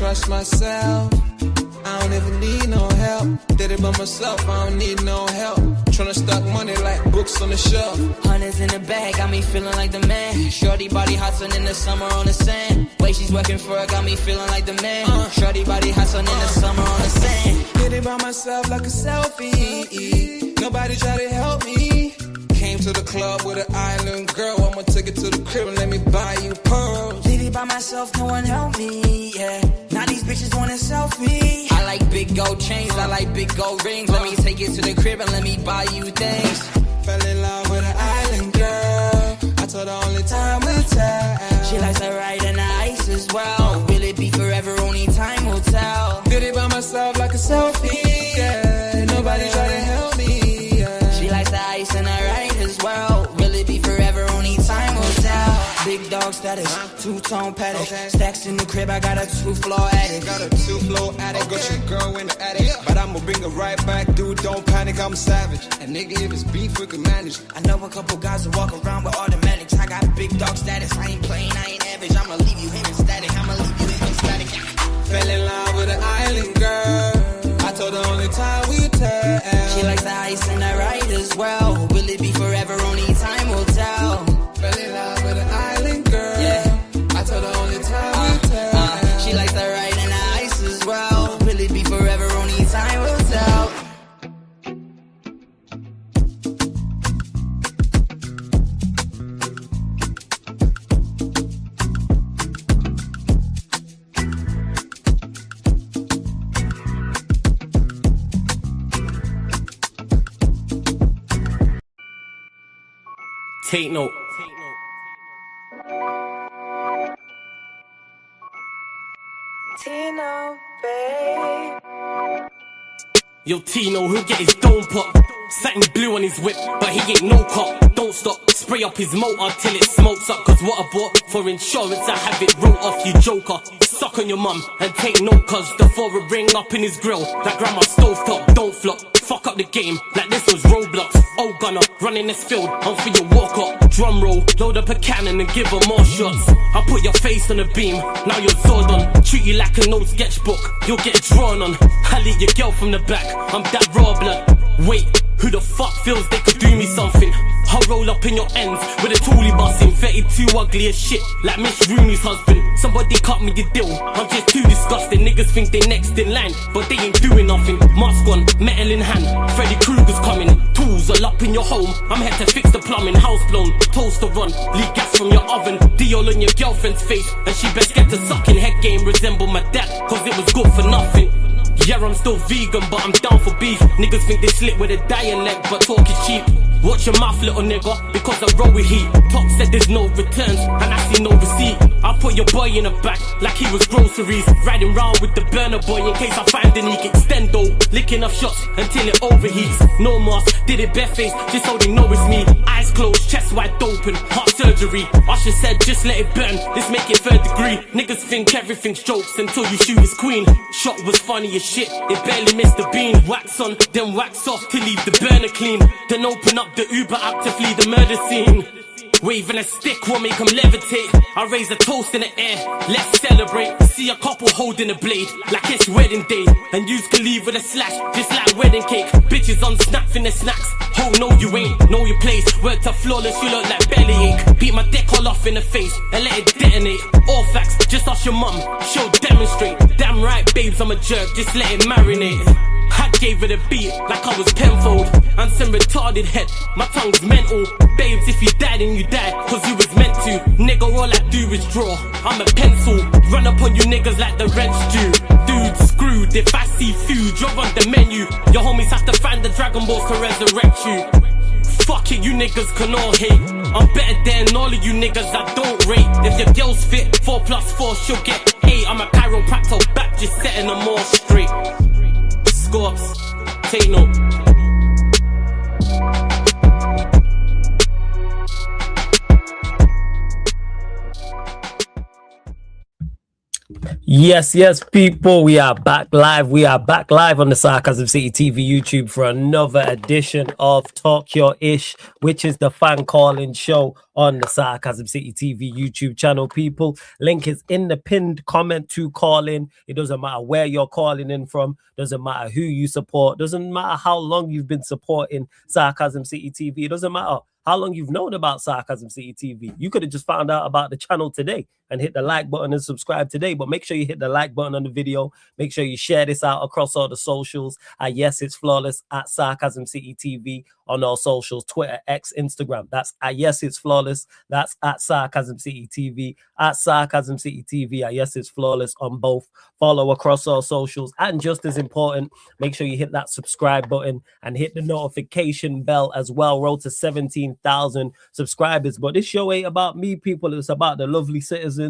trust myself. I don't even need no help. Did it by myself, I don't need no help. Tryna stack money like books on the shelf. Hundreds in the bag, got me feeling like the man. Shorty body hot sun in the summer on the sand. Way she's working for it, got me feeling like the man. Shorty body hot sun in the summer on the sand. Did it by myself like a selfie. Nobody try to help me. Came to the club with an island girl. I'ma take it to the crib and let me buy you pearls. Did it by myself, no one help me, yeah. Now these bitches want a selfie. I like big gold chains, I like big gold rings. Let me take it to the crib and let me buy you things. Fell in love with an island girl. I told her only time will tell. She likes to ride in the ice as well. Will it be forever? Only time will tell. Did it by myself like a selfie, yeah. Nobody try to help me, yeah. She likes the ice and I ride as well. Will it be forever? Only time will tell. Big dog status, two-tone paddock. Stacks in the crib, I got a two-floor attic. Got a two-floor attic, got your girl in the attic. But I'ma bring her right back, dude, don't panic, I'm savage. And nigga, if it's beef, we can manage. I know a couple guys who walk around with automatics. I got big dog status, I ain't playing, I ain't average. I'ma leave you in static, I'ma leave you in static. Fell in love with an island girl. I told her only time will tell. She likes the ice and I ride as well. Will it be forever? Only time will tell. Fell in love with an island girl. Yeah. I told her only time will tell. She likes the ride and the ice as well. Will it be forever? Only time will tell. Take note. Tino, babe. Yo, Tino, he'll get his dome pop. Satin blue on his whip, but he ain't no cop. Don't stop, spray up his motor till it smokes up. Cause what I bought for insurance, I have it wrote off, you joker. Suck on your mum and take note, cause the foreign ring up in his grill. Like grandma's stovetop, don't flop. Fuck up the game, like this was Roblox. Oh gunner, running this field, I'm for your walk up. Drum roll, load up a cannon and give her more shots. I put your face on the beam, now you're Zordon. Treat you like an old sketchbook, you'll get drawn on. I lead your girl from the back, I'm that raw blood. Wait, who the fuck feels they could do me something? I'll roll up in your ends with a toolie busting. 32 ugly as shit, like Miss Rooney's husband. Somebody cut me a deal, I'm just too disgusting. Niggas think they next in line, but they ain't doing nothing. Mask on, metal in hand, Freddy Krueger's coming. Tools all up in your home, I'm here to fix the plumbing. House blown, toaster run, leak gas from your oven. Dior on your girlfriend's face, and she best get to sucking. Head game resemble my dad, cause it was good for nothing. Yeah, I'm still vegan, but I'm down for beef. Niggas think they slick with a dialect, but talk is cheap. Watch your mouth, little nigga, because I roll with heat. Top said there's no returns, and I see no receipt. I put your boy in the back, like he was groceries. Riding round with the burner boy in case I find any extendo. Licking up shots until it overheats. No mask, did it barefaced, just so they know it's me. Eyes closed, chest wide open, heart surgery. Usher said just let it burn, let's make it third degree. Niggas think everything's jokes until you shoot his queen. Shot was funny as shit, it barely missed the beam. Wax on, then wax off to leave the burner clean. Then open up the Uber app to flee the murder scene. Waving a stick will make them levitate. I raise a toast in the air, let's celebrate. See a couple holding a blade, like it's wedding day. And yous can leave with a slash, just like wedding cake. Bitches on snap in the snacks. Oh no you ain't, know your place. Worked up flawless, you look like bellyache. Beat my dick all off in the face, and let it detonate. All facts, just ask your mum, she'll demonstrate. Damn right babes, I'm a jerk, just let it marinate. I gave it a beat like I was Penfold. And some retarded head, my tongue's mental. Babes, if you die then you die, cause you was meant to. Nigga, all I do is draw, I'm a pencil. Run up on you niggas like the rents due. Dude, screwed, if I see food, you're on the menu. Your homies have to find the Dragon Balls to resurrect you. Fuck it, you niggas can all hate. I'm better than all of you niggas I don't rate. If your girl's fit, 4 plus 4, she'll get 8. I'm a chiropractor back, just setting them all straight. Scorps, take note. Yes, people. We are back live. We are back live on the Sarcasm City TV YouTube for another edition of Talk Your Ish, which is the fan calling show on the Sarcasm City TV YouTube channel. People, link is in the pinned comment to call in. It doesn't matter where you're calling in from, doesn't matter who you support, doesn't matter how long you've been supporting Sarcasm City TV, it doesn't matter how long you've known about Sarcasm City TV. You could have just found out about the channel today and hit the like button and subscribe today. But make sure you hit the like button on the video. Make sure you share this out across all the socials. Yes, it's flawless at Sarcasm City TV on all socials, Twitter, X, Instagram. That's Yes, it's flawless. That's at Sarcasm City TV. At Sarcasm City TV. Yes, it's flawless on both. Follow across all socials. And just as important, make sure you hit that subscribe button and hit the notification bell as well. Road to 17,000 subscribers. But this show ain't about me, people. It's about the lovely citizens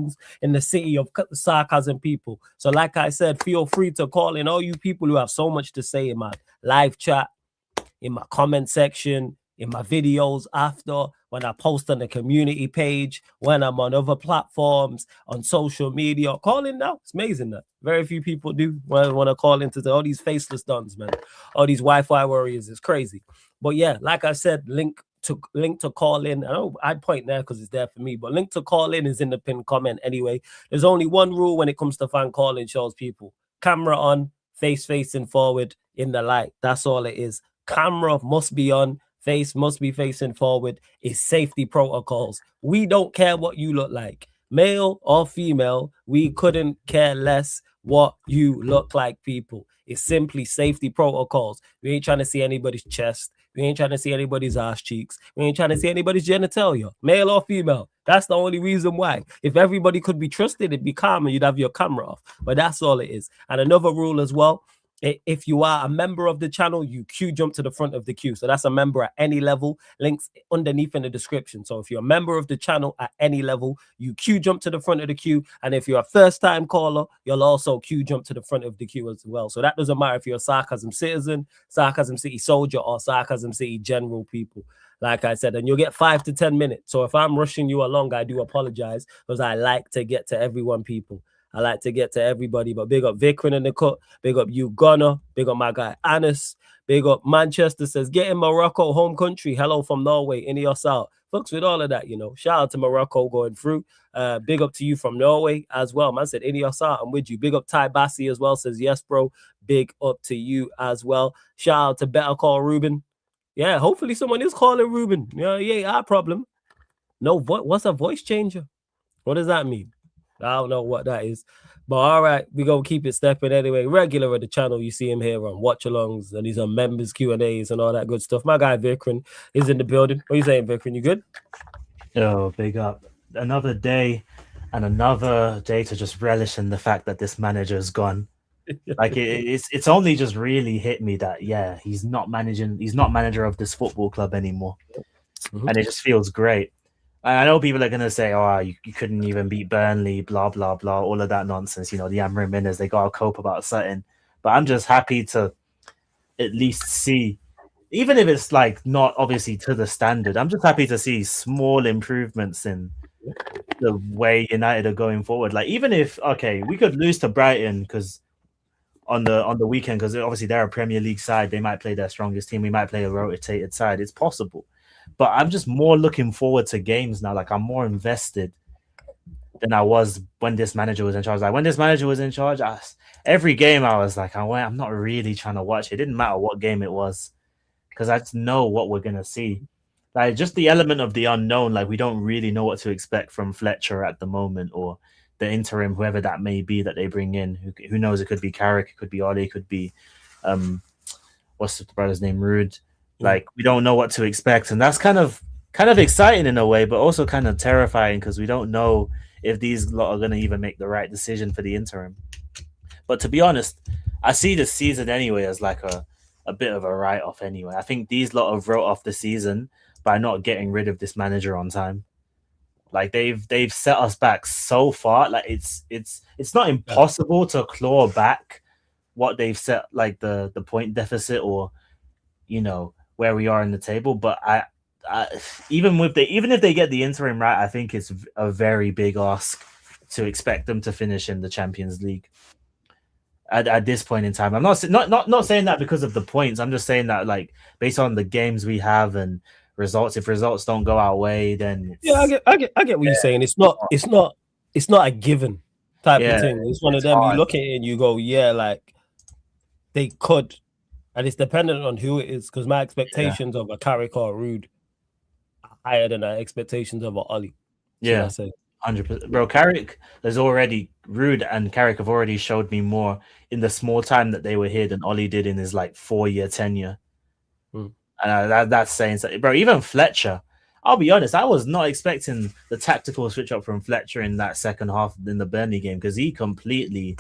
in the city of Sarcasm, people. So like I said, feel free to call in all you people who have so much to say in my live chat, in my comment section, in my videos after, when I post on the community page, when I'm on other platforms, on social media. Call in now. It's amazing that very few people do want to call into all these faceless duns, man. All these Wi-Fi warriors. It's crazy. But yeah, like I said, link to call in. I know I'd point there because it's there for me, but link to call in is in the pinned comment anyway. There's only one rule when it comes to fan calling shows, people. Camera on, face facing forward in the light. That's all it is. Camera must be on, face must be facing forward. It's safety protocols. We don't care what you look like, male or female. We couldn't care less what you look like, people. It's simply safety protocols. We ain't trying to see anybody's chest. We ain't trying to see anybody's ass cheeks. We ain't trying to see anybody's genitalia, male or female. That's the only reason why. If everybody could be trusted, it'd be calm and you'd have your camera off. But that's all it is. And another rule as well, if you are a member of the channel, you queue jump to the front of the queue. So that's a member at any level. Links underneath in the description. So if you're a member of the channel at any level, you queue jump to the front of the queue. And if you're a first-time caller, you'll also queue jump to the front of the queue as well. So that doesn't matter if you're a Sarcasm Citizen, Sarcasm City Soldier, or Sarcasm City General, people. Like I said, and you'll get 5 to 10 minutes. So if I'm rushing you along, I do apologize because I like to get to everyone, people. I like to get to everybody, but big up Vikrin in the cut, big up you Gunner, big up my guy Anis, big up Manchester says, get in Morocco, home country, hello from Norway, Ineos out. Fucks with all of that, you know. Shout out to Morocco going through. Big up to you from Norway as well. Man said, Ineos out, I'm with you. Big up Ty Bassi as well, says, yes, bro. Big up to you as well. Shout out to Better Call Ruben. Yeah, hopefully someone is calling Ruben. Yeah, our problem. No, what's a voice changer? What does that mean? I don't know what that is. But all right, we're going to keep it stepping anyway. Regular of the channel, you see him here on watch-alongs, and he's on members, Q&As, and all that good stuff. My guy Vikrin is in the building. What are you saying, Vikrin? You good? Oh, big up. Another day and another day to just relish in the fact that this manager is gone. Like it's only just really hit me that, yeah, he's not manager of this football club anymore. Mm-hmm. And it just feels great. I know people are going to say, oh, you couldn't even beat Burnley, blah, blah, blah, all of that nonsense. You know, the Amrin Minners, they got to cope about something. But I'm just happy to at least see, even if it's like not obviously to the standard, I'm just happy to see small improvements in the way United are going forward. Like, even if, okay, we could lose to Brighton because on the weekend, because obviously they're a Premier League side, they might play their strongest team. We might play a rotated side. It's possible. But I'm just more looking forward to games now. Like, I'm more invested than I was when this manager was in charge. Like, when this manager was in charge, every game I was like, I'm not really trying to watch it. It didn't matter what game it was because I just know what we're going to see. Like, just the element of the unknown. Like, we don't really know what to expect from Fletcher at the moment, or the interim, whoever that may be that they bring in. Who knows? It could be Carrick, it could be Ollie, it could be, what's the brother's name? Rude. Like, we don't know what to expect, and that's kind of exciting in a way, but also kind of terrifying because we don't know if these lot are going to even make the right decision for the interim. But to be honest, I see the season anyway as like a bit of a write-off anyway. I think these lot have wrote off the season by not getting rid of this manager on time. Like, they've set us back so far. Like, it's not impossible to claw back what they've set, like the point deficit, or, you know, where we are in the table, but I even if they get the interim right, I think it's a very big ask to expect them to finish in the Champions League at this point in time. I'm not saying that because of the points. I'm just saying that like based on the games we have and results. If results don't go our way, then I get what you're saying. It's not a given type of thing. It's one of them. Hard. You look at it and you go, yeah, like they could, and it's dependent on who it is. Because my expectations of a Carrick or a Rude are higher than my expectations of a Ollie. Yeah, 100%, bro. Carrick has already Rude and Carrick have already showed me more in the small time that they were here than Ollie did in his like 4-year tenure. And that's saying something, bro. Even Fletcher, I'll be honest, I was not expecting the tactical switch up from Fletcher in that second half in the Burnley game because he completely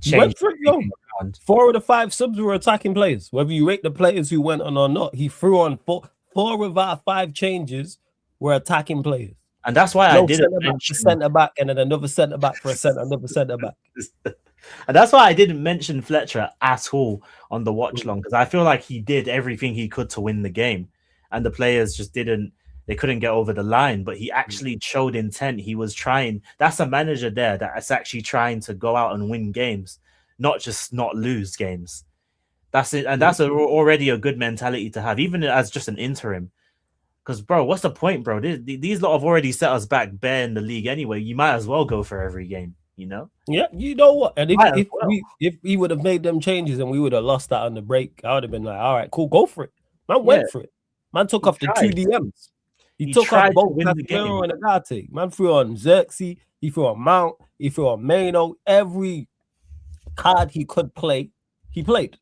changed. 4 of the 5 subs were attacking players. Whether you rate the players who went on or not, he threw on 4 of our 5 changes were attacking players. And that's why I didn't mention centre back and then another centre back for another centre back. And that's why I didn't mention Fletcher at all on the watch long, because I feel like he did everything he could to win the game, and the players just they couldn't get over the line. But he actually showed intent. He was trying. That's a manager there that's actually trying to go out and win games, not just not lose games. That's it, and that's already a good mentality to have, even as just an interim. Because, bro, what's the point, bro? These lot have already set us back bare in the league anyway. You might as well go for every game, you know? Yeah, you know what? And if he would have made them changes and we would have lost that on the break, I would have been like, all right, cool, go for it. Man went for it. Man took off the 2 DMs. He took off both Casemiro and Agate. Man threw on Xerxes. He threw on Mount. He threw on Maino. Every card he could play, he played.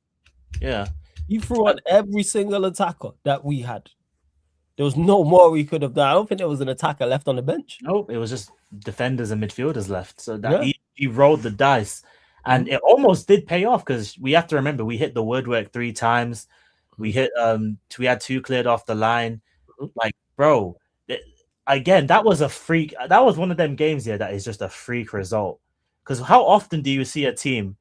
Yeah. He threw on every single attacker that we had. There was no more we could have done. I don't think there was an attacker left on the bench. Nope, it was just defenders and midfielders left. So that he rolled the dice, and it almost did pay off because we have to remember we hit the woodwork 3 times. We hit we had 2 cleared off the line. Like, bro, again, that was a freak. That was one of them games here that is just a freak result. Because how often do you see a team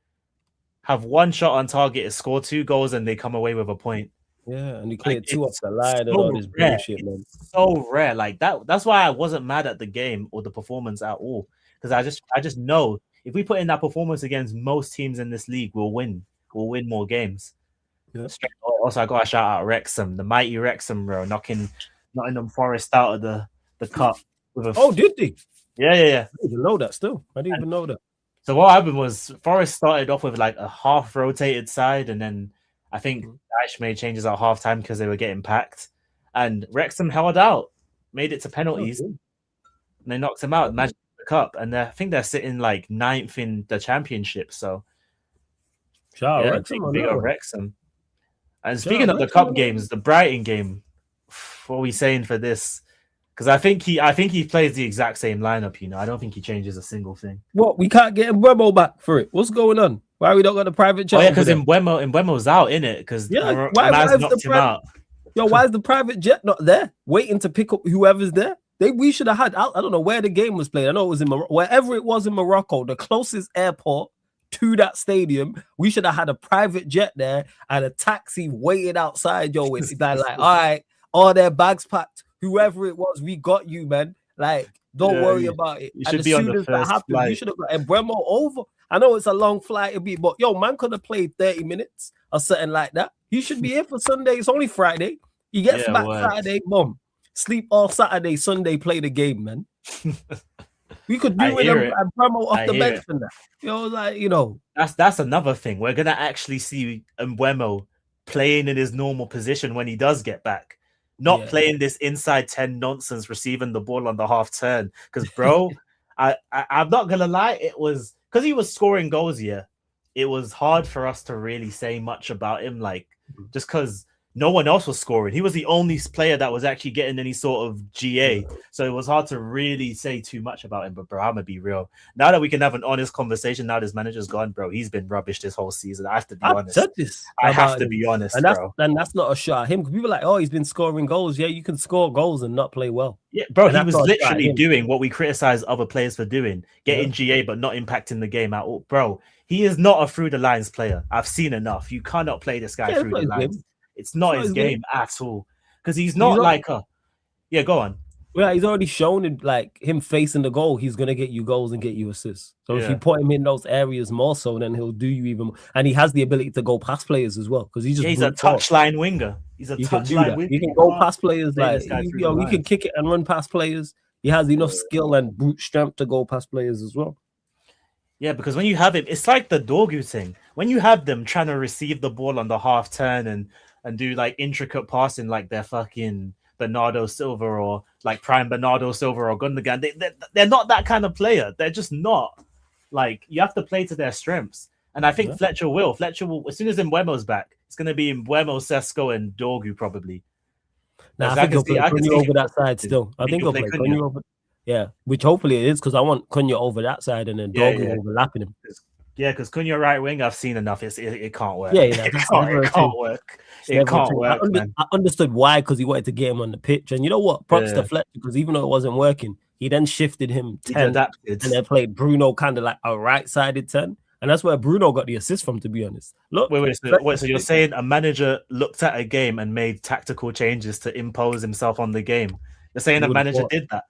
have 1 shot on target, score 2 goals, and they come away with a point? Yeah, and he cleared 2 off the line and all this bullshit, man. It's so rare. Like that's why I wasn't mad at the game or the performance at all. Because I just know if we put in that performance against most teams in this league, we'll win. We'll win more games. Yeah. Also, I gotta shout out Wrexham, the mighty Wrexham, bro, knocking Nottingham Forest out of the cup with a did they? Yeah. I didn't even know that still. I didn't even know that. So what happened was Forest started off with like a half rotated side, and then I think Daesh made changes at halftime because they were getting packed, and Wrexham held out, made it to penalties, and they knocked him out. Magic the cup, and I think they're sitting like 9th in the championship. So, Wrexham. And speaking of the cup games, the Brighton game, what are we saying for this? Because I think he plays the exact same lineup. You know, I don't think he changes a single thing. What, we can't get Mbeumo back for it? What's going on? Why we don't got the private jet? Oh yeah, because Mbeumo's out, innit? Because why knocked him out. Yo, why is the private jet not there, waiting to pick up whoever's there? We should have had. I don't know where the game was played. I know it was in wherever it was in Morocco, the closest airport to that stadium. We should have had a private jet there and a taxi waiting outside. Yo, it's like, all right, all their bags packed. Whoever it was, we got you, man. Like, don't worry about it. You should be on the first flight. You should have got Mbeumo over. I know it's a long flight, but yo, man could have played 30 minutes or something like that. He should be here for Sunday. It's only Friday. He gets back Saturday, boom. Sleep all Saturday, Sunday, play the game, man. We could do with Mbeumo off the bench and that. You know, like, you know. That's another thing. We're gonna actually see Mbeumo playing in his normal position when he does get back. Not playing this inside 10 nonsense, receiving the ball on the half turn. Because, bro, I'm not gonna lie, it was because he was scoring goals here. It was hard for us to really say much about him, like just because no one else was scoring. He was the only player that was actually getting any sort of GA, so it was hard to really say too much about him. But bro, I'm gonna be real. Now that we can have an honest conversation, now this manager's gone, bro. He's been rubbish this whole season. I have to be honest. Said this. I have to be honest, and bro. That's not a shot at him. People are like, oh, he's been scoring goals. Yeah, you can score goals and not play well. Yeah, bro, he was literally doing what we criticize other players for doing, getting GA but not impacting the game at all. Bro, he is not a through the lines player. I've seen enough. You cannot play this guy through the lines. It's not his game at all. Because he's not like a... Yeah, go on. Yeah, he's already shown it. Like him facing the goal, he's gonna get you goals and get you assists. So if Yeah. you put him in those areas more so, then he'll do you even more. And he has the ability to go past players as well because he's just Yeah, he's a brute force. touchline winger. He's a He can do touchline that. winger. He can You go can't past players. play Like this guy through you know, the he can lines. kick it and run past players. He has enough skill and brute strength to go past players as well. Yeah, because when you have him, it's like the Dorgu thing. When you have them trying to receive the ball on the half turn and do like intricate passing like they're fucking Bernardo Silva or like prime Bernardo Silva or Gundogan, they're not that kind of player. They're just not. Like, you have to play to their strengths. And I think Fletcher will, as soon as Mbuemo's back, it's going to be Mbuemo, Sesko, and Dorgu probably. Now I think he'll play Cunha over that side still. I think he'll play Cunha. Cunha over. Yeah, which hopefully it is because I want Cunha over that side and then Dorgu overlapping him. Yeah, because Cunha right wing, I've seen enough. It can't work. Yeah, It can't work. It can't work. I understood why because he wanted to get him on the pitch, and you know what? Props to Fletcher because even though it wasn't working, he then shifted him 10 and then played Bruno kind of like a right-sided 10, and that's where Bruno got the assist from. To be honest, look. So you're saying a manager looked at a game and made tactical changes to impose himself on the game? You're saying a manager did that?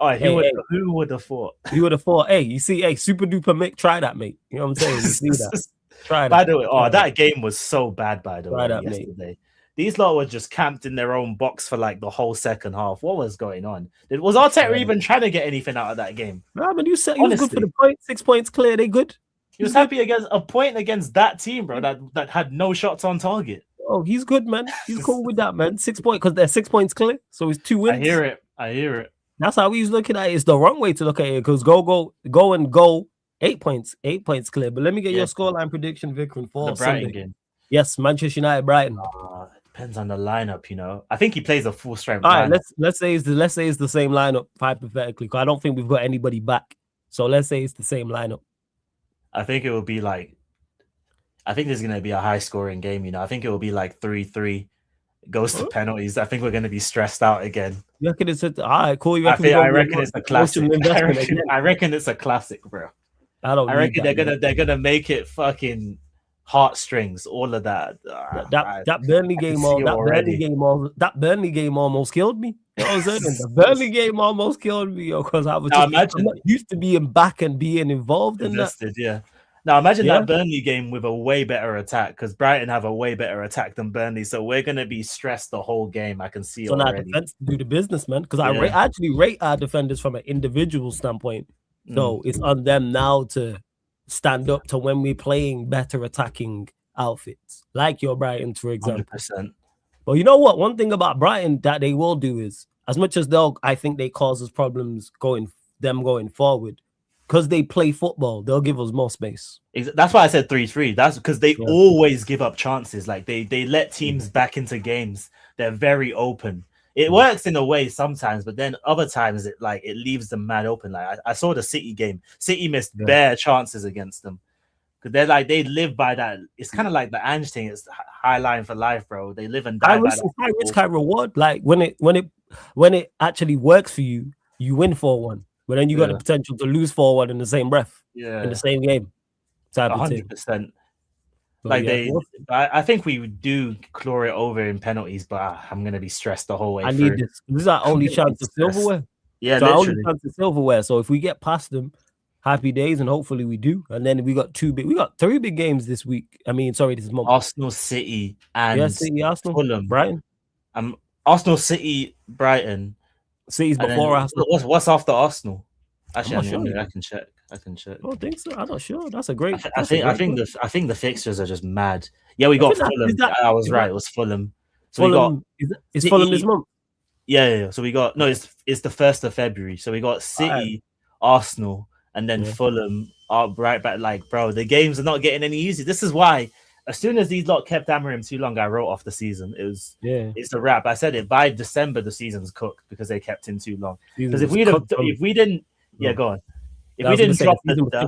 Oh, who would have thought? Who would have thought? Hey, you see, Super Duper Mick, try that, mate. You know what I'm saying? You see that? Try that. By the way, that game was so bad. By the way, yesterday, mate. These lot were just camped in their own box for like the whole second half. What was going on? Was Arteta even trying to get anything out of that game? No, man, you was good for the point. 6 points clear. They good. He was happy against a point against that team, bro. That had no shots on target. Oh, he's good, man. He's cool with that, man. 6 points because they're 6 points clear. So it's 2 wins. I hear it. That's how he's looking at it. It's the wrong way to look at it because go 8 points. 8 points clear. But let me get your scoreline prediction, Vikram, for the Brighton Sunday game. Yes, Manchester United, Brighton. Depends on the lineup, you know. I think he plays a full strength. All right, let's say it's the same lineup hypothetically. Because I don't think we've got anybody back. So let's say it's the same lineup. I think it will be like. I think there's going to be a high scoring game. You know, I think it will be like 3-3. Goes to penalties. I think we're going to be stressed out again. You reckon it's all right? Cool. I reckon it's a classic. I reckon it's a classic, bro. I reckon they're gonna make it fucking heartstrings. All of that. That Burnley game. That Burnley game almost killed me. You know what I'm saying? The Burnley game almost killed me because I'm not used to being back and being involved in that. Yeah. Now imagine that Burnley game with a way better attack because Brighton have a way better attack than Burnley, so we're gonna be stressed the whole game. I can see already. Our defense do the business, man. Because I actually rate our defenders from an individual standpoint. So it's on them now to stand up to when we're playing better attacking outfits, like your Brighton, for example. 100%. But you know what? One thing about Brighton that they will do is, as much as I think they cause us problems going forward. Because they play football, they'll give us more space. That's why I said 3-3. That's because they always give up chances. Like they let teams back into games. They're very open. It works in a way sometimes, but then other times it leaves them mad open. Like I saw the City game. City missed bare chances against them because they live by that. It's kind of like the Ange thing. It's high line for life, bro. They live and die by that. High risk, high reward. Like when it actually works for you, you win 4-1. But then you got the potential to lose 4-1 in the same breath, in the same game. 100%. I think we do claw it over in penalties, but I'm gonna be stressed the whole way. I need this. This is our only chance of silverware. Yeah, so our only chance of silverware. So if we get past them, happy days, and hopefully we do. And then we got 3 big games this week. This month. Arsenal, City, and City, Arsenal, Fulham, Brighton. Arsenal, City, Brighton. City's before Arsenal. What's after Arsenal? Actually, I can check. I don't think so. I'm not sure. That's a great. I think the fixtures are just mad. Yeah, we got Fulham. I was right. It was Fulham. So Fulham, is Fulham this month? Yeah. So we got it's the 1st of February. So we got City, Arsenal, and then Fulham are right back. Like, bro, the games are not getting any easier. This is why. As soon as these lot kept hammering too long, I wrote off the season. It's a wrap. I said it by December. The season's cooked because they kept him too long. Because if we didn't go on. If we didn't drop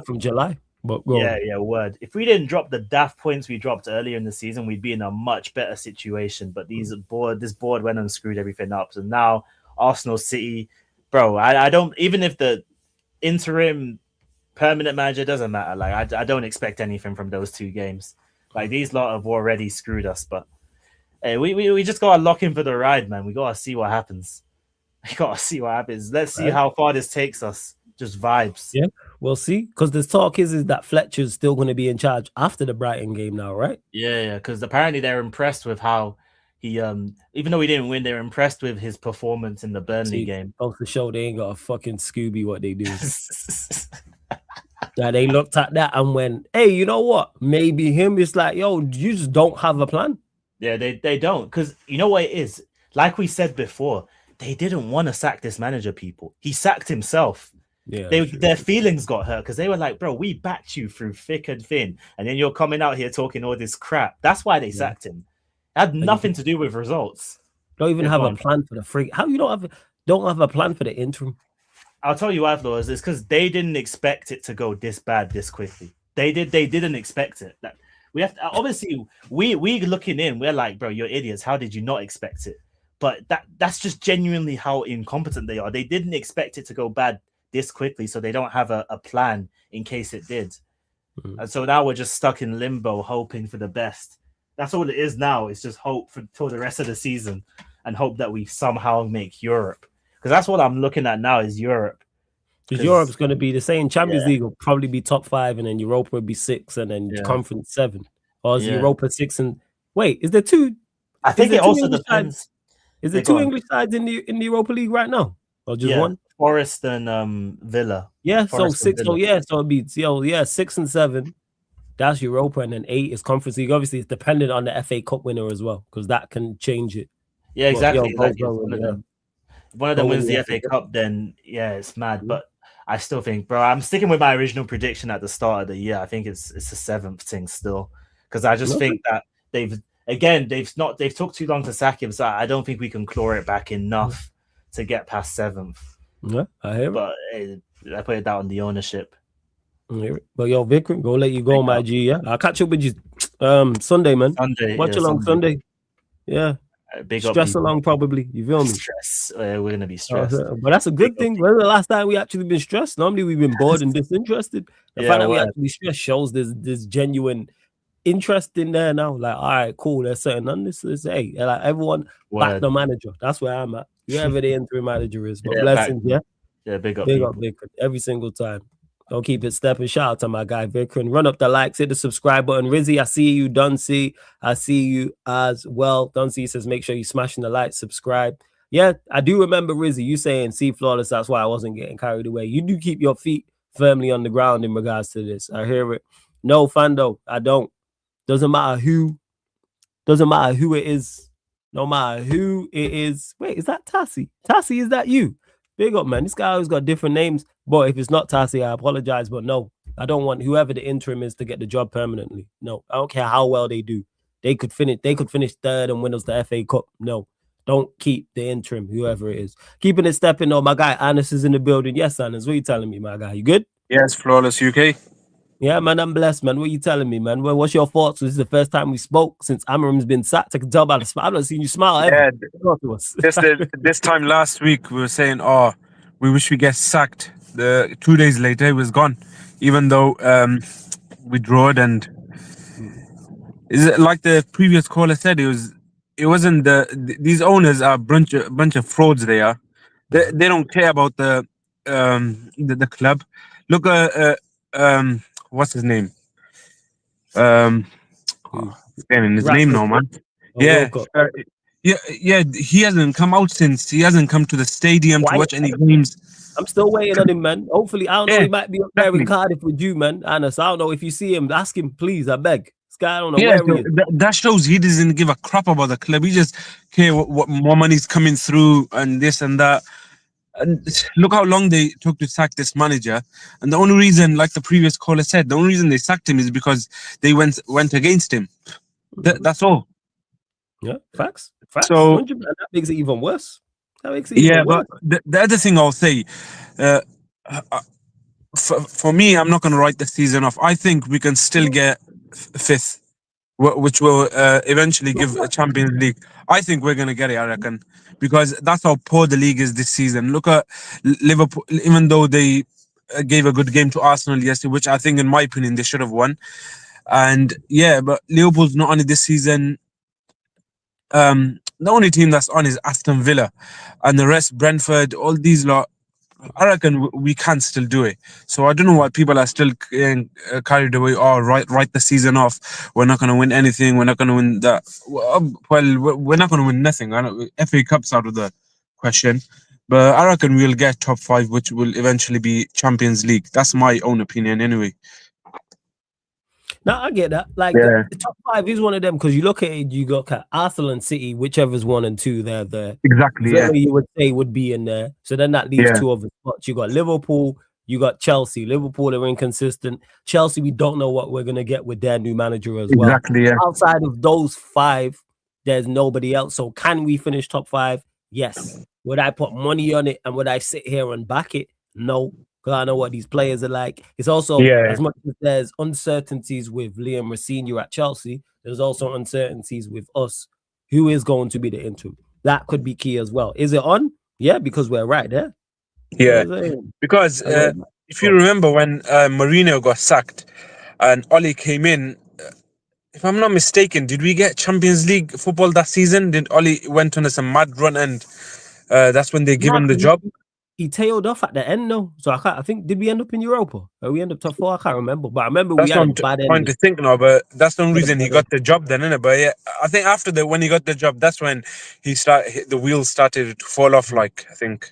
from July, but word. If we didn't drop the daft points we dropped earlier in the season, we'd be in a much better situation. But this board went and screwed everything up. So now Arsenal, City, bro. I don't, even if the interim permanent manager doesn't matter. Like I don't expect anything from those 2 games. Like these lot have already screwed us, but hey, we just gotta lock in for the ride, man. We gotta see what happens. We gotta see what happens. Let's see Right. how far this takes us. Just vibes. Yeah, we'll see. Because the talk is that Fletcher's still going to be in charge after the Brighton game now, right? Yeah, because apparently they're impressed with how he even though he didn't win, they're impressed with his performance in the Burnley See, game. goes to show they ain't got a fucking Scooby what they do. They looked at that and went, hey, you know what? Maybe him is like, yo, you just don't have a plan. Yeah, they don't. Because you know what it is? Like we said before, they didn't want to sack this manager, people. He sacked himself. Yeah, Their feelings got hurt because they were like, bro, we backed you through thick and thin. And then you're coming out here talking all this crap. That's why they sacked him. It had nothing to do with results. Don't even Yeah, have go a on. plan for the free. How you don't have a plan for the interim? I'll tell you why, Flores. It's because they didn't expect it to go this bad this quickly. They didn't expect it. That we have to, obviously we looking in, we're like, bro, you're idiots. How did you not expect it? But that's just genuinely how incompetent they are. They didn't expect it to go bad this quickly, so they don't have a plan in case it did. And so now we're just stuck in limbo, hoping for the best. That's all it is now. It's just hope for the rest of the season and hope that we somehow make Europe. Because that's what I'm looking at now is Europe. Because Europe's going to be the same. Champions Yeah. League will probably be top 5, and then Europa will be 6, and then Yeah. Conference 7. Or is Yeah. Europa 6 and wait? Is there two? I think there it two also English depends. sides? Is there Yeah, go two on. English sides in the Europa League right now, or just Yeah, one? Forest and Villa. Yeah, so Forest and 6. Villa. Oh yeah, so it beats 6 and 7. That's Europa, and then 8 is Conference League. Obviously, it's dependent on the FA Cup winner as well, because that can change it. Yeah, exactly. But, Like, if one of them Go wins win the the FA FA Cup, then yeah, it's mad. But I still think, bro, I'm sticking with my original prediction at the start of the year. I think it's a 7th thing still, because I just Okay. think that they've took too long to sack him, so I don't think we can claw it back enough to get past 7th. Yeah, I hear it. But I put it down on the ownership. I hear it. But yo, Vikram, go let you go, Big my up. G. Yeah, I'll catch up with you Sunday, man. Sunday, Watch yeah, along Sunday. Yeah, Big up, stress people. along probably. You feel me? Stress. We're gonna be stressed. But that's a good Big up, thing. When's the last time we actually been stressed? Normally we've been bored and disinterested. The Yeah, fact that we word. actually stressed shows there's genuine interest in there now. Like, all right, cool. There's certain on this. Hey, like everyone back Word. the manager. That's where I'm at. Whoever the interim manager is. But Yeah, blessings, back- yeah. Yeah, big up. Big people. up Vikram every single time. Don't keep it stepping. Shout out to my guy Vikram. Run up the likes, hit the subscribe button. Rizzy, I see you. Dunsey, I see you as well. Dunsey says make sure you smashing the like, subscribe. Yeah, I do remember Rizzy, you saying see flawless. That's why I wasn't getting carried away. You do keep your feet firmly on the ground in regards to this. I hear it. No, Fando, I don't. Doesn't matter who it is. No matter who it is. Wait, is that Tassie? Tassie, is that you? Big up, man. This guy always got different names. But if it's not Tassie, I apologize. But no, I don't want whoever the interim is to get the job permanently. No, I don't care how well they do. They could finish 3rd and win us the FA Cup. No, don't keep the interim, whoever it is. Keeping it stepping though. My guy Anis is in the building. Yes, Anis, what are you telling me, my guy? You good? Yes, Flawless UK. Yeah, man, I'm blessed, man. What are you telling me, man? Well, what's your thoughts? This is the first time we spoke since Amarim's been sacked. I can tell by the smile. I've not seen you smile ever. Yeah, Talk to us. this time last week we were saying, oh, we wish we get sacked. The 2 days later he was gone, even though we drawed. And is it like the previous caller said? It wasn't these owners are a bunch of frauds. They are. They don't care about the club. Look what's his name? Forgetting his name now, man. Yeah, yeah. He hasn't come out since. He hasn't come to the stadium to watch any games. I'm still waiting on him, man. Hopefully, I don't know. Yeah, He might be up there in definitely. Cardiff with you, man. Anas, I don't know if you see him. Ask him, please. I beg. This guy, I don't know Yeah, where he is. that shows he doesn't give a crap about the club. He just care what more money's coming through and this and that. And look how long they took to sack this manager. And the only reason, like the previous caller said, the only reason they sacked him is because they went against him. That's all. Yeah, facts. So- 100%. That makes it even worse. That makes it even Yeah, worse. but the other thing I'll say, for me, I'm not going to write the season off. I think we can still get 5th, which will eventually give a Champions League. I think we're going to get it, I reckon, because that's how poor the league is this season. Look at Liverpool, even though they gave a good game to Arsenal yesterday, which I think, in my opinion, they should have won. And yeah, but Liverpool's not only this season. the only team that's on is Aston Villa, and the rest, Brentford, all these lot. I reckon we can still do it. So I don't know why people are still carried away. Oh, write the season off. We're not going to win anything. We're not going to win that. Well, we're not going to win nothing. I know FA Cup's out of the question, but I reckon we'll get top 5, which will eventually be Champions League. That's my own opinion, anyway. No, I get that. Like the top 5 is one of them because you look at it, you got Arsenal and City, whichever's 1 and 2, they're there. Exactly. Villa, you would say would be in there. So then that leaves 2 other spots. You got Liverpool, you got Chelsea. Liverpool are inconsistent. Chelsea, we don't know what we're gonna get with their new manager as well. Exactly. Yeah. Outside of those 5, there's nobody else. So can we finish top 5? Yes. Would I put money on it and would I sit here and back it? No. Because I know what these players are like. It's also, as much as there's uncertainties with Liam Rosenior at Chelsea, there's also uncertainties with us. Who is going to be the interim? That could be key as well. Is it on? Yeah, because we're right there. Yeah, because if you remember when Mourinho got sacked and Oli came in, if I'm not mistaken, did we get Champions League football that season? Did Oli went on some mad run and that's when they give him the job? He tailed off at the end, though. So I think, did we end up in Europa? Or we end up top 4? I can't remember. But I remember that's we had a bad end. Trying to think now, but that's the reason he got the job then, innit? But yeah, I think after when he got the job, that's when the wheels started to fall off, like, I think.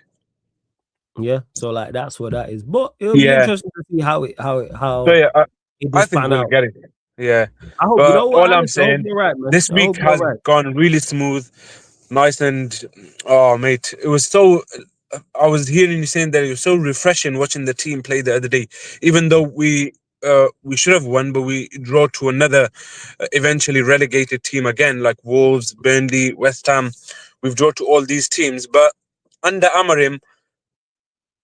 Yeah, so like that's what that is. But it'll be interesting to see how so yeah, I think we'll get it. Yeah. I hope, but all I'm saying, right, man. This week has gone really smooth, nice, and oh mate, it was so I was hearing you saying that it was so refreshing watching the team play the other day. Even though we should have won, but we draw to another eventually relegated team again, like Wolves, Burnley, West Ham. We've drawn to all these teams, but under Amorim,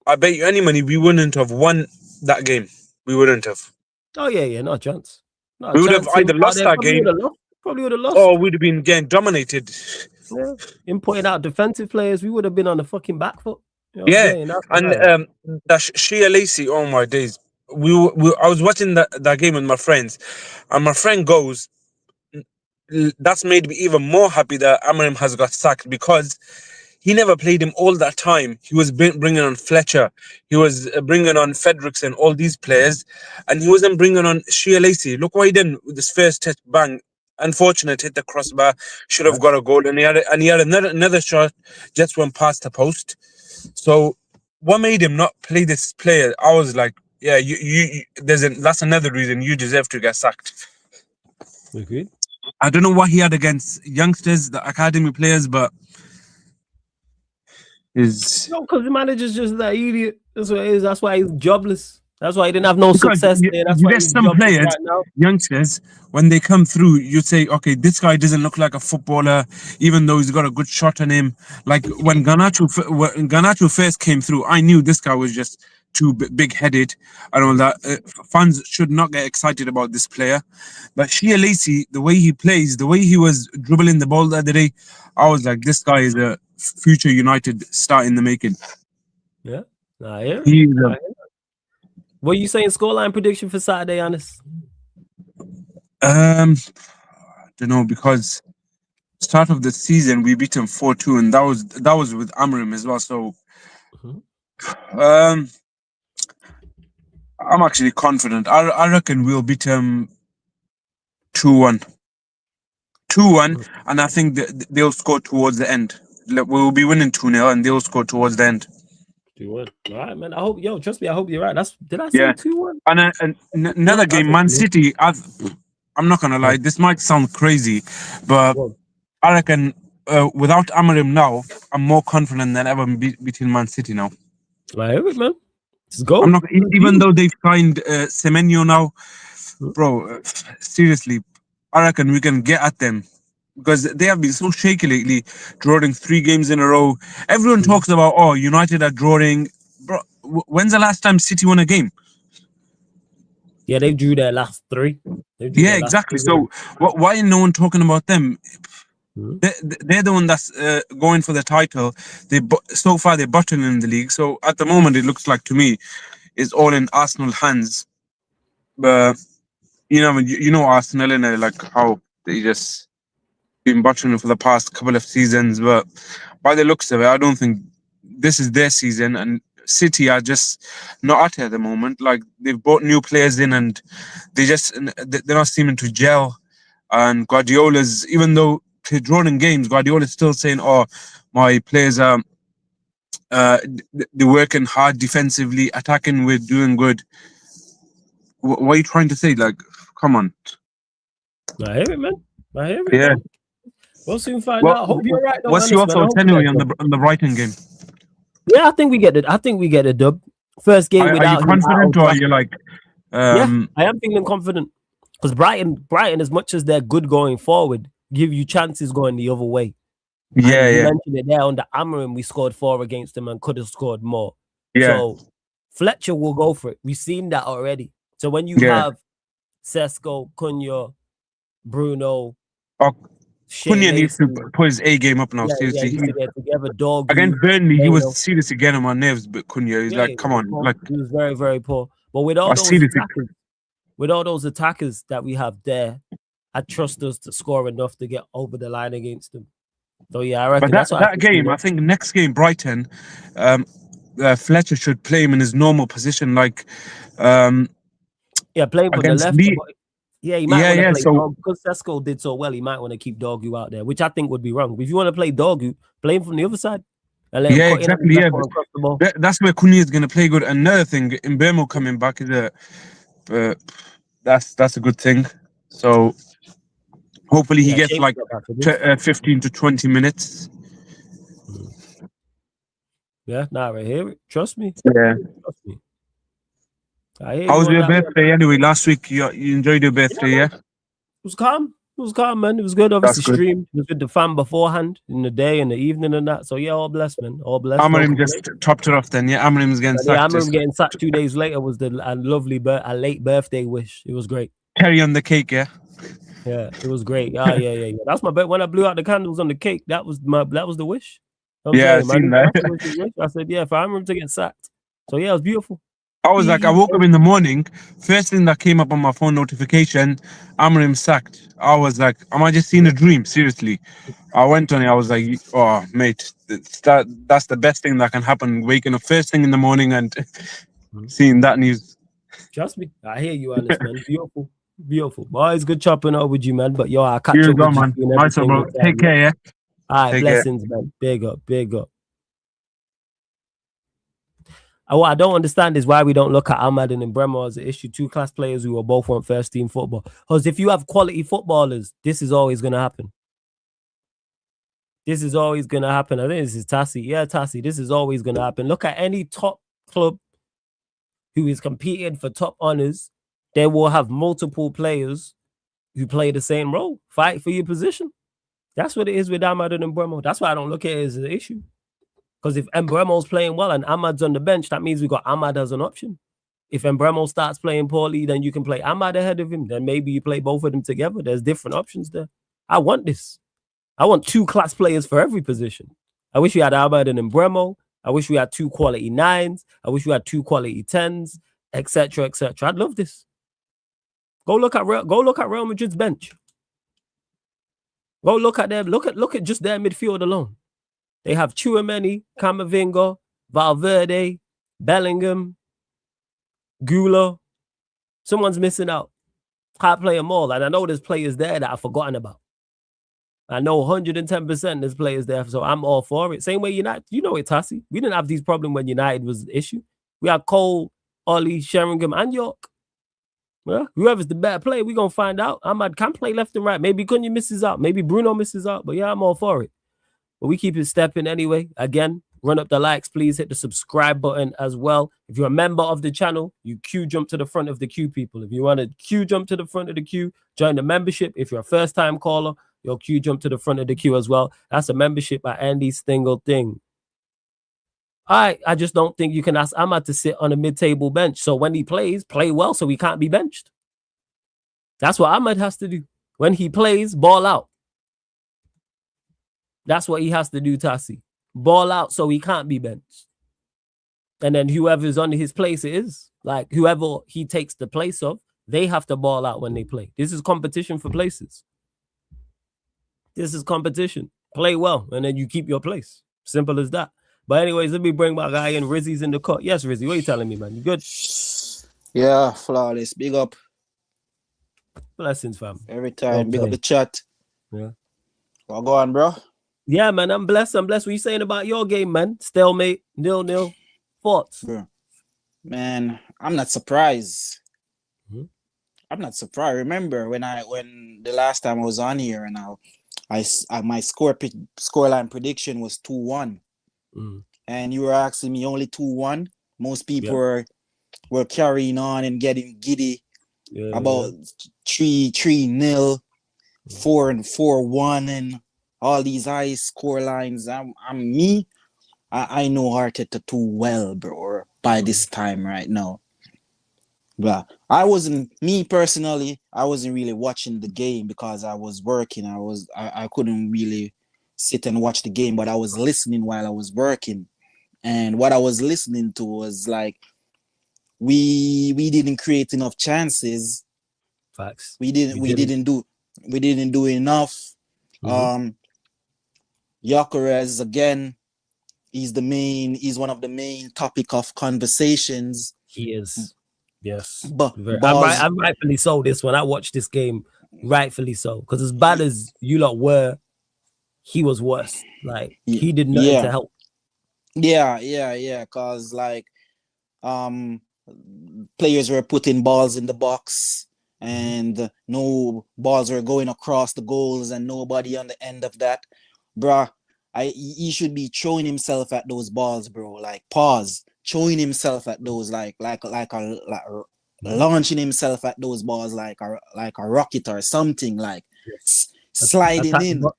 I bet you any money we wouldn't have won that game. We wouldn't have. Oh yeah, no chance. We would have either lost that game, probably would have lost, or we'd have been getting dominated. Yeah, importing out defensive players, we would have been on the fucking back foot. You know and that Shia Lacey, oh my days. I was watching that game with my friends, and my friend goes, that's made me even more happy that Amorim has got sacked because he never played him all that time. He was bringing on Fletcher. He was bringing on Fredrickson, all these players, and he wasn't bringing on Shia Lacey. Look what he did with this first touch, bang. Unfortunate, hit the crossbar, should have got a goal, and he had another shot, just went past the post. So what made him not play this player? I was like, yeah, that's another reason you deserve to get sacked. Agreed. I don't know what he had against youngsters, the academy players, but because the manager's just that idiot. That's what it is. That's why he's jobless. That's why he didn't have no success there. That's why he's some players, right now. Youngsters, when they come through, you say, okay, this guy doesn't look like a footballer, even though he's got a good shot on him. Like when Garnacho first came through, I knew this guy was just too big-headed and all that. Fans should not get excited about this player. But Shia Lacey, the way he plays, the way he was dribbling the ball the other day, I was like, this guy is a future United star in the making. Yeah, what are you saying? Scoreline prediction for Saturday, Anis? I don't know, because start of the season we beat him 4-2, and that was with Amorim as well. So, I'm actually confident. I reckon we'll beat him 2-1. 2-1, and I think they'll score towards the end. We'll be winning 2-0, and they'll score towards the end. 2-1. All right, man. Trust me, I hope you're right. Did I say 2-1? And another game, Man City. I'm not gonna lie, this might sound crazy, but I reckon without Amorim now, I'm more confident than ever beating Man City now. Right, man. Let's go. I'm not, even though they've signed Semenyo now, bro. Seriously, I reckon we can get at them. Because they have been so shaky lately, drawing 3 games in a row. Everyone talks about, United are drawing. Bro, when's the last time City won a game? Yeah, they drew their last 3. Yeah, exactly. So why is no one talking about them? They're the one that's going for the title. So far, they're bottom in the league. So at the moment, it looks like to me, it's all in Arsenal hands. But you know Arsenal, and like how they just. been watching it for the past couple of seasons, but by the looks of it, I don't think this is their season. And City are just not at it at the moment. Like they've brought new players in, and they're not seeming to gel. And Guardiola's, even though they're drawn in games, Guardiola's still saying, "Oh, my players are they're working hard defensively, attacking, we're doing good." What are you trying to say? Like, come on. I hear it, man. I hear it. Yeah. We'll soon find out. I hope you're right. Though, What's your Anis, man. I thoughts hope anyway you're right, on the Brighton game? Yeah, I think we get it. I think we get a dub. First game Are without you confident, him, or are you like? yeah, I am feeling confident because Brighton, as much as they're good going forward, give you chances going the other way. And you mentioned it there under Amorim, we scored 4 against them and could have scored more. Yeah. So Fletcher will go for it. We've seen that already. So when you have Sesko, Cunha, Bruno, Cunha needs to put his A game up now. Seriously, he needs to get together. Dog against Burnley, he was seriously getting on my nerves. But Cunha, he's like, come on, like he was very, very poor. But with all those attackers that we have there, I trust us to score enough to get over the line against them. So yeah, I reckon but that game, I think next game, Brighton, Fletcher should play him in his normal position, like playing for the left. He might want to play so because Sesko did so well. He might want to keep Dorgu out there, which I think would be wrong. If you want to play Dorgu, play him from the other side. And let him exactly. That's where Cunha is going to play good. Another thing, Mbeumo coming back is that's a good thing. So hopefully he gets like 15 to 20 minutes. Yeah, right here. Trust me. Yeah. Trust me. How was your birthday anyway? Last week you enjoyed your birthday, yeah? It was calm. It was calm, man. It was good. Obviously, streamed. It was with the fam beforehand in the day and the evening and that. So yeah, all blessed, man. All blessed. Amorim just topped it off then. Yeah, Amorim's getting sacked. Amorim getting sacked 2 days later was a late birthday wish. It was great. Cherry on the cake, yeah. Yeah, it was great. Yeah. That's my bet. When I blew out the candles on the cake, that was the wish. I seen that. I said, yeah, for Amorim to get sacked. So yeah, it was beautiful. I was like, I woke up in the morning, first thing that came up on my phone notification, Amorim sacked. I was like, am I just seeing a dream? Seriously. I went on it, I was like, oh, mate, that's the best thing that can happen, waking up first thing in the morning and seeing that news. Trust me, I hear you, Anis, man. Beautiful. Boy, it's good chopping up with you, man. But yo, I'll catch up with man. you. Nice, bro. Take care, yeah? All right, blessings, man. Big up. What I don't understand is why we don't look at Ahmad and Mbeumo as an issue. 2 class players who are both on first team football. Because if you have quality footballers, this is always going to happen. I think this is Tassi. Yeah, Tassi. This is always going to happen. Look at any top club who is competing for top honors. They will have multiple players who play the same role. Fight for your position. That's what it is with Ahmad and Mbeumo. That's why I don't look at it as an issue. Because if Mbeumo's playing well and Ahmad's on the bench, that means we got Ahmad as an option. If Mbeumo starts playing poorly, then you can play Ahmad ahead of him. Then maybe you play both of them together. There's different options there. I want this. I want 2 class players for every position. I wish we had Ahmad and Mbeumo. I wish we had 2 quality 9s. I wish we had 2 quality 10s, etc., etc. I'd love this. Go look at Real Madrid's bench. Go look at them. Look at just their midfield alone. They have Tchouaméni, Camavinga, Valverde, Bellingham, Gula. Someone's missing out. Can't play them all. And I know there's players there that I've forgotten about. I know 110% there's players there. So I'm all for it. Same way United. You know it, Tassi. We didn't have these problems when United was the issue. We had Cole, Ollie, Sheringham, and York. Well, whoever's the better player, we're going to find out. Ahmad can play left and right. Maybe Cunha misses out. Maybe Bruno misses out. But yeah, I'm all for it. But we keep it stepping anyway. Again, run up the likes, please. Hit the subscribe button as well. If you're a member of the channel, you queue jump to the front of the queue, people. If you want to queue jump to the front of the queue, join the membership. If you're a first-time caller, you'll queue jump to the front of the queue as well. That's a membership at Andy Stingle thing. I just don't think you can ask Ahmad to sit on a mid-table bench. So when he plays, play well so he can't be benched. That's what Ahmad has to do. When he plays, ball out. That's what he has to do, Tassi. Ball out so he can't be benched. And then whoever's on his place is, like whoever he takes the place of, they have to ball out when they play. This is competition for places. This is competition. Play well, and then you keep your place. Simple as that. But anyways, let me bring my guy in. Rizzy's in the cut. Yes, Rizzy, what are you telling me, man? You good? Yeah, flawless. Big up Blessings, fam. every time. Big up Okay. the chat. Yeah. What go on, bro? Yeah, man, I'm blessed. What you saying about your game, man? Stalemate, 0-0. Thoughts? Bro. Man, I'm not surprised. Mhm. I'm not surprised. Remember when the last time I was on here and my scoreline prediction was 2-1. Mm. And you were asking me only 2-1. Most people Yeah. were carrying on and getting giddy Yeah, about 3-0, 4-1, and all these high score lines. I know Arteta too well, bro. By this time right now, but I wasn't really watching the game because I was working. I couldn't really sit and watch the game, but I was listening while I was working, and what I was listening to was like we didn't create enough chances. Facts. We didn't do enough. Mhm. Gyökeres again, he's one of the main topic of conversations. He is. Yes. But I'm rightfully so. This one, I watched this game rightfully so. Because as bad as you lot were, he was worse. Like he did nothing to help. Yeah. Cause like players were putting balls in the box and no balls were going across the goals and nobody on the end of that. Bruh, he should be throwing himself at those balls, bro. Like pause. Throwing himself at those like launching himself at those balls like a rocket or something, like sliding Attack the in. box.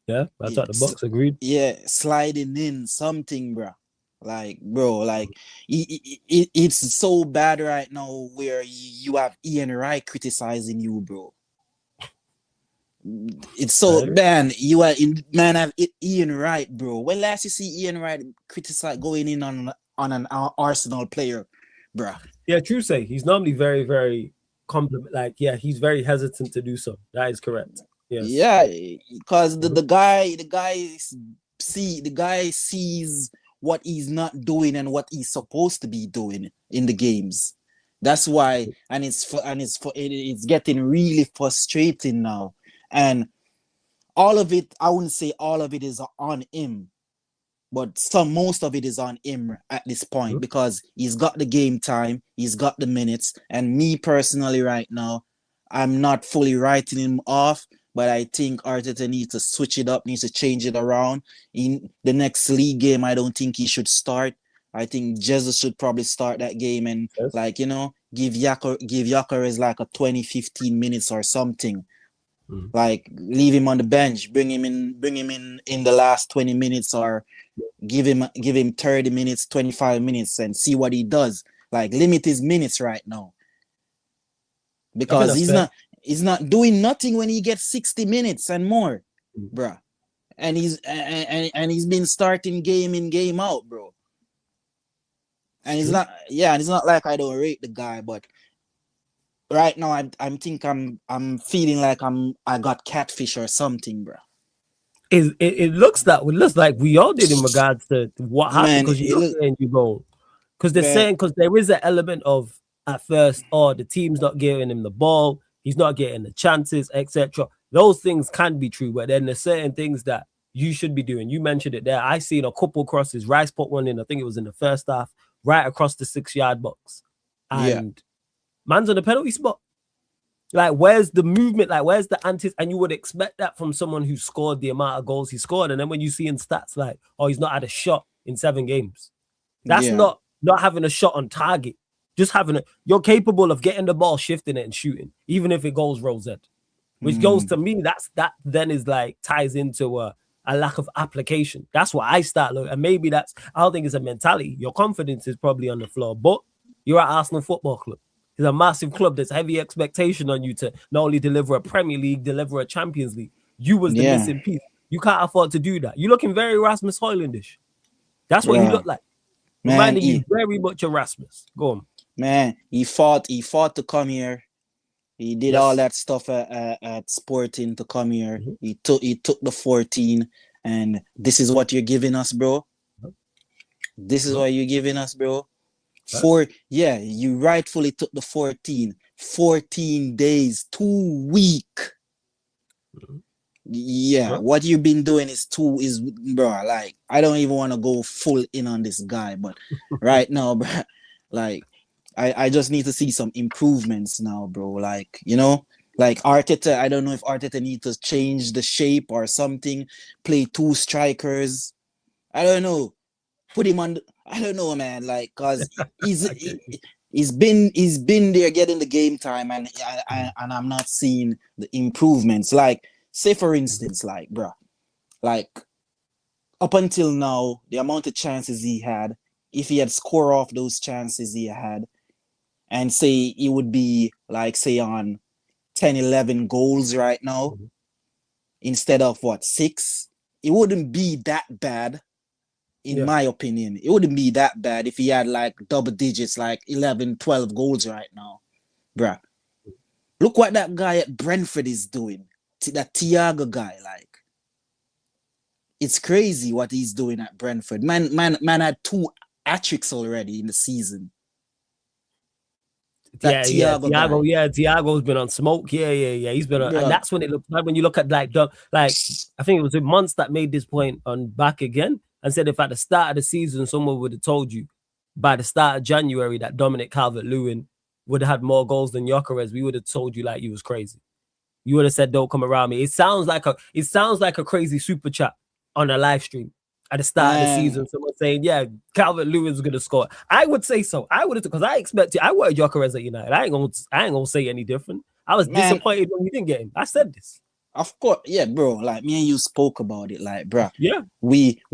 Yeah, that's at the box. Agreed. Yeah, sliding in something, bro. Like, bro, like it's so bad right now where you have Ian Wright criticizing you, bro. It's so man, have Ian Wright, bro. When last you see Ian Wright criticize going in on an Arsenal player, bro? Yeah, true say. He's normally very, very compliment. Like, yeah, he's very hesitant to do so. That is correct. Yes. Yeah, because the guy sees what he's not doing and what he's supposed to be doing in the games. That's why, and it's getting really frustrating now. And all of it, I wouldn't say all of it is on him, but most of it is on him at this point because he's got the game time, he's got the minutes, and me personally right now, I'm not fully writing him off, but I think Arteta needs to switch it up, needs to change it around. In the next league game, I don't think he should start. I think Jesus should probably start that game and give Gyökeres like a 20-15 minutes or something. Like leave him on the bench, bring him in the last 20 minutes or give him 30 minutes, 25 minutes and see what he does. Like limit his minutes right now. Because he's not doing nothing when he gets 60 minutes and more, bro. And he's been starting game in, game out, bro. And it's not like I don't rate the guy, but right now I'm feeling like I got catfish or something, bro. It looks like we all did in regards to what happened because because they're saying because there is an element of at first, the team's not giving him the ball, he's not getting the chances, etc. Those things can be true, but then there's certain things that you should be doing. You mentioned it there. I seen a couple crosses. Rice put one in, I think it was in the first half, right across the 6-yard box. And man's on the penalty spot. Like, where's the movement? Like, where's the antis? And you would expect that from someone who scored the amount of goals he scored. And then when you see in stats like, he's not had a shot in 7 games. That's not having a shot on target. Just having it. You're capable of getting the ball, shifting it, and shooting, even if it goes rose head. Which goes to me, that then is like ties into a lack of application. That's what I start looking. And maybe I don't think it's a mentality. Your confidence is probably on the floor, but you're at Arsenal Football Club. It's a massive club. There's heavy expectation on you to not only deliver a Premier League, deliver a Champions League. You was the missing piece. You can't afford to do that. You're looking very Rasmus Højlundish. That's what he looked like. Reminding you very much of Rasmus. Go on. Man, he fought to come here. He did Yes. all that stuff at Sporting to come here. Mhm. He took the 14, and this is what you're giving us, bro. This is what you're giving us, bro. You rightfully took the 14. 14 days, 2 weeks. Yeah, Huh? what you've been doing is bro, like, I don't even want to go full in on this guy, but right now, bro, like, I just need to see some improvements now, bro. Like, you know, like Arteta, I don't know if Arteta needs to change the shape or something, play 2 strikers. I don't know. Put him on, I don't know, man, like, cause he's been there getting the game time, and I'm not seeing the improvements. Like, say for instance, like, bro, like, up until now, the amount of chances he had, if he had scored off those chances he had, and say he would be, like, say, on 10, 11 goals right now, instead of what, 6, it wouldn't be that bad. In my opinion, it wouldn't be that bad if he had like double digits, like 11, 12 goals right now, bruh. Look what that guy at Brentford is doing. That Thiago guy, like, it's crazy what he's doing at Brentford. Man had 2 hat-tricks already in the season. That Thiago guy. Thiago's been on smoke. Yeah. He's been on, and that's when it looks like when you look at like I think it was months that made this point on back again and said if at the start of the season someone would have told you by the start of January that Dominic Calvert-Lewin would have had more goals than Gyökeres, we would have told you like you was crazy. You would have said, "Don't come around me." It sounds like a crazy super chat on a live stream at the start of the season. Someone saying, "Yeah, Calvert-Lewin's gonna score." I would say so. I would have, because I expected. I wanted Gyökeres at United. I ain't gonna say any different. I was disappointed when we didn't get him. I said this. Of course, yeah, bro. Like, me and you spoke about it, like, bro. Yeah. You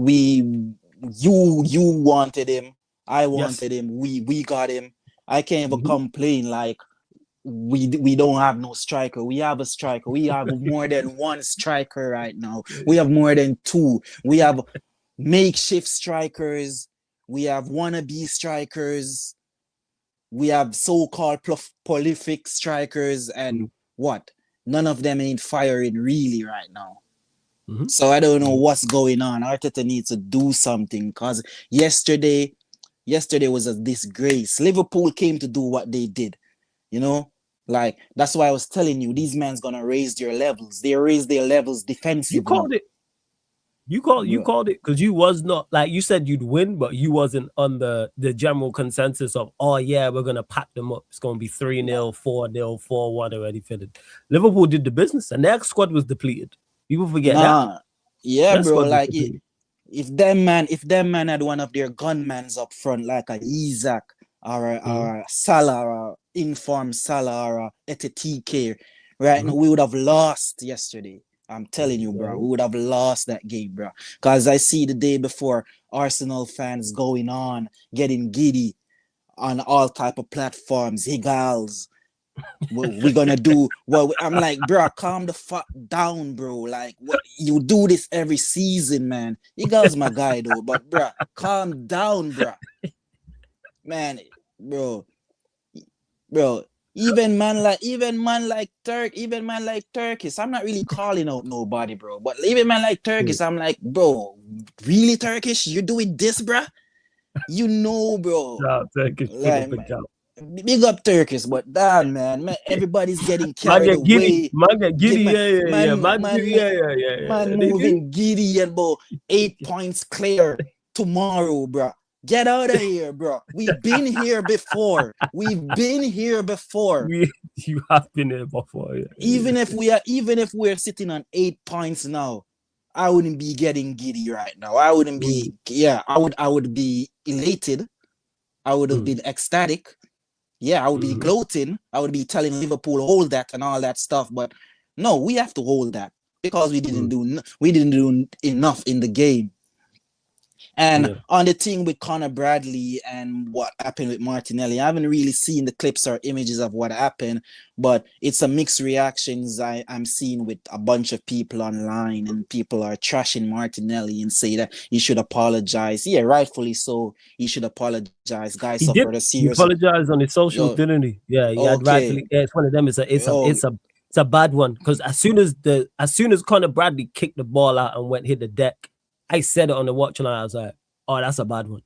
wanted him. I wanted him. We got him. I can't even complain. Like, we don't have no striker. We have a striker. We have more than one striker right now. We have more than 2. We have makeshift strikers. We have wannabe strikers. We have so-called prolific strikers, and what? None of them ain't firing really right now. So I don't know what's going on. Arteta needs to do something, because yesterday was a disgrace. Liverpool came to do what they did, you know. Like, that's why I was telling you, these men's gonna raise their levels. They raised their levels defensively. You called it. You called it, because you was not, like, you said you'd win, but you wasn't on the general consensus of, oh yeah, we're gonna pack them up. It's gonna be 3-0, 4-0, 4-1 already fitted. Liverpool did the business, and their squad was depleted. People forget that. Yeah, bro. Like, if them man had one of their gunmans up front, like a Isaac or a Salah or a informed Salah or a Etitike, right now, we would have lost yesterday. I'm telling you, bro, we would have lost that game, bro. Because I see the day before Arsenal fans going on, getting giddy on all type of platforms, Higgles. We're gonna do well. I'm like, bro, calm the fuck down, bro. Like, what, you do this every season, man. Higgles my guy though, but bro, calm down, bro. Man, bro. Even man like Turkish. I'm not really calling out nobody, bro. But even man like Turkish, I'm like, bro, really Turkish? You doing this, bro? You know, bro. Turkish, like, big up Turkish, but damn, man, everybody's getting carried away. Man get giddy, Man moving giddy and about 8 points clear tomorrow, bro. Get out of here, bro. We've been here before. You have been here before. Yeah. Even if we're sitting on 8 points now, I wouldn't be getting giddy right now. I wouldn't be. Yeah, I would be elated. I would have been ecstatic. Yeah, I would be gloating. I would be telling Liverpool hold that and all that stuff. But no, we have to hold that because we didn't do enough in the game. And Yeah. on the thing with Connor Bradley and what happened with Martinelli, I haven't really seen the clips or images of what happened, but it's a mixed reactions I'm seeing with a bunch of people online, and people are trashing Martinelli and say that he should apologize. Yeah, rightfully so. He should apologize. Guy He did. suffered a He serious. apologized on his socials, Yo, didn't he? Yeah, he had okay. rightfully. Yeah, it's one of them. Oh, It's a bad one because as soon as Connor Bradley kicked the ball out and hit the deck, I said it on the watch and I was like, "Oh, that's a bad one."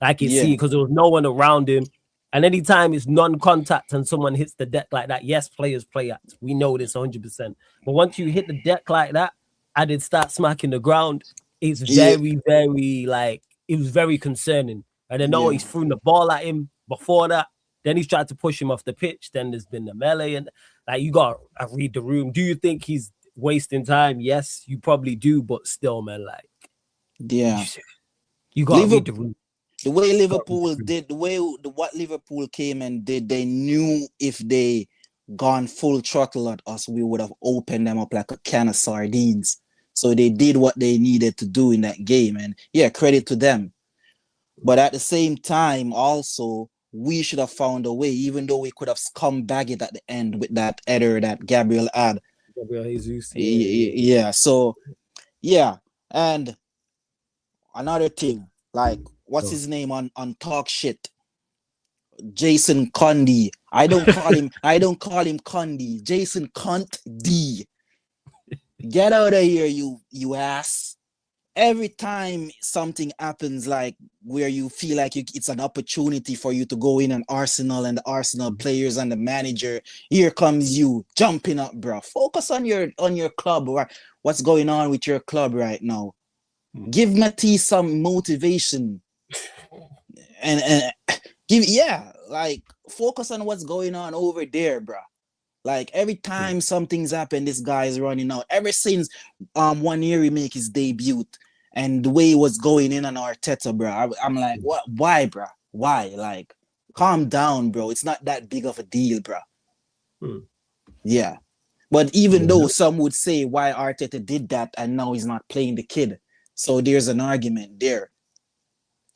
I can Yeah. see because there was no one around him. And anytime it's non-contact and someone hits the deck like that, yes, players play at. We know this 100%. But once you hit the deck like that and it starts smacking the ground, it's Yeah. very, very like it was very concerning. And then Yeah. he's thrown the ball at him before that. Then he's tried to push him off the pitch. Then there's been the melee, and like you got to read the room. Do you think he's wasting time? Yes, you probably do, but still, man, like yeah. you got to read the room. The way Liverpool did, what Liverpool came and did, they knew if they gone full throttle at us, we would have opened them up like a can of sardines. So they did what they needed to do in that game, and yeah, credit to them. But at the same time, also, we should have found a way, even though we could have scumbag it at the end with that header that Gabriel had. Gabriel Jesus. Yeah. So, yeah. And another thing, like, what's his name on Talk Shit? Jason Condy. I don't call him Condy. Jason Cunt D. Get out of here, you ass. Every time something happens, like where you feel like it's an opportunity for you to go in on Arsenal and the Arsenal players and the manager, here comes you jumping up, bro. Focus on your club, or what's going on with your club right now. Give Matisse some motivation and focus on what's going on over there, bro. Like every time something's happened, this guy is running out. Ever since one year he make his debut and the way he was going in on Arteta, bro, I'm like, what? Why, bro? Why? Like, calm down, bro. It's not that big of a deal, bro. Yeah. But even though some would say why Arteta did that and now he's not playing the kid, so there's an argument there.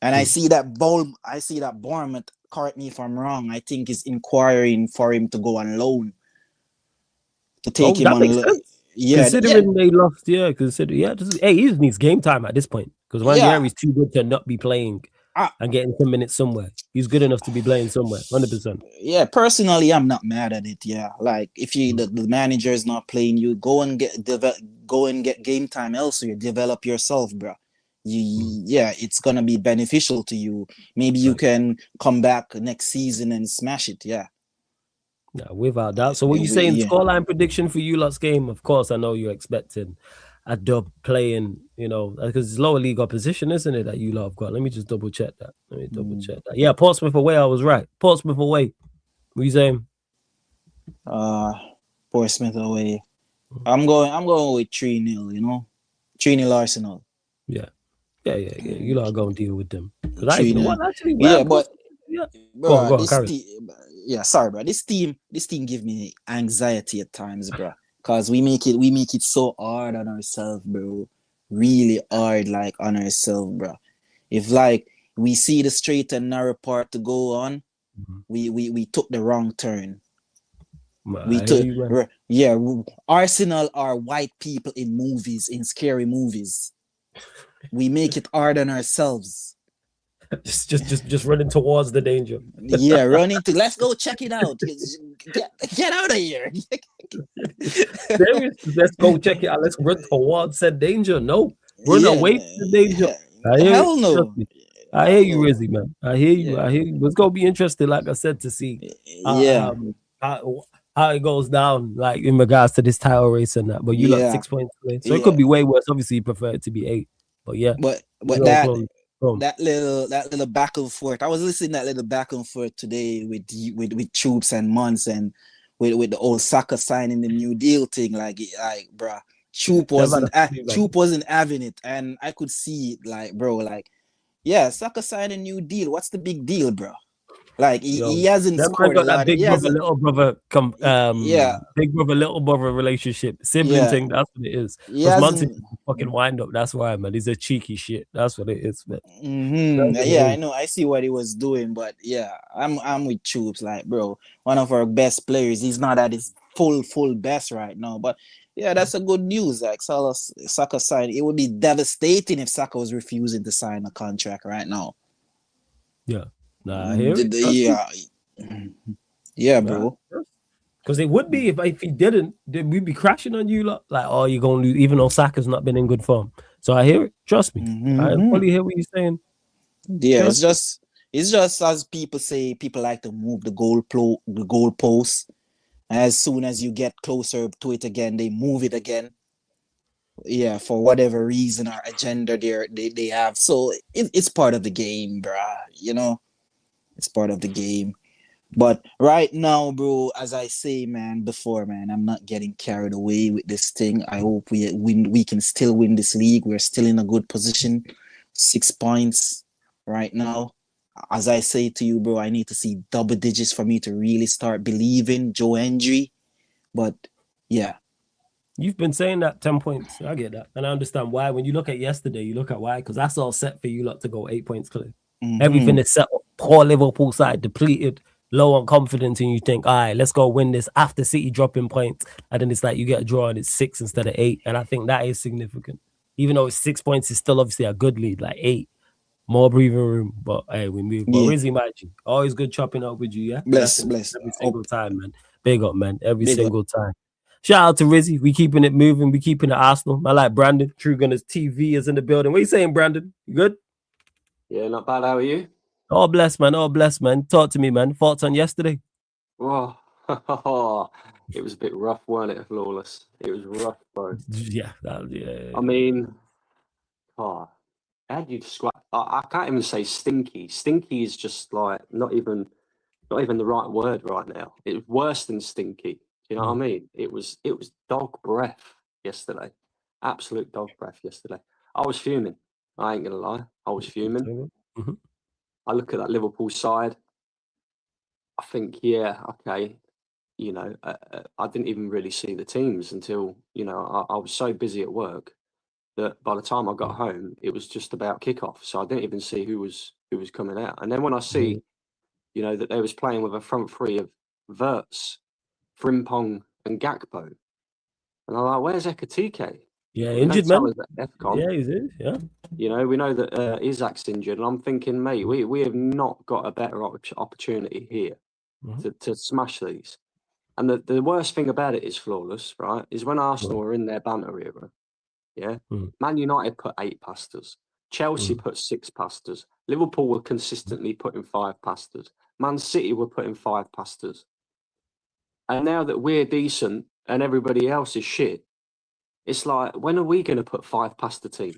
And I see that Bournemouth, correct me if I'm wrong, I think is inquiring for him to go on loan. To take him on loan. Yeah. Considering they lost, he just needs game time at this point. Because Ranieri's too good to not be playing and getting 10 minutes somewhere. He's good enough to be playing somewhere, 100%. Yeah, personally, I'm not mad at it. Yeah. Like if the manager is not playing you, go and get game time elsewhere. Develop yourself, bro. It's gonna be beneficial to you. Maybe you can come back next season and smash it. Yeah. No, without doubt. So what you saying? Scoreline prediction for you lot's game? Of course, I know you're expecting a dub playing, because it's lower league opposition, isn't it, that you lot have got? Let me just double check that. Yeah, Portsmouth away, I was right. Portsmouth away. What you saying? Portsmouth away. I'm going with 3-0, 3-0 Arsenal. Yeah. You lot are going to deal with them. Sorry, bro. This team give me anxiety at times, bro. Cause we make it so hard on ourselves, bro. Really hard, like on ourselves, bro. If like we see the straight and narrow part to go on, we took the wrong turn. Arsenal are white people in movies, in scary movies. We make it hard on ourselves. Just running towards the danger. Let's go check it out. Get out of here. Let's go check it out. Let's run towards said danger. No, run away from the danger. Hell no. I hear you, Rizzy, man. I hear you. It's gonna be interesting, like I said, to see how it goes down, like in regards to this title race and that. But you got 6 points away, so it could be way worse. Obviously, you prefer it to be 8, but yeah. But that little back and forth. I was listening to that little back and forth today with Troops and Mons and with the old Saka signing the new deal thing. Like bro, Troop wasn't having it, and I could see it. Like, bro, like, yeah, Saka signed a new deal. What's the big deal, bro? Like Yo, he hasn't them man scored a got that lot. big He brother, hasn't. little brother, Yeah, big brother, little brother relationship, sibling yeah. thing. That's what it is. He Because Muncie hasn't. fucking wind up. That's why, man. He's a cheeky shit. That's what it is, man. Hmm. That's what Yeah, it I is. know. I see what he was doing, but yeah, I'm with Troops. Like, bro, one of our best players. He's not at his full best right now, but yeah, that's a good news. Like Saka signed. It would be devastating if Saka was refusing to sign a contract right now. Yeah. Nah, I hear it. Yeah, yeah, bro. Because it would be if he didn't, then we'd be crashing on you lot. Like, oh, you're going to lose, even though Saka's not been in good form. So I hear it. Trust me. I Mhm. fully hear what you're saying. Yeah, Trust it's just as people say, people like to move the goalpost. As soon as you get closer to it again, they move it again. Yeah, for whatever reason or agenda they have. So it's part of the game, bruh. You know, it's part of the game. But right now, bro, as I say, man, before, man, I'm not getting carried away with this thing. I hope we can still win this league. We're still in a good position. 6 points right now. As I say to you, bro, I need to see double digits for me to really start believing Joe Hendry. But yeah. You've been saying that 10 points. I get that. And I understand why. When you look at yesterday, you look at why. Because that's all set for you lot to go 8 points clear. Mhm. Everything is set up. Poor Liverpool side, depleted, low on confidence. And you think, all right, let's go win this after City dropping points. And then it's like you get a draw and it's 6 instead of 8. And I think that is significant. Even though it's 6 points, it's still obviously a good lead, like 8. More breathing room. But hey, we move. But Yeah. Rizzy, Maggi, always good chopping up with you, yeah? Bless. Every single time, man. Big up, man. Every Big up. single time. Shout out to Rizzy. We keeping it moving. We keeping it Arsenal. I like Brandon. True Gunners TV is in the building. What you saying, Brandon? You good? Yeah, not bad. How are you? All blessed, man. All blessed, man. Talk to me, man. Thoughts on yesterday? Oh, it was a bit rough, wasn't it, Flawless? It was rough, bro. Yeah. I mean, how do you describe? I can't even say stinky. Stinky is just like not even the right word right now. It was worse than stinky. Do you know what I mean? It was dog breath yesterday. Absolute dog breath yesterday. I was fuming. I ain't gonna lie. I was fuming. Mhm. I look at that Liverpool side. I think, yeah, okay. You know, I didn't even really see the teams until, you know, I was so busy at work that by the time I got home, it was just about kickoff. So I didn't even see who was coming out. And then when I see, you know, that they was playing with a front three of Verts, Frimpong, and Gakpo, and I'm like, where's Ekatike? Yeah, injured, man. AFCON. Yeah, he's in. Yeah. You know, we know that Isaac's injured, and I'm thinking, mate, we have not got a better opportunity here to smash these. And the worst thing about it is, Flawless, right, is when Arsenal were in their banter era, yeah, Man United put 8 past us. Chelsea put 6 past us. Liverpool were consistently putting 5 past us. Man City were putting 5 past us. And now that we're decent and everybody else is shit, it's like, when are we going to put 5 past the team?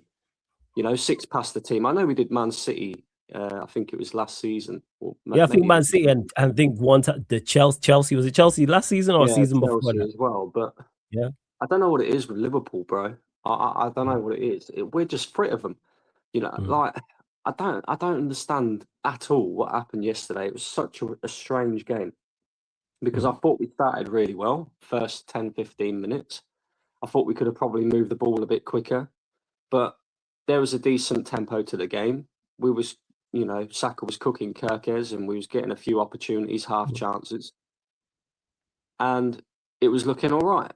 You know, 6 past the team. I know we did Man City. I think it was last season. Or Yeah, I think Man City and I think one time the Chelsea was it Chelsea last season or season Chelsea before that? as well. But yeah, I don't know what it is with Liverpool, bro. I don't know what it is. We're just frit of them. You know, like I don't understand at all what happened yesterday. It was such a strange game because I thought we started really well, first 10, 15 minutes. I thought we could have probably moved the ball a bit quicker, but there was a decent tempo to the game. We was, you know, Saka was cooking Kirkes and we was getting a few opportunities, half chances. And it was looking all right.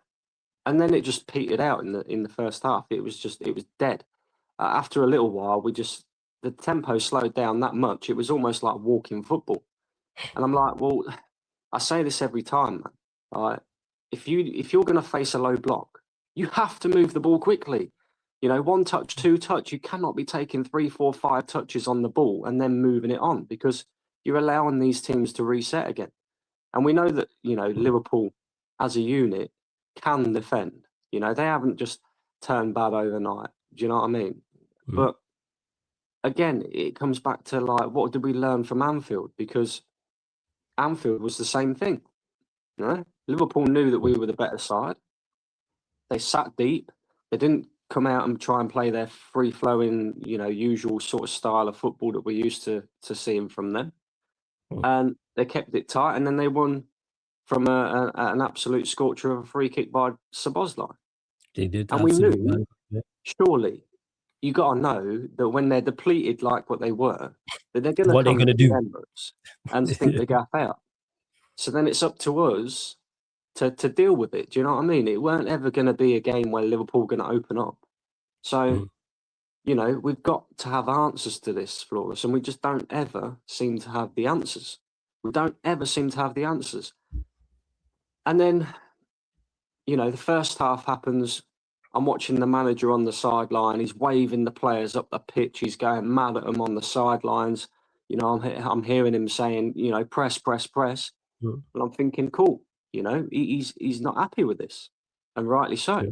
And then it just petered out in the first half. It was dead. After a little while, the tempo slowed down that much. It was almost like walking football. And I'm like, well, I say this every time, man. Right? If you're going to face a low block, you have to move the ball quickly. You know, 1 touch, 2 touch. You cannot be taking 3, 4, 5 touches on the ball and then moving it on because you're allowing these teams to reset again. And we know that, you know, Liverpool as a unit can defend. You know, they haven't just turned bad overnight. Do you know what I mean? But again, it comes back to like, what did we learn from Anfield? Because Anfield was the same thing. You know, Liverpool knew that we were the better side. They sat deep. They didn't come out and try and play their free-flowing, you know, usual sort of style of football that we're used to seeing from them. and they kept it tight, and then they won from an absolute scorcher of a free kick by Szoboszlai. They did. And we absolutely, knew, man. Yeah. surely, you got to know that when they're depleted like what they were, that they're going to What they come gonna to the do? Emirates and think the gaff out. So then it's up to us to deal with it. Do you know what I mean? It weren't ever going to be a game where Liverpool going to open up. So, you know, we've got to have answers to this, Flawless, and we just don't ever seem to have the answers. We don't ever seem to have the answers. And then, you know, the first half happens. I'm watching the manager on the sideline. He's waving the players up the pitch. He's going mad at them on the sidelines. You know, I'm hearing him saying, you know, press, press, press. Yeah. And I'm thinking, cool. You know, he's not happy with this, and rightly so. Yeah.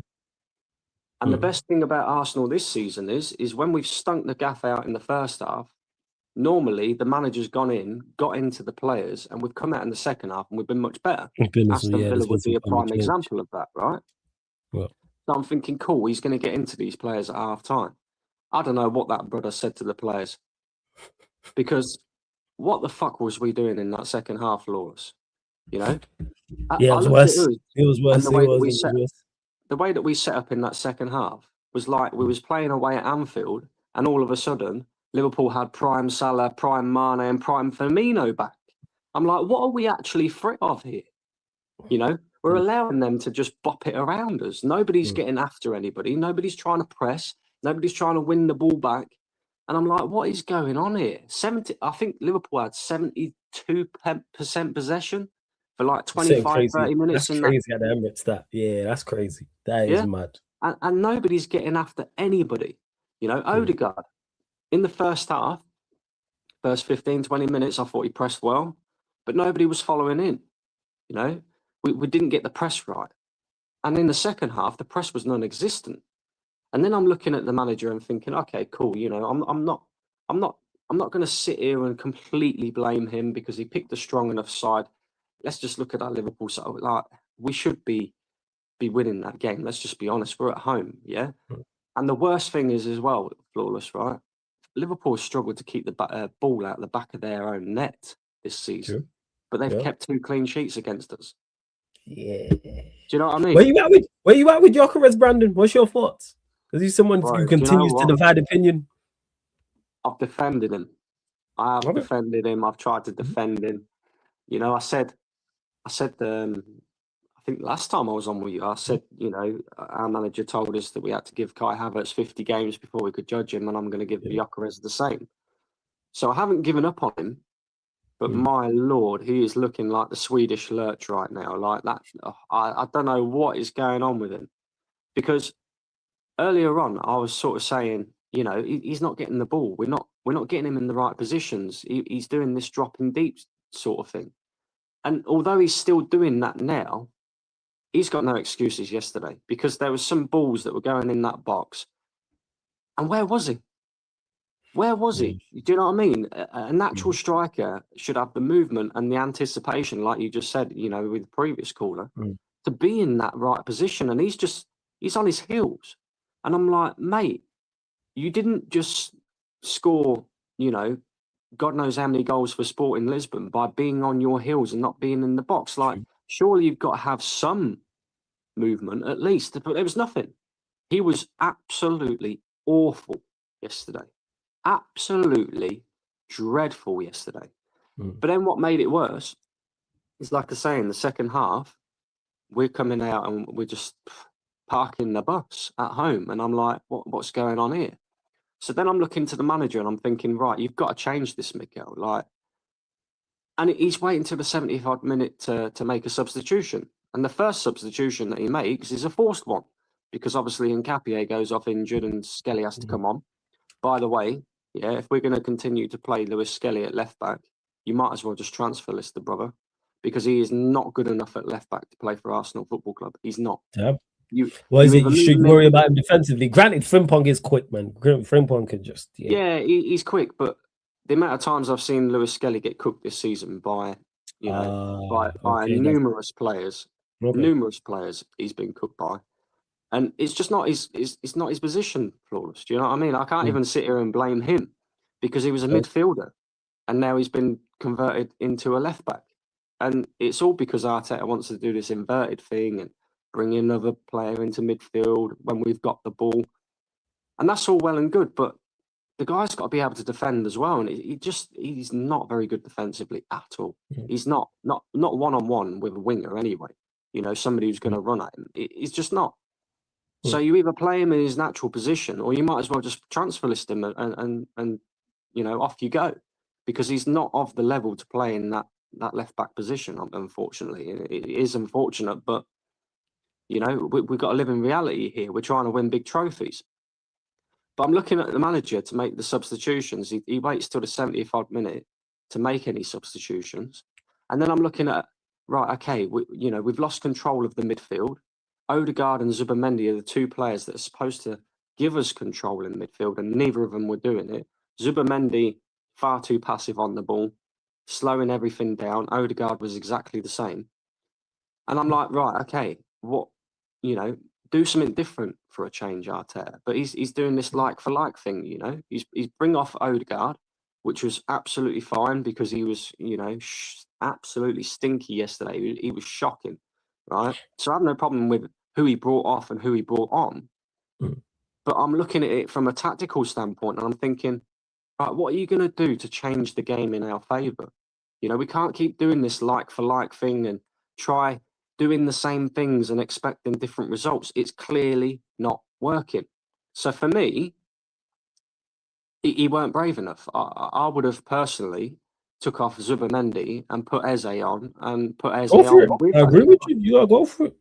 And the best thing about Arsenal this season is when we've stunk the gaff out in the first half, normally the manager's got into the players, and we've come out in the second half and we've been much better. Aston Villa would be a prime example of that, right? Well, so I'm thinking, cool, he's going to get into these players at half time. I don't know what that brother said to the players, because what the fuck was we doing in that second half, Lawrence? You know? Yeah, it was worse. It was worse. The way that we set up in that second half was like we was playing away at Anfield, and all of a sudden Liverpool had prime Salah, prime Mane, and prime Firmino back. I'm like, what are we actually frit of here? You know, we're allowing them to just bop it around us. Nobody's getting after anybody. Nobody's trying to press. Nobody's trying to win the ball back. And I'm like, what is going on here? I think Liverpool had 72% possession for like 25, 30 minutes. That's crazy at the Emirates, that. Yeah, that's crazy. That is mad. And nobody's getting after anybody. You know, Odegaard, in the first half, first 15, 20 minutes, I thought he pressed well, but nobody was following in. You know, we didn't get the press right. And in the second half, the press was non-existent. And then I'm looking at the manager and thinking, okay, cool. You know, I'm not going to sit here and completely blame him because he picked a strong enough side. Let's just look at our Liverpool side. Like, we should be winning that game. Let's just be honest. We're at home, yeah? And the worst thing is as well, Flawless, right? Liverpool struggled to keep the ball out the back of their own net this season. But they've kept 2 clean sheets against us. Yeah. Do you know what I mean? Where you at with Gyökeres, Brandon? What's your thoughts? Because he's someone who continues to divide opinion. I've defended him. I have defended him. I've tried to defend him. You know, I said, I think last time I was on with you, I said, you know, our manager told us that we had to give Kai Havertz 50 games before we could judge him, and I'm going to give Gyökeres the same. So I haven't given up on him, but my Lord, he is looking like the Swedish lurch right now. Like that, I don't know what is going on with him, because earlier on I was sort of saying, you know, he's not getting the ball. We're not getting him in the right positions. He's doing this dropping deep sort of thing. And although he's still doing that now, he's got no excuses yesterday, because there were some balls that were going in that box. And where was he? Where was he? Do you know what I mean? A natural striker should have the movement and the anticipation, like you just said, you know, with the previous caller, to be in that right position. And he's on his heels. And I'm like, mate, you didn't just score, you know, God knows how many goals for Sporting Lisbon by being on your heels and not being in the box. Like, surely you've got to have some movement at least. But there was nothing. He was absolutely awful yesterday. Absolutely dreadful yesterday. But then what made it worse is, like I say, in the second half, we're coming out and we're just parking the bus at home. And I'm like, what's going on here? So then I'm looking to the manager and I'm thinking, right, you've got to change this, Miguel. Like, and he's waiting till the 75th minute to make a substitution. And the first substitution that he makes is a forced one, because obviously Nkapie goes off injured and Skelly has to come on. By the way, yeah, if we're going to continue to play Lewis Skelly at left back, you might as well just transfer list the brother, because he is not good enough at left back to play for Arsenal Football Club. He's not. Yeah. You should worry about him defensively. Granted, Frimpong is quick, man. Frimpong can just... Yeah, he's quick, but the amount of times I've seen Lewis Skelly get cooked this season by, you know, by numerous players. Numerous players he's been cooked by. And it's just not it's not his position, Flawless. Do you know what I mean? I can't even sit here and blame him, because he was a midfielder, and now he's been converted into a left back. And it's all because Arteta wants to do this inverted thing and bring another player into midfield when we've got the ball. And that's all well and good, but the guy's got to be able to defend as well. And he's not very good defensively at all. He's not one-on-one with a winger anyway. You know, somebody who's going to run at him. He's just not. So you either play him in his natural position, or you might as well just transfer list him and you know, off you go, because he's not of the level to play in that left back position. Unfortunately, it is unfortunate, but you know, we've got to live in reality here. We're trying to win big trophies. But I'm looking at the manager to make the substitutions. He waits till the 75th minute to make any substitutions, and then I'm looking at, right, okay, we've lost control of the midfield. Odegaard and Zubimendi are the two players that are supposed to give us control in midfield, and neither of them were doing it. Zubimendi, far too passive on the ball, slowing everything down. Odegaard was exactly the same. And I'm like, right, okay, do something different for a change, Arteta. But he's doing this like-for-like thing, you know. He's bring off Odegaard, which was absolutely fine because he was, absolutely stinky yesterday. He was shocking, right? So I have no problem with who he brought off and who he brought on. But I'm looking at it from a tactical standpoint, and I'm thinking, right, what are you going to do to change the game in our favour? You know, we can't keep doing this like-for-like thing and try doing the same things and expecting different results. It's clearly not working. So for me, he weren't brave enough. I would have personally took off Zubimendi and put Eze on and put Eze on. I agree with you. You gotta go for it.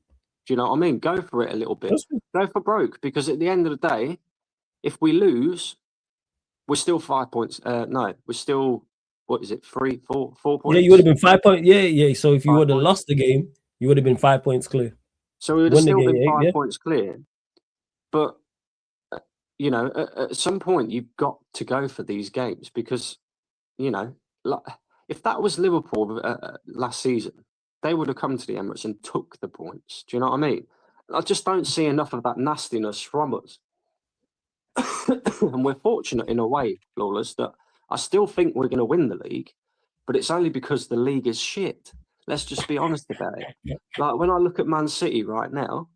Do you know what I mean? Go for it a little bit. Go for broke, because at the end of the day, if we lose, we're still 5 points. No, we're still, what is it, 4 points? Yeah, you would have been 5 points. Yeah. So if you would have lost the game, you would have been 5 points clear. So we would have still been 5 points clear. But, at some point, you've got to go for these games because, if that was Liverpool last season, they would have come to the Emirates and took the points. Do you know what I mean? I just don't see enough of that nastiness from us. And we're fortunate in a way, Lawless, that I still think we're going to win the league, but it's only because the league is shit. Let's just be honest about it. Like when I look at Man City right now,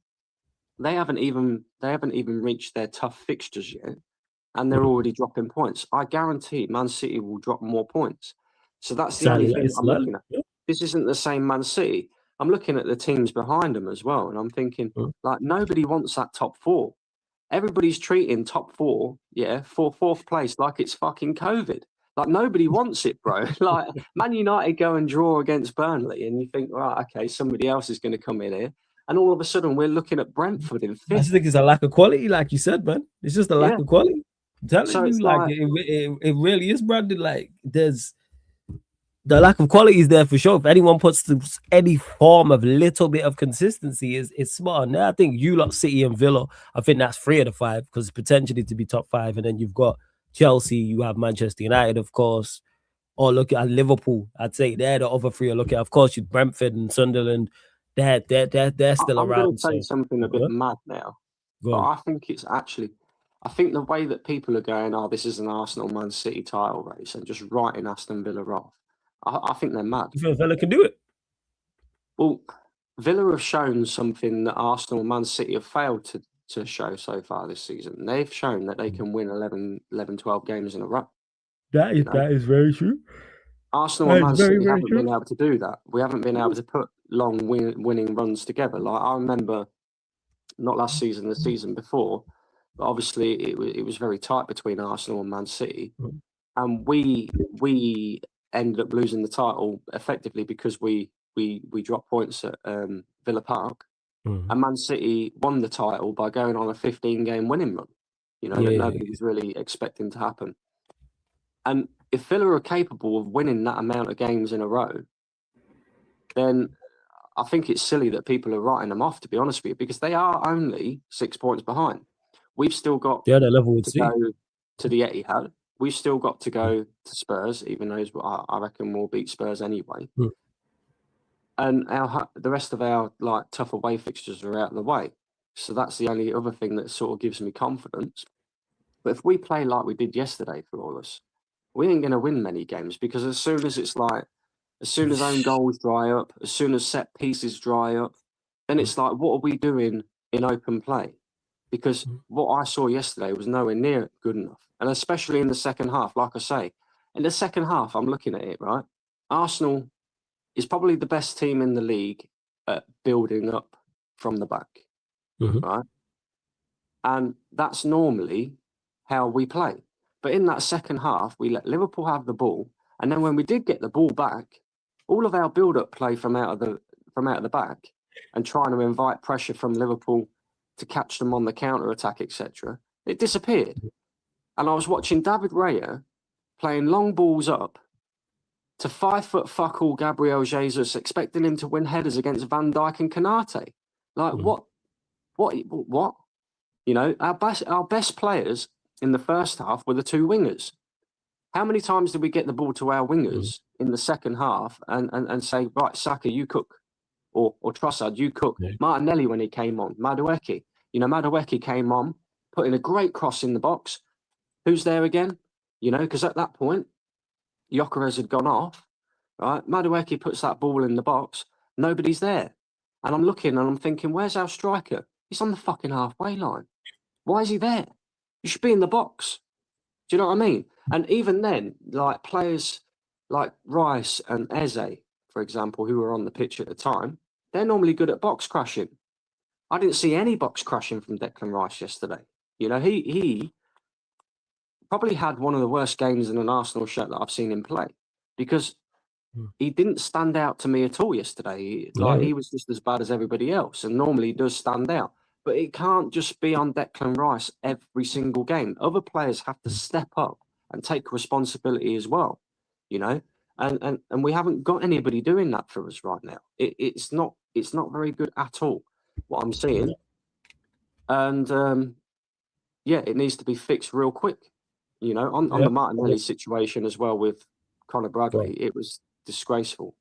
they haven't even reached their tough fixtures yet, and they're already dropping points. I guarantee Man City will drop more points. So that's the only thing I'm looking at. This isn't the same Man City. I'm looking at the teams behind them as well, and I'm thinking, like, nobody wants that top four. Everybody's treating top four, for fourth place like it's fucking COVID. Like, nobody wants it, bro. Like, Man United go and draw against Burnley, and you think, right, okay, somebody else is going to come in here. And all of a sudden, we're looking at Brentford in fifth. I just think it's a lack of quality, like you said, man. It's just a lack of quality. I'm telling you, it really is, Brandon. Like, there's the lack of quality is there for sure. If anyone puts any form of little bit of consistency, it's smart. Now, I think you lot, City and Villa, I think that's 3 of the 5 because potentially to be top 5. And then you've got Chelsea, you have Manchester United, of course. Or look at Liverpool. I'd say they're the other 3 are looking at. Of course, you Brentford and Sunderland. They're still around. I'm going to say something a bit mad now. But I think it's actually, I think the way that people are going, this is an Arsenal Man City title race, and just writing Aston Villa off. I think they're mad. You feel Villa can do it? Well, Villa have shown something that Arsenal and Man City have failed to show so far this season. They've shown that they can win 11, 12 games in a row. That is very true. Arsenal and Man City haven't been able to do that. We haven't been able to put long winning runs together. Like, I remember, not last season, the season before, but obviously it was very tight between Arsenal and Man City. And we ended up losing the title effectively because we dropped points at Villa Park, and Man City won the title by going on a 15-game winning run. That nobody was really expecting to happen. And if Villa are capable of winning that amount of games in a row, then I think it's silly that people are writing them off, to be honest with you, because they are only 6 points behind. We've still got to go to the Etihad. We've still got to go to Spurs, even though I reckon we'll beat Spurs anyway. And the rest of our tough away fixtures are out of the way. So that's the only other thing that sort of gives me confidence. But if we play like we did yesterday, Flawless, we ain't going to win many games, because as soon as own goals dry up, as soon as set pieces dry up, then it's like, what are we doing in open play? Because what I saw yesterday was nowhere near good enough. And especially in the second half, like I say, in the second half, I'm looking at it, right? Arsenal is probably the best team in the league at building up from the back, right? And that's normally how we play. But in that second half, we let Liverpool have the ball. And then when we did get the ball back, all of our build-up play from out of the back and trying to invite pressure from Liverpool to catch them on the counter-attack, etc., it disappeared. And I was watching David Raya playing long balls up to 5-foot fuck-all Gabriel Jesus, expecting him to win headers against Van Dijk and Konate. Like, what? You know, our best players in the first half were the two wingers. How many times did we get the ball to our wingers in the second half and say, right, Saka, you cook, or Trossard, you cook. Martinelli, when he came on, Madueke. You know, Madueke came on, put in a great cross in the box. Who's there again? You know, because at that point, Gyökeres had gone off, right? Madueke puts that ball in the box. Nobody's there. And I'm looking and I'm thinking, where's our striker? He's on the fucking halfway line. Why is he there? You should be in the box. Do you know what I mean? And even then, like players like Rice and Eze, for example, who were on the pitch at the time, they're normally good at box crashing. I didn't see any box crashing from Declan Rice yesterday. You know, he probably had one of the worst games in an Arsenal shirt that I've seen him play, because he didn't stand out to me at all yesterday. He was just as bad as everybody else, and normally he does stand out. But it can't just be on Declan Rice every single game. Other players have to step up and take responsibility as well, you know. And we haven't got anybody doing that for us right now. It's not very good at all, what I'm seeing. And it needs to be fixed real quick. You know, on the Martinelli situation as well with Conor Bradley, it was disgraceful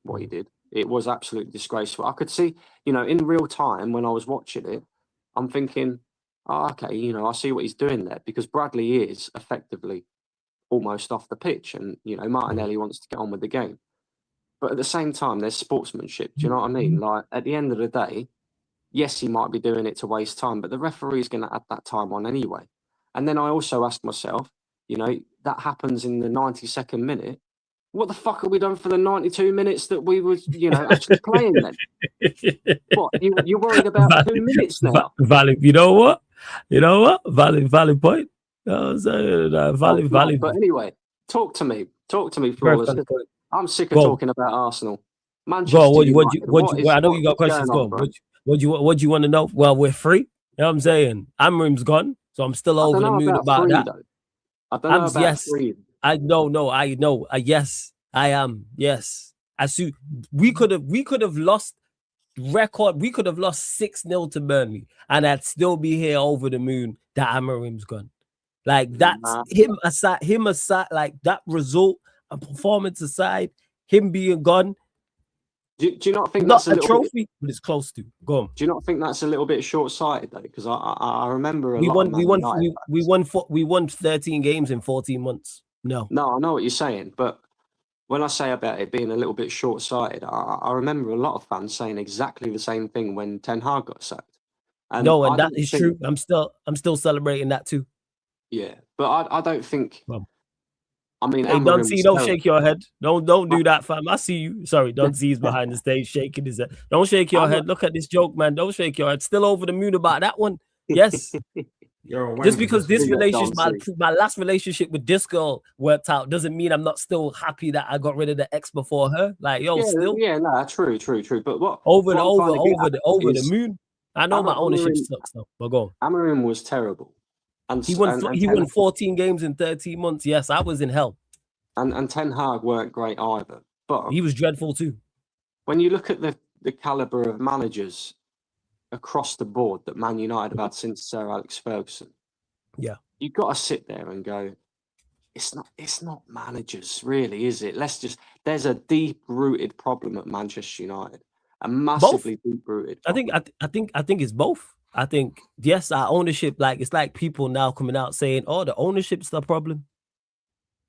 what he did. It was absolutely disgraceful. I could see, you know, in real time when I was watching it, I'm thinking, oh, okay, you know, I see what he's doing there, because Bradley is effectively almost off the pitch, and, you know, Martinelli wants to get on with the game. But at the same time, there's sportsmanship. Do you know what I mean? Like, at the end of the day, yes, he might be doing it to waste time, but the referee's going to add that time on anyway. And then I also ask myself, you know, that happens in the 92nd minute. What the fuck have we done for the 92 minutes that we were, you know, actually playing then? What, you're worried about 2 minutes now? Valid. You know what? Valid point. Valid. But anyway, talk to me, Flawless. I'm sick of talking about Arsenal. Manchester United. I know you got questions. What do you want to know? Well, we're free. You know what I'm saying? Amrim's gone, so I'm still over the moon about that. I don't know about free. I know. Yes, I am. Yes. We could have lost record. We could have lost 6-0 to Burnley, and I'd still be here over the moon that Amarim's gone. Like, that's him aside, like that result and performance aside, him being gone. Do you not think not that's a trophy, but it's close to? Go on. Do you not think that's a little bit short-sighted though? Because I remember we won 13 games in 14 months. No, I know what you're saying, but when I say about it being a little bit short-sighted, I remember a lot of fans saying exactly the same thing when Ten Hag got sacked. And that is true. I'm still celebrating that too. Yeah, but I don't think. Well, I mean, hey, don't shake your head. Don't do that, fam. I see you. Sorry, don't see he's behind the stage shaking his head. Don't shake your head. Look at this joke, man. Don't shake your head. Still over the moon about that one. Yes. Just because this relationship, my last relationship with this girl worked out, doesn't mean I'm not still happy that I got rid of the ex before her. Like, still. Yeah, no, true. But what over the moon? I know my ownership sucks though. But go on. Amarim was terrible. And he won 14 games in 13 months. Yes, I was in hell. And Ten Hag weren't great either. But he was dreadful too. When you look at the caliber of managers across the board that Man United have had since Sir Alex Ferguson, you've got to sit there and go, it's not managers, really, is it? There's a deep-rooted problem at Manchester United. A massively deep-rooted problem. I think it's both. I think, yes, our ownership, like, it's like people now coming out saying, oh, the ownership's the problem.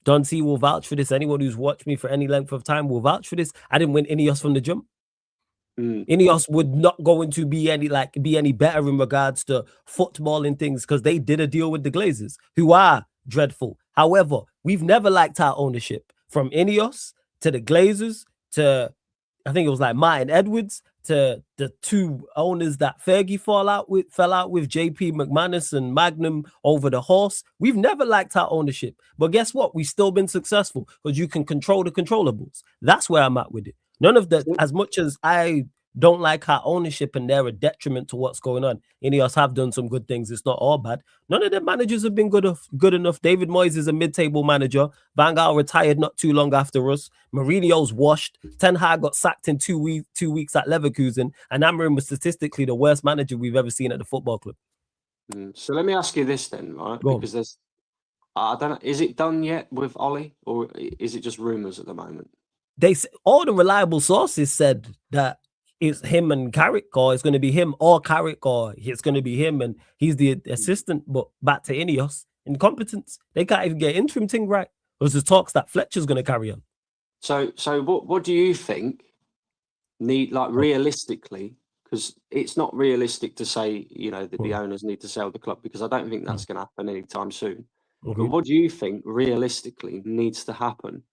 Don C will vouch for this. Anyone who's watched me for any length of time will vouch for this. I didn't win Ineos from the jump. Ineos would not going to be any better in regards to footballing things because they did a deal with the Glazers, who are dreadful. However, we've never liked our ownership, from Ineos to the Glazers to, I think it was like Martin Edwards, to the two owners that Fergie fell out with, JP McManus and Magnum over the horse. We've never liked our ownership, but guess what? We've still been successful because you can control the controllables. That's where I'm at with it. None of that, as much as I don't like our ownership and they're a detriment to what's going on. Ineos have done some good things. It's not all bad. None of the managers have been good enough. David Moyes is a mid-table manager. Van Gaal retired not too long after us. Mourinho's washed. Ten Hag got sacked in 2 weeks at Leverkusen. And Amorim was statistically the worst manager we've ever seen at the football club. So let me ask you this then, right? Because there's, I don't know, is it done yet with Ollie, or is it just rumours at the moment? All the reliable sources said that it's him and Carrick, or it's going to be him or Carrick, or it's going to be him and he's the assistant. But back to Ineos, incompetence. They can't even get interim thing right. There's the talks that Fletcher's going to carry on. So what do you think realistically? Because it's not realistic to say, that the owners need to sell the club, because I don't think that's going to happen anytime soon. But what do you think realistically needs to happen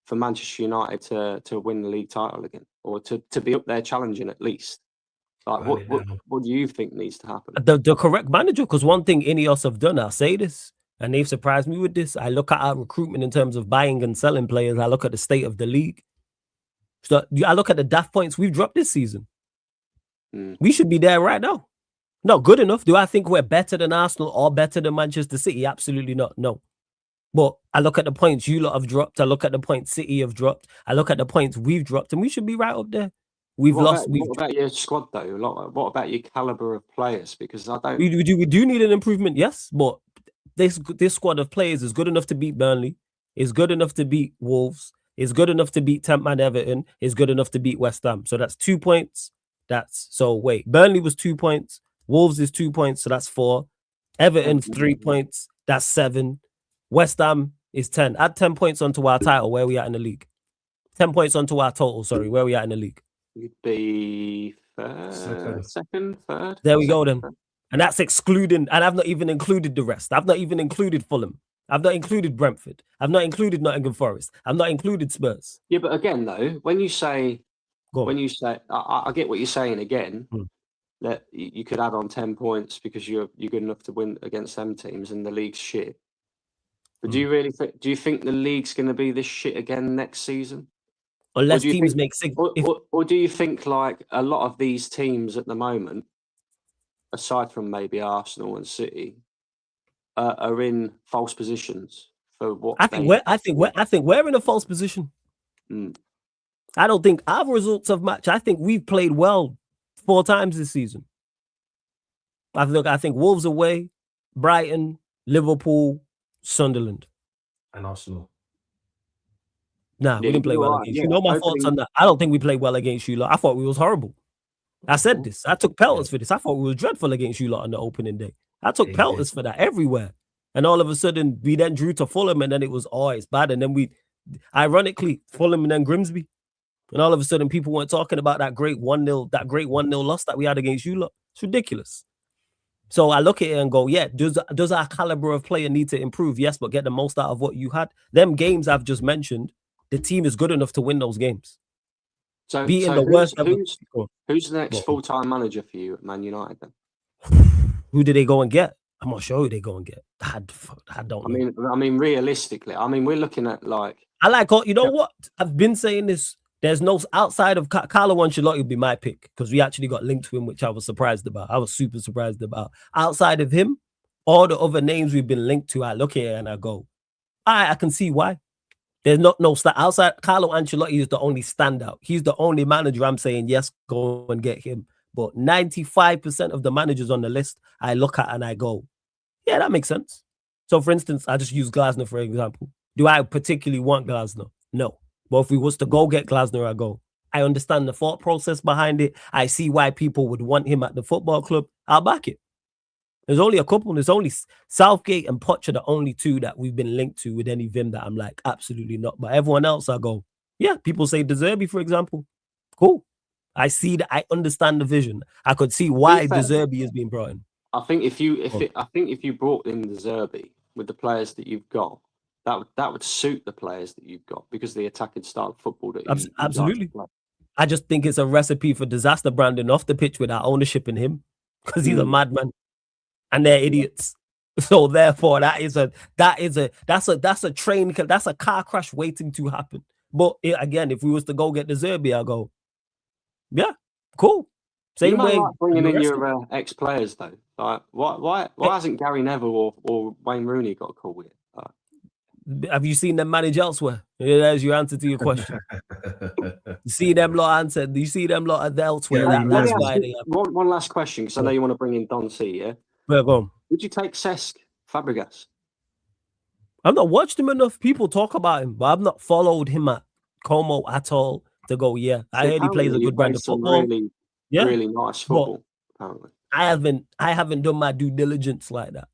for Manchester United to win the league title again, or to be up there challenging at least? Like, what do you think needs to happen? The correct manager, because one thing Ineos have done, I'll say this, and they've surprised me with this. I look at our recruitment in terms of buying and selling players. I look at the state of the league. So I look at the daft points we've dropped this season. We should be there right now. Not good enough. Do I think we're better than Arsenal or better than Manchester City? Absolutely not. No. But I look at the points you lot have dropped. I look at the points City have dropped. I look at the points we've dropped, and we should be right up there. What about your squad, though? What about your caliber of players? Because I don't. We do need an improvement, yes. But this squad of players is good enough to beat Burnley. Is good enough to beat Wolves. Is good enough to beat 10th man Everton. Is good enough to beat West Ham. So that's 2 points. Burnley was 2 points. Wolves is 2 points. So that's 4. Everton's 3 points. That's 7. West Ham is 10. Add 10 points onto our title, where we at in the league. 10 points onto our total, where we at in the league. You'd be second, third. There we go then. And that's excluding, and I've not even included the rest. I've not even included Fulham. I've not included Brentford. I've not included Nottingham Forest. I've not included Spurs. Yeah, but again, though, when you say, I get what you're saying again, that you could add on 10 points because you're good enough to win against them teams and the league's shit. But do you think the league's going to be this shit again next season? Unless teams make or do you think like a lot of these teams at the moment, aside from maybe Arsenal and City, are in false positions for what? I think we're in a false position. I don't think our results have matched. I think we've played well 4 times this season. I think Wolves away, Brighton, Liverpool, Sunderland, and Arsenal. Nah, we didn't play well against you. My thoughts on that. I don't think we played well against you lot. I thought we was horrible. I said this. I took pelters for this. I thought we was dreadful against you lot on the opening day. I took pelters for that everywhere. And all of a sudden, we then drew to Fulham, and then it was, it's bad. And then ironically, Fulham and then Grimsby. And all of a sudden, people weren't talking about that great 1-0 loss that we had against you lot. It's ridiculous. So I look at it and go, does our caliber of player need to improve? Yes, but get the most out of what you had. Them games I've just mentioned, the team is good enough to win those games. So, who's the next full-time manager for you at Man United then? Who did they go and get? I'm not sure who they go and get. I don't know. I mean, realistically, we're looking at like. You know what? I've been saying this. There's no outside of Carlo Ancelotti would be my pick because we actually got linked to him, which I was surprised about. I was super surprised about. Outside of him, all the other names we've been linked to, I look at it and I go, I can see why. There's no outside. Carlo Ancelotti is the only standout. He's the only manager I'm saying, yes, go and get him. But 95% of the managers on the list, I look at and I go, yeah, that makes sense. So, for instance, I just use Glasner for example. Do I particularly want Glasner? No. But if we was to go get Glasner, I go, I understand the thought process behind it. I see why people would want him at the football club. I'll back it. There's only a couple. There's only Southgate and Poch are the only two that we've been linked to with any Vim that I'm like, absolutely not. But everyone else, I go, yeah. People say De Zerbi, for example. Cool. I see that. I understand the vision. I could see why De Zerbi is being brought in. I think if you brought in De Zerbi with the players that you've got, that would suit the players that you've got because the attacking style of football that you absolutely. I just think it's a recipe for disaster branding off the pitch without ownership in him because he's a madman. And they're idiots. So therefore, that's a car crash waiting to happen. But again, if we was to go get De Zerbi, I go, yeah, cool. Same way. Like bringing in your ex-players though. Like, why hasn't Gary Neville or Wayne Rooney got a call with it? Have you seen them manage elsewhere? Yeah, there's your answer to your question. You see them lot answer. Do you see them lot elsewhere? Yeah, that's why they have. One last question, because I know you want to bring in Don C, yeah? Yeah, go on. Would you take Cesc Fabregas? I've not watched him enough. People talk about him, but I've not followed him at Como at all to go, yeah. I heard he plays a good brand of football. Really nice football, apparently. I haven't done my due diligence like that.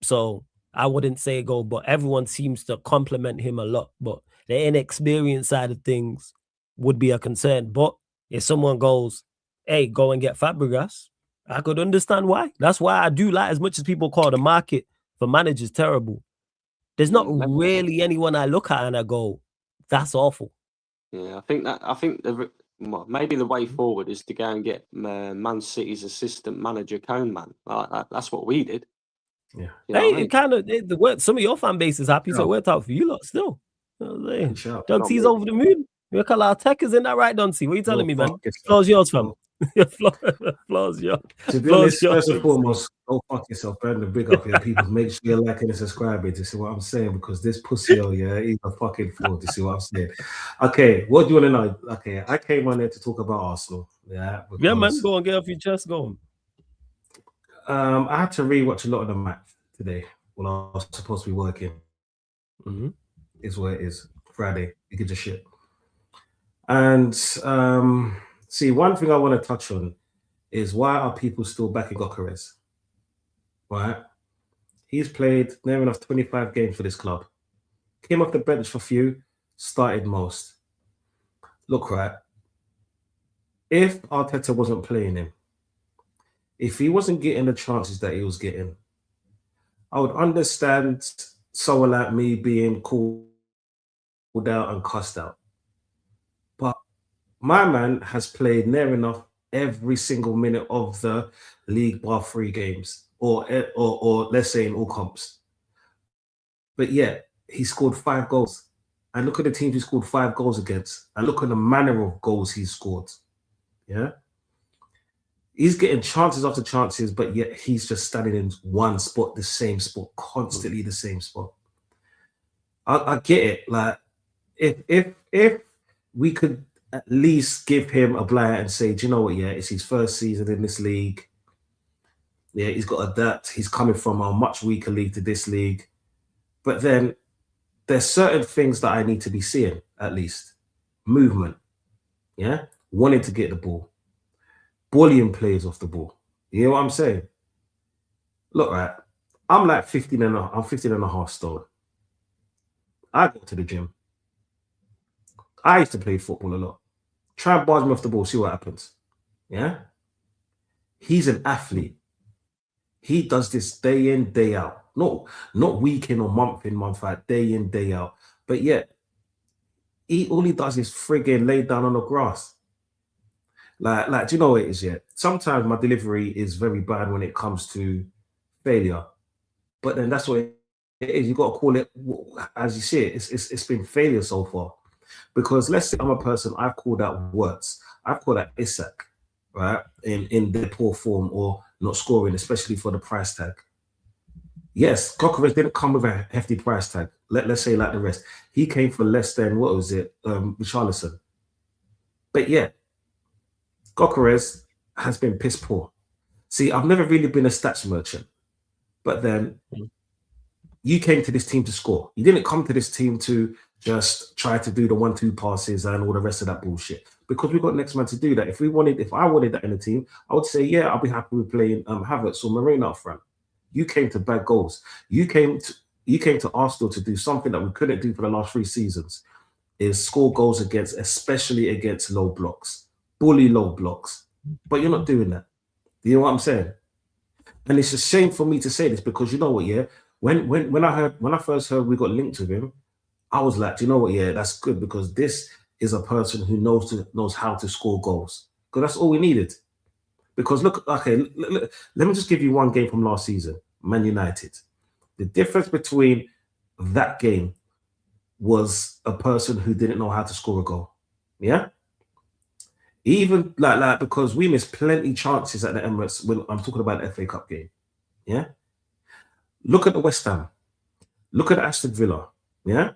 So I wouldn't say go, but everyone seems to compliment him a lot. But the inexperienced side of things would be a concern. But if someone goes, hey, go and get Fabregas, I could understand why. That's why I do like, as much as people call the market for managers terrible, there's not really anyone I look at and I go, that's awful. Yeah, I think maybe the way forward is to go and get Man City's assistant manager Koeman. That's what we did. Yeah. Hey, it worked. Some of your fan base is happy, so it worked out for you lot still. Don C's over the moon. You look at our tech, isn't that right, Don C? What are you telling me, man? Floor's yours, fam. Floor's yours. To be honest, first and foremost, go fuck yourself, Brandon. Big up here, people. Make sure you're liking and subscribing to see what I'm saying, because this pussy, he's a fucking fool to see what I'm saying. Okay, what do you want to know? Okay, I came on there to talk about Arsenal. Yeah, man, go on, get off your chest, go on. I had to rewatch a lot of the match today when I was supposed to be working. Is what it is. Friday, you get your shit. And see, one thing I want to touch on is why are people still backing Gyökeres? Right? He's played near enough 25 games for this club. Came off the bench for a few, started most. Look, right? If Arteta wasn't playing him, if he wasn't getting the chances that he was getting, I would understand someone like me being called out and cussed out. But my man has played near enough every single minute of the league bar 3 games, or let's say in all comps. But yet, he scored 5 goals. And look at the teams he scored 5 goals against. And look at the manner of goals he's scored. Yeah? He's getting chances after chances, but yet he's just standing in one spot, the same spot, constantly the same spot. I get it. Like, if we could at least give him a blight and say, do you know what? Yeah, it's his first season in this league. Yeah, he's got to adapt. He's coming from a much weaker league to this league. But then there's certain things that I need to be seeing, at least. Movement. Yeah? Wanting to get the ball. Bullying players off the ball. You know what I'm saying? Look, right. I'm like 15 and a half stone. I go to the gym. I used to play football a lot. Try and barge me off the ball, see what happens. Yeah? He's an athlete. He does this day in, day out. Not week in or month in, month out, day in, day out. But yet, all he does is friggin' lay down on the grass. Like, do you know what it is yet? Sometimes my delivery is very bad when it comes to failure. But then that's what it is. You got to call it, as you see it, it's been failure so far. Because let's say I'm a person, I've called out words. I've called out Isak, right? In their poor form or not scoring, especially for the price tag. Yes, Gyökeres didn't come with a hefty price tag. Let's say like the rest. He came for less than, what was it, Richarlison. But yeah, Gyökeres has been piss poor. See, I've never really been a stats merchant. But then you came to this team to score. You didn't come to this team to just try to do the 1-2 passes and all the rest of that bullshit. Because we got next man to do that. If I wanted that in the team, I would say, yeah, I'll be happy with playing Havertz or Moreno up front. You came to bag goals. You came to Arsenal to do something that we couldn't do for the last 3 seasons, is score goals against, especially against low blocks, bully low blocks. But you're not doing that. You know what I'm saying? And it's a shame for me to say this because you know what, yeah. When I first heard we got linked with him, I was like, you know what, yeah, that's good because this is a person who knows how to score goals. Because that's all we needed. Because look, okay, let me just give you one game from last season, Man United. The difference between that game was a person who didn't know how to score a goal. Yeah? Even like because we missed plenty chances at the Emirates when I'm talking about the FA Cup game. Yeah? Look at the West Ham. Look at Aston Villa. Yeah?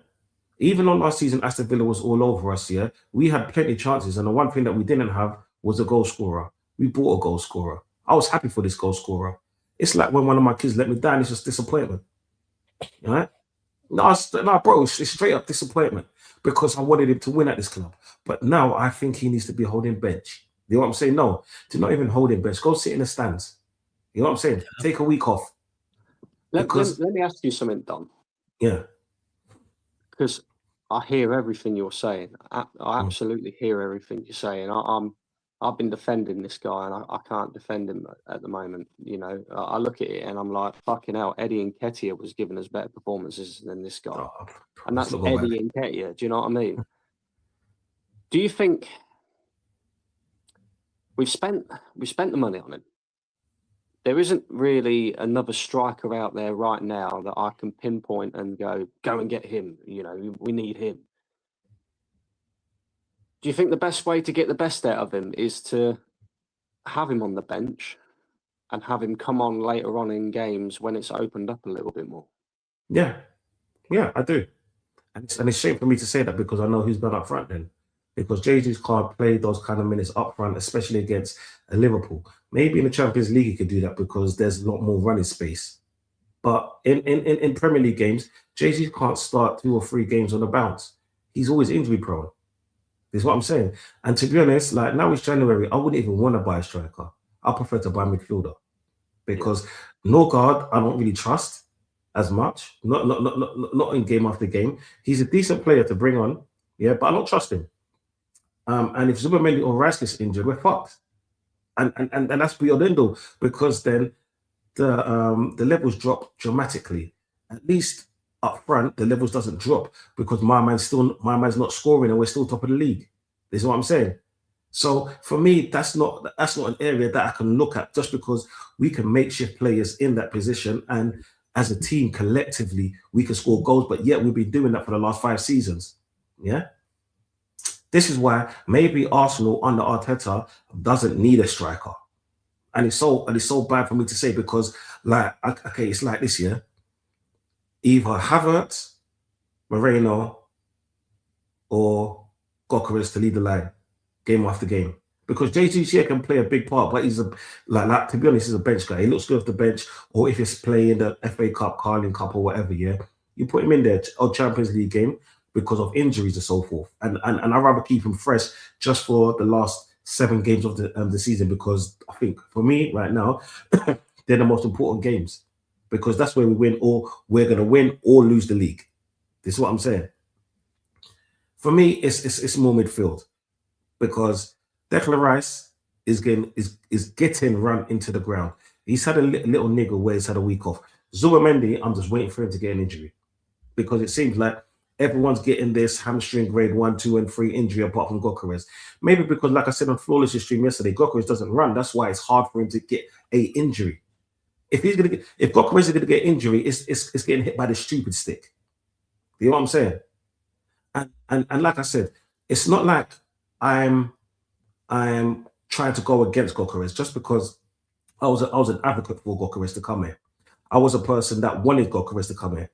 Even on last season, Aston Villa was all over us, yeah? We had plenty of chances, and the one thing that we didn't have was a goal scorer. We bought a goal scorer. I was happy for this goal scorer. It's like when one of my kids let me down, it's just disappointment. Right? No, bro, it's straight up disappointment because I wanted him to win at this club. But now I think he needs to be holding bench. You know what I'm saying? No, to not even holding bench. Go sit in the stands. You know what I'm saying? Take a week off. Let me ask you something, Don. Yeah. Because I hear everything you're saying. I absolutely hear everything you're saying. I've been defending this guy, and I can't defend him at the moment. You know, I look at it and I'm like, fucking hell. Eddie Nketiah was giving us better performances than this guy, and that's Eddie Nketiah. Do you know what I mean? Do you think we've spent the money on him? There isn't really another striker out there right now that I can pinpoint and go and get him. You know, we need him. Do you think the best way to get the best out of him is to have him on the bench and have him come on later on in games when it's opened up a little bit more? Yeah, I do. And it's a shame for me to say that because I know who's gone up front then. Because Jesus can't play those kind of minutes up front, especially against a Liverpool. Maybe in the Champions League he could do that because there's a lot more running space. But in Premier League games, Jesus can't start 2 or 3 games on the bounce. He's always injury prone. Is what I'm saying. And to be honest, like now it's January, I wouldn't even want to buy a striker. I prefer to buy a midfielder because Norgard I don't really trust as much. Not in game after game. He's a decent player to bring on, yeah, but I don't trust him. And if Zubimendi or Rice gets injured, we're fucked. And that's beyond end all because then the levels drop dramatically. At least up front, the levels doesn't drop because my man's not scoring and we're still top of the league. This is what I'm saying. So for me, that's not an area that I can look at just because we can makeshift players in that position and as a team collectively we can score goals, but yet we've been doing that for the last 5 seasons. Yeah. This is why maybe Arsenal under Arteta doesn't need a striker. And it's so bad for me to say because like okay, it's like this year. Either Havertz, Moreno, or Gyökeres to lead the line, game after game. Because Jesus here can play a big part, but he's like to be honest, he's a bench guy. He looks good off the bench, or if he's playing the FA Cup, Carling Cup, or whatever, yeah, you put him in there or Champions League game because of injuries and so forth. And I'd rather keep him fresh just for the last 7 games of the season because I think for me right now, they're the most important games. Because that's where we win, or we're going to win or lose the league. This is what I'm saying. For me, it's more midfield because Declan Rice is getting run into the ground. He's had a little niggle where he's had a week off. Zubimendi, I'm just waiting for him to get an injury because it seems like everyone's getting this hamstring grade 1, 2, and 3 injury apart from Gyökeres. Maybe because, like I said on Flawless stream yesterday, Gyökeres doesn't run. That's why it's hard for him to get a injury. If Gyökeres is gonna get injury, it's getting hit by the stupid stick. You know what I'm saying? And like I said, it's not like I'm trying to go against Gyökeres just because I was an advocate for Gyökeres to come here. I was a person that wanted Gyökeres to come here,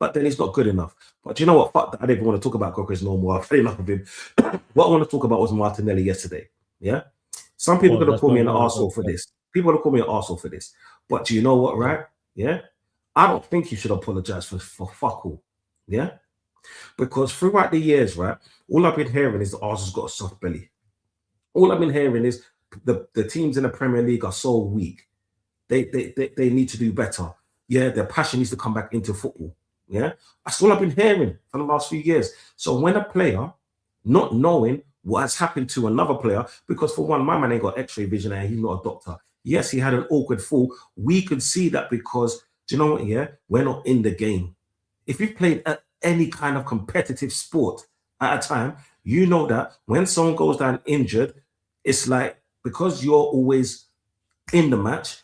but then he's not good enough. But you know what? Fuck that. I didn't even want to talk about Gyökeres no more. I've had enough of him. What I want to talk about was Martinelli yesterday. Yeah, some people are gonna call me an arsehole for this. People are gonna call me an arsehole for this. But do you know what, right? Yeah? I don't think you should apologize for fuck all. Yeah? Because throughout the years, right, all I've been hearing is that Arsenal's got a soft belly. All I've been hearing is the teams in the Premier League are so weak they need to do better. Yeah, their passion needs to come back into football. Yeah, that's all I've been hearing for the last few years. So when a player, not knowing what has happened to another player, because for one, my man ain't got X-ray vision and he's not a doctor. Yes, he had an awkward fall. We could see that because, do you know what? Yeah, we're not in the game. If you've played at any kind of competitive sport at a time, you know that when someone goes down injured, it's like, because you're always in the match,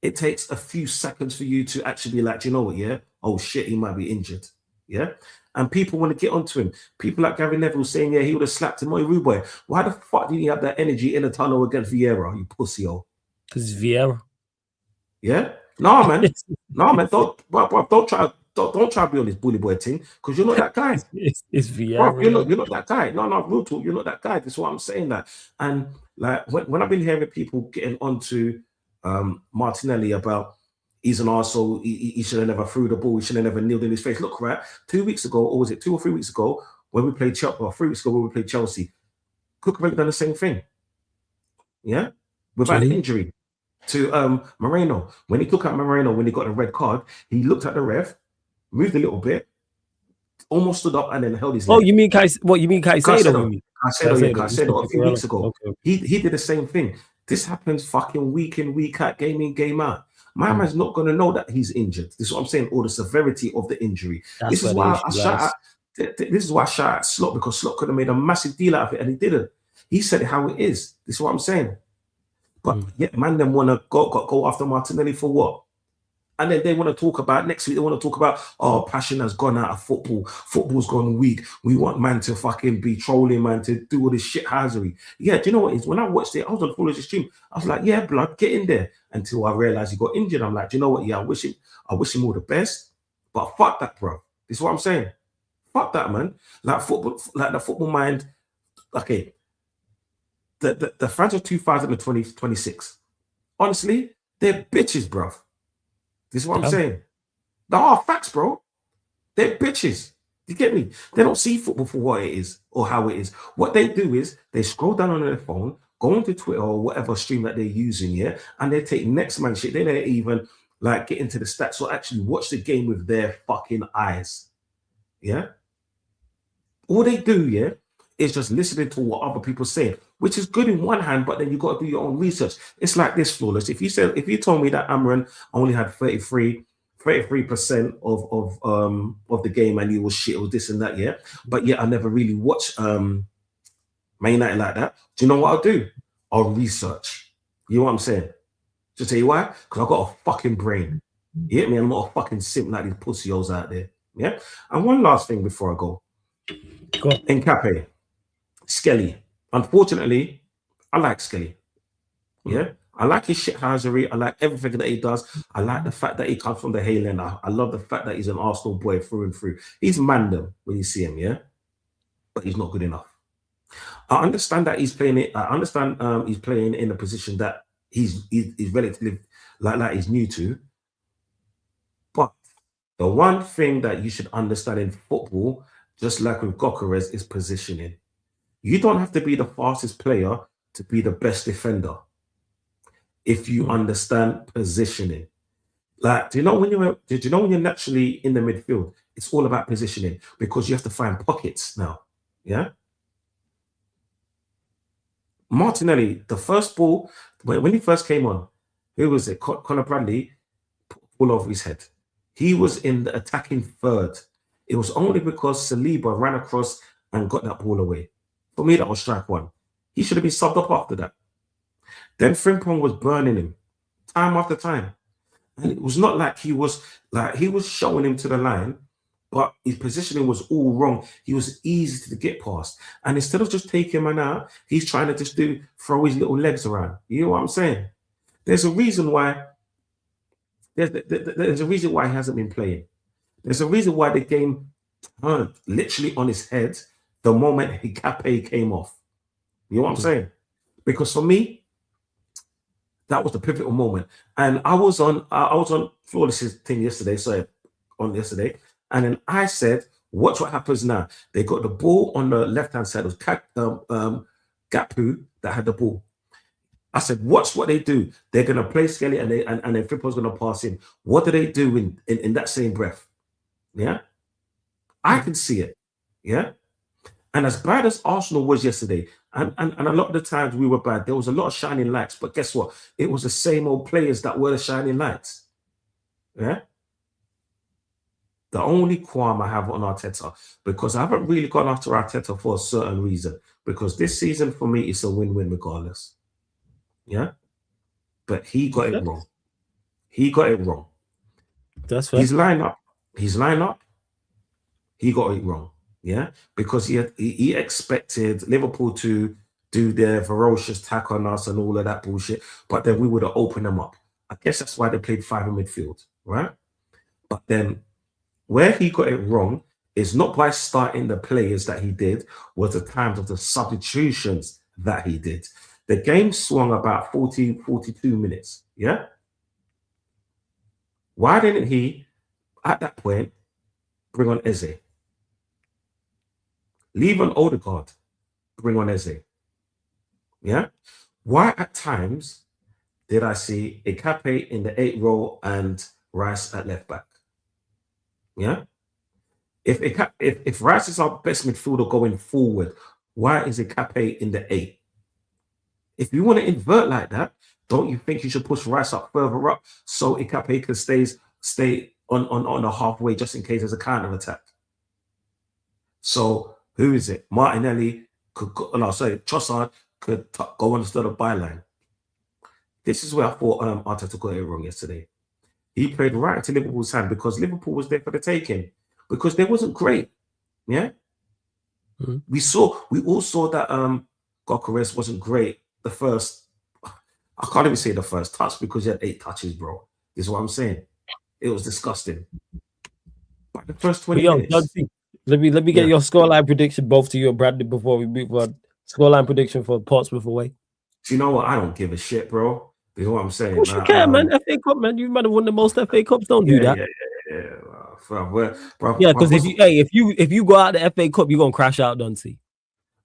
it takes a few seconds for you to actually be like, do you know what? Yeah, oh shit, he might be injured. Yeah. And people want to get onto him. People like Gary Neville saying, yeah, he would have slapped him. Boy, why the fuck did he have that energy in the tunnel against Vieira, you pussy hole? Because Vieira. Yeah? No, man. No, man. Don't try to be on this bully boy thing, because you're not that guy. It's Vieira. Bro, you're not that guy. No, real talk, you're not that guy. That's what I'm saying. That. And like when I've been hearing people getting onto Martinelli about he's an arsehole, he should have never threw the ball, he should have never kneeled in his face. Look, right, 2 weeks ago, or was it 2 or 3 weeks ago, when we played Chelsea, or 3 weeks ago when we played Chelsea, Cucurella done the same thing. Yeah? Without an injury to Moreno. When he took out Moreno, when he got a red card, he looked at the ref, moved a little bit, almost stood up and then held his leg. Oh, you mean Caicedo? Caicedo a few weeks ago. He did the same thing. This happens fucking week in, week out, game in, game out. My man's not going to know that he's injured. This is what I'm saying, or the severity of the injury. This is why I shout out Slot, because Slot could have made a massive deal out of it and he didn't. He said it how it is. This is what I'm saying. But yeah, man, them want to go after Martinelli for what? And then they want to talk about next week. They want to talk about, oh, passion has gone out of football. Football's gone weak. We want man to fucking be trolling, man, to do all this shit housery. Yeah, do you know what it is? When I watched it, I was on Foolish stream. I was like, yeah, blood, get in there. Until I realized he got injured. I'm like, do you know what? Yeah, I wish him all the best. But fuck that, bro. This is what I'm saying. Fuck that, man. Like football, like the football mind. Okay. The fans of 2026. Honestly, they're bitches, bro. This is what I'm saying. There are facts, bro. They're bitches. You get me? They don't see football for what it is or how it is. What they do is they scroll down on their phone, go onto Twitter or whatever stream that they're using, yeah, and they take next man shit. They don't even like get into the stats or actually watch the game with their fucking eyes. Yeah. All they do, yeah, is just listening to what other people say, which is good in one hand, but then you got to do your own research. It's like this, Flawless. If you told me that Amran only had 33% of the game and he was shit or this and that, yeah, but yet I never really watched Man United like that. Do you know what I'll do? I'll research. You know what I'm saying? To tell you why? Because I've got a fucking brain. You get me? I'm not a fucking simp like these pussy holes out there. Yeah. And one last thing before I go. Go on. Nkape. Skelly. Unfortunately, I like Skelly. Yeah, I like his shithousery. I like everything that he does. I like the fact that he comes from the Hayland. I love the fact that he's an Arsenal boy through and through. He's mandem when you see him, yeah, but he's not good enough. I understand that he's playing it. I understand he's playing in a position that he's relatively like he's new to. But the one thing that you should understand in football, just like with Gyökeres, is positioning. You don't have to be the fastest player to be the best defender if you understand positioning. Like, did you know when you're naturally in the midfield, it's all about positioning because you have to find pockets now. Yeah. Martinelli, the first ball, when he first came on, who was it? Conor Bradley pulled over his head. He was in the attacking third. It was only because Saliba ran across and got that ball away. For me, that was strike one. He should have been subbed up after that. Then Frimpong was burning him time after time. And it was not like he was showing him to the line, but his positioning was all wrong. He was easy to get past. And instead of just taking him out, he's trying to just throw his little legs around. You know what I'm saying? There's a reason why there's a reason why he hasn't been playing. There's a reason why the game turned literally on his head the moment Nkape came off. You know what I'm saying? Because for me, that was the pivotal moment. And I was on Flawless's thing yesterday, and then I said, watch what happens now. They got the ball on the left-hand side. It was Gakpo that had the ball. I said, watch what they do. They're gonna play Skelly and then Firpo's gonna pass in. What do they do in that same breath? Yeah, I can see it. Yeah, and as bad as Arsenal was yesterday, and a lot of the times we were bad, there was a lot of shining lights. But guess what? It was the same old players that were the shining lights. Yeah. The only qualm I have on Arteta, because I haven't really gone after Arteta for a certain reason, because this season for me is a win-win regardless. Yeah, but he got it wrong. He got it wrong. That's fair. His lineup, he got it wrong. Yeah, because he expected Liverpool to do their ferocious tack on us and all of that bullshit, but then we would have opened them up. I guess that's why they played 5 in midfield, right? But then where he got it wrong is not by starting the players that he did, was the times of the substitutions that he did. The game swung about 42 minutes, yeah? Why didn't he, at that point, bring on Eze? Leave on Odegaard, bring on Eze, yeah? Why at times did I see Ekape in the 8 role and Rice at left back? Yeah. If Rice is our best midfielder going forward, why is Ekape in the 8? If you want to invert like that, don't you think you should push Rice up further up so Ekape can stay on the halfway just in case there's a counter attack? So who is it? Martinelli could go, no, sorry, Trossard could go on instead of byline. This is where I thought Arteta got it wrong yesterday. He played right into Liverpool's hand because Liverpool was there for the taking, because they wasn't great. Yeah. Mm-hmm. We all saw that Gyökeres wasn't great the first. I can't even say the first touch because he had 8 touches, bro. This is what I'm saying. It was disgusting. But the first 20 minutes. Let me get your scoreline prediction, both to you and Brandon, before we move on. Scoreline prediction for Portsmouth away. Do you know what? I don't give a shit, bro. You know what I'm saying? Of course you can, man. FA Cup, man. You might have won the most FA Cups. Don't do that. Yeah, because if you go out the FA Cup, you're gonna crash out, Duncy.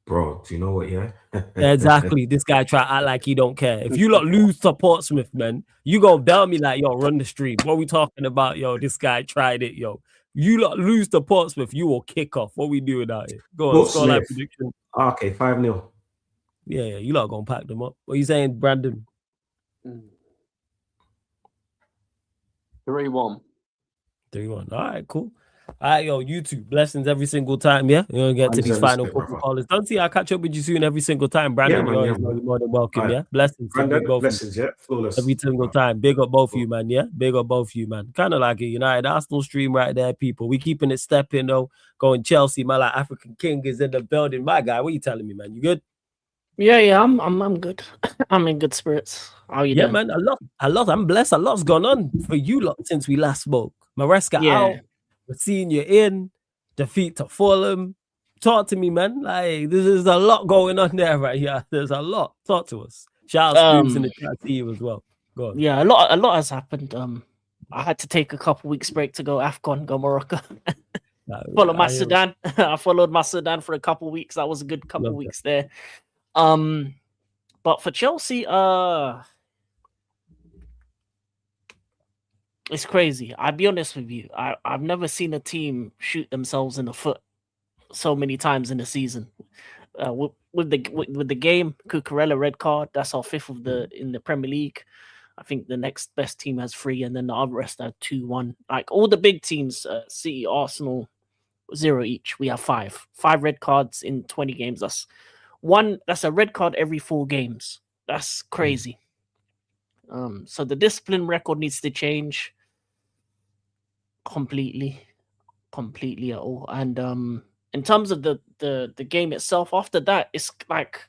Bro, do you know what? Yeah, exactly. This guy try to act like he don't care. If you lot lose to Portsmouth, man, you gonna tell me like, yo, run the stream. What we talking about, yo? This guy tried it, yo. You lot lose to Portsmouth, you will kick off. What we doing out here? Go on, scoreline prediction. Okay, 5-0. Yeah, you lot gonna pack them up. What are you saying, Brandon? 3-1. 3-1. All right, cool. All right, yo, YouTube, blessings every single time, yeah? You're going to get to these final football callers. Don't see, I'll catch up with you soon every single time. Brandon, you're more than welcome, yeah? Blessings. Brandon, blessings, yeah? Flawless. Every single time. Big up both of you, man, yeah? Big up both of you, man. Kind of like a United Arsenal stream right there, people. We keeping it stepping, though. Going Chelsea, my like African King is in the building. My guy, what are you telling me, man? You good? Yeah, I'm good. I'm in good spirits. How are you doing? Man, a lot. I'm blessed. A lot's gone on for you lot since we last spoke. Maresca out. We're seeing you in. Defeat to Fulham. Talk to me, man. Like, there's a lot going on there right here. There's a lot. Talk to us. Shout out Scoops in the chat to you as well. Go on. Yeah, a lot has happened. I had to take a couple weeks break to go AFCON, go Morocco. Follow my Sudan. I followed my Sudan for a couple weeks. That was a good couple weeks there. But for Chelsea, it's crazy. I'll be honest with you. I've never seen a team shoot themselves in the foot so many times in a season. With the game, Cucurella red card. That's our 5th in the Premier League. I think the next best team has 3, and then the other rest are 2-1. Like all the big teams, City, Arsenal, 0 each. We have 5 red cards in 20 games. That's a red card every 4 games. That's crazy. So the discipline record needs to change completely at all. And in terms of the game itself, after that, it's like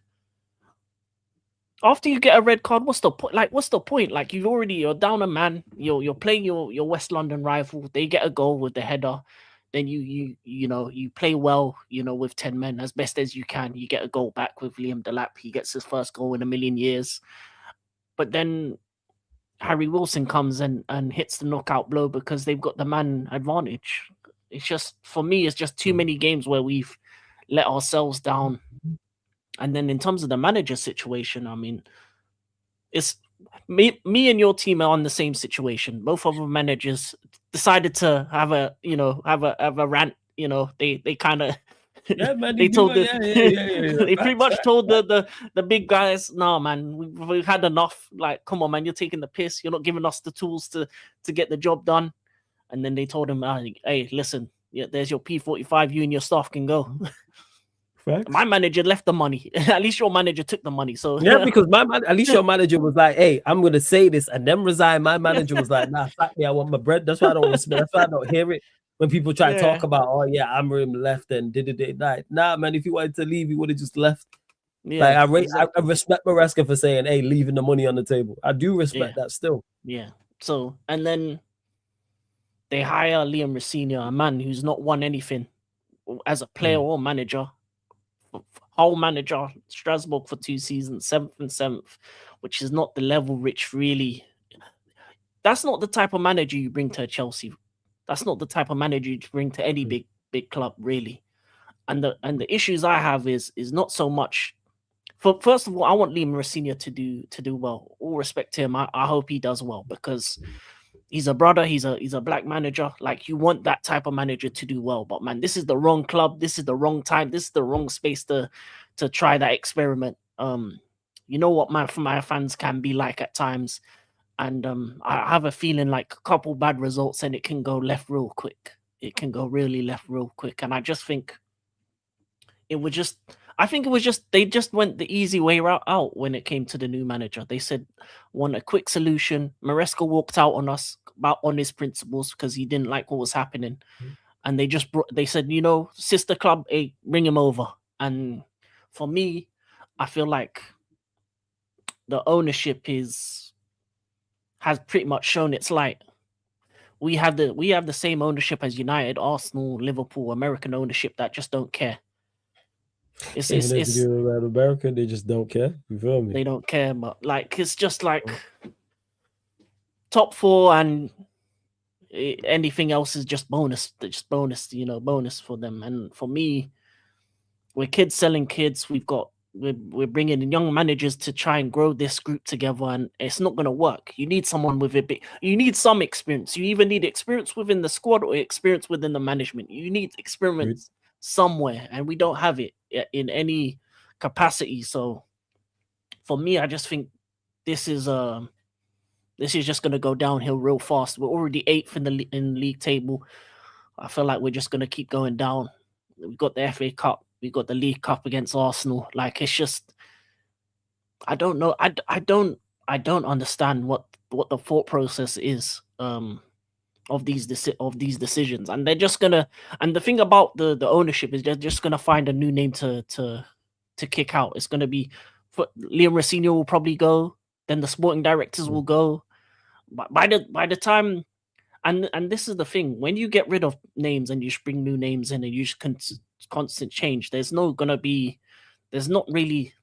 after you get a red card, what's the point? Like, what's the point? Like, you're down a man. You're playing your West London rival. They get a goal with the header. Then you play well, with 10 men as best as you can. You get a goal back with Liam Delap. He gets his first goal in a million years. But then Harry Wilson comes and hits the knockout blow because they've got the man advantage. It's just, for me, it's just too many games where we've let ourselves down. And then in terms of the manager situation, I mean, it's me and your team are on the same situation. Both of our managers decided to have a rant. You know, they kind of Yeah, man. they told yeah. they pretty much told the big guys, no man, we've had enough. Like, come on, man, you're taking the piss. You're not giving us the tools to get the job done. And then they told him, hey, listen, yeah, there's your P45. You and your staff can go. Facts. My manager left the money. At least your manager took the money. So yeah, because at least your manager was like, hey, I'm gonna say this and then resign. My manager was like, nah, fuck me, I want my bread. That's why I don't respect. That's why I don't hear it when people try to talk about, oh yeah, Amorim left and did it. Like, nah, man, if he wanted to leave, he would have just left. Yeah, like I respect Maresca for saying, hey, leaving the money on the table. I do respect that still. Yeah. So, and then they hire Liam Rosenior, a man who's not won anything as a player or manager. Whole manager, Strasbourg for 2 seasons, 7th and 7th, which is not the level Rich really. That's not the type of manager you bring to Chelsea. That's not the type of manager you bring to any big club, really. And the issues I have is not so much. First of all, I want Liam Rosenior to do well. All respect to him. I hope he does well because he's a brother. He's a black manager. Like, you want that type of manager to do well. But man, this is the wrong club. This is the wrong time. This is the wrong space to try that experiment. You know what my fans can be like at times, and I have a feeling like a couple bad results and it can go left real quick. It can go really left real quick, and I just think it was just. I think it was just they just went the easy way out when it came to the new manager. They said, want a quick solution. Maresca walked out on us on his principles because he didn't like what was happening. And they said, you know, sister club, hey, bring him over. And for me, I feel like the ownership has pretty much shown its light. We have the same ownership as United, Arsenal, Liverpool, American ownership that just don't care. It's about America, they just don't care. You feel me? They don't care, but like it's just like top 4 and anything else is just bonus. Just bonus, bonus for them. And for me, we're kids selling kids. We're bringing in young managers to try and grow this group together, and it's not going to work. You need someone with you need some experience. You either need experience within the squad or experience within the management. You need experience somewhere, and we don't have it in any capacity. So for me, I just think this is just going to go downhill real fast. We're already 8th in the league table. I feel like we're just going to keep going down. We've got the FA Cup. We got the League Cup against Arsenal. Like, it's just, I don't know. I don't understand what the thought process is of these decisions. And they're just gonna. And the thing about the ownership is they're just gonna find a new name to kick out. It's gonna be Liam Rosenior will probably go. Then the sporting directors will go. But by the time, and this is the thing, when you get rid of names and you bring new names in and you constant change, there's not really.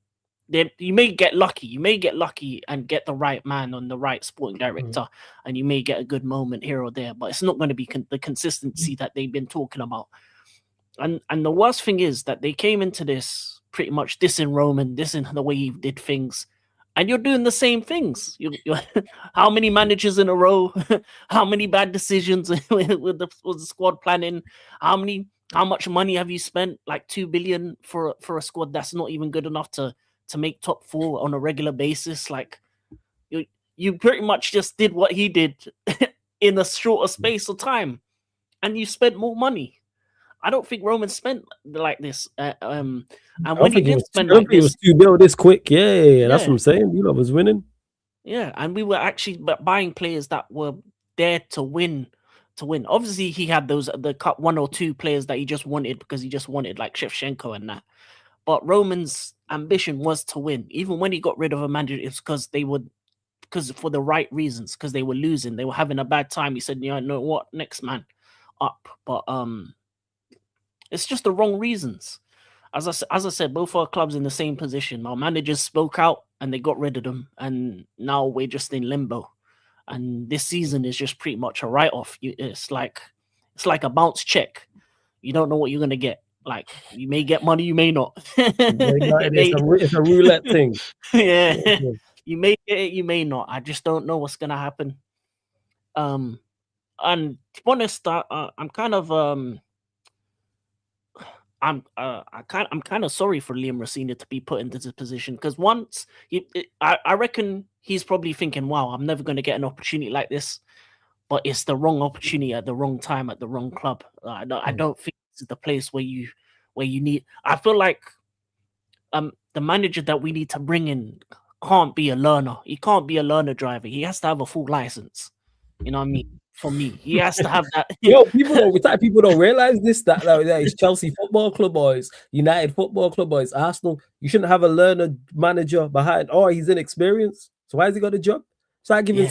You may get lucky and get the right man on the right sporting director, and you may get a good moment here or there, but it's not going to be the consistency that they've been talking about. And the worst thing is that they came into this pretty much dissing Roman, dissing the way he did things, and you're doing the same things. You're how many managers in a row? How many bad decisions with the squad planning? How much money have you spent? Like 2 billion for a squad that's not even good enough to make top 4 on a regular basis. Like, you pretty much just did what he did in a shorter space of time, and you spent more money. I don't think Roman spent like this. And when he did spend like this, it was 2 billion this quick. Yeah, that's what I'm saying. You know, was winning. Yeah, and we were actually buying players that were there to win. Obviously, he had the cup 1 or 2 players that he just wanted because he just wanted, like Shevchenko and that. But Roman's ambition was to win. Even when he got rid of a manager, it's because for the right reasons, because they were losing. They were having a bad time. He said, you know what, next man up. But it's just the wrong reasons. As I said, both our clubs in the same position. Our managers spoke out and they got rid of them. And now we're just in limbo. And this season is just pretty much a write-off. It's like a bounce check. You don't know what you're going to get. Like, you may get money, you may not. It's a roulette thing. Yeah. You may get it, you may not. I just don't know what's gonna happen. And to be honest, I'm kind of I'm kind of sorry for Liam Rosenior to be put into this position, because once I reckon he's probably thinking, "Wow, I'm never going to get an opportunity like this," but it's the wrong opportunity at the wrong time at the wrong club. I don't think this is the place where you need. I feel like the manager that we need to bring in can't be a learner. He can't be a learner driver. He has to have a full license. You know what I mean? For me, he has to have that. Yo, people don't realize this, that it's Chelsea Football Club or it's United Football Club or it's Arsenal. You shouldn't have a learner manager behind. Oh, he's inexperienced. So why has he got a job? It's like giving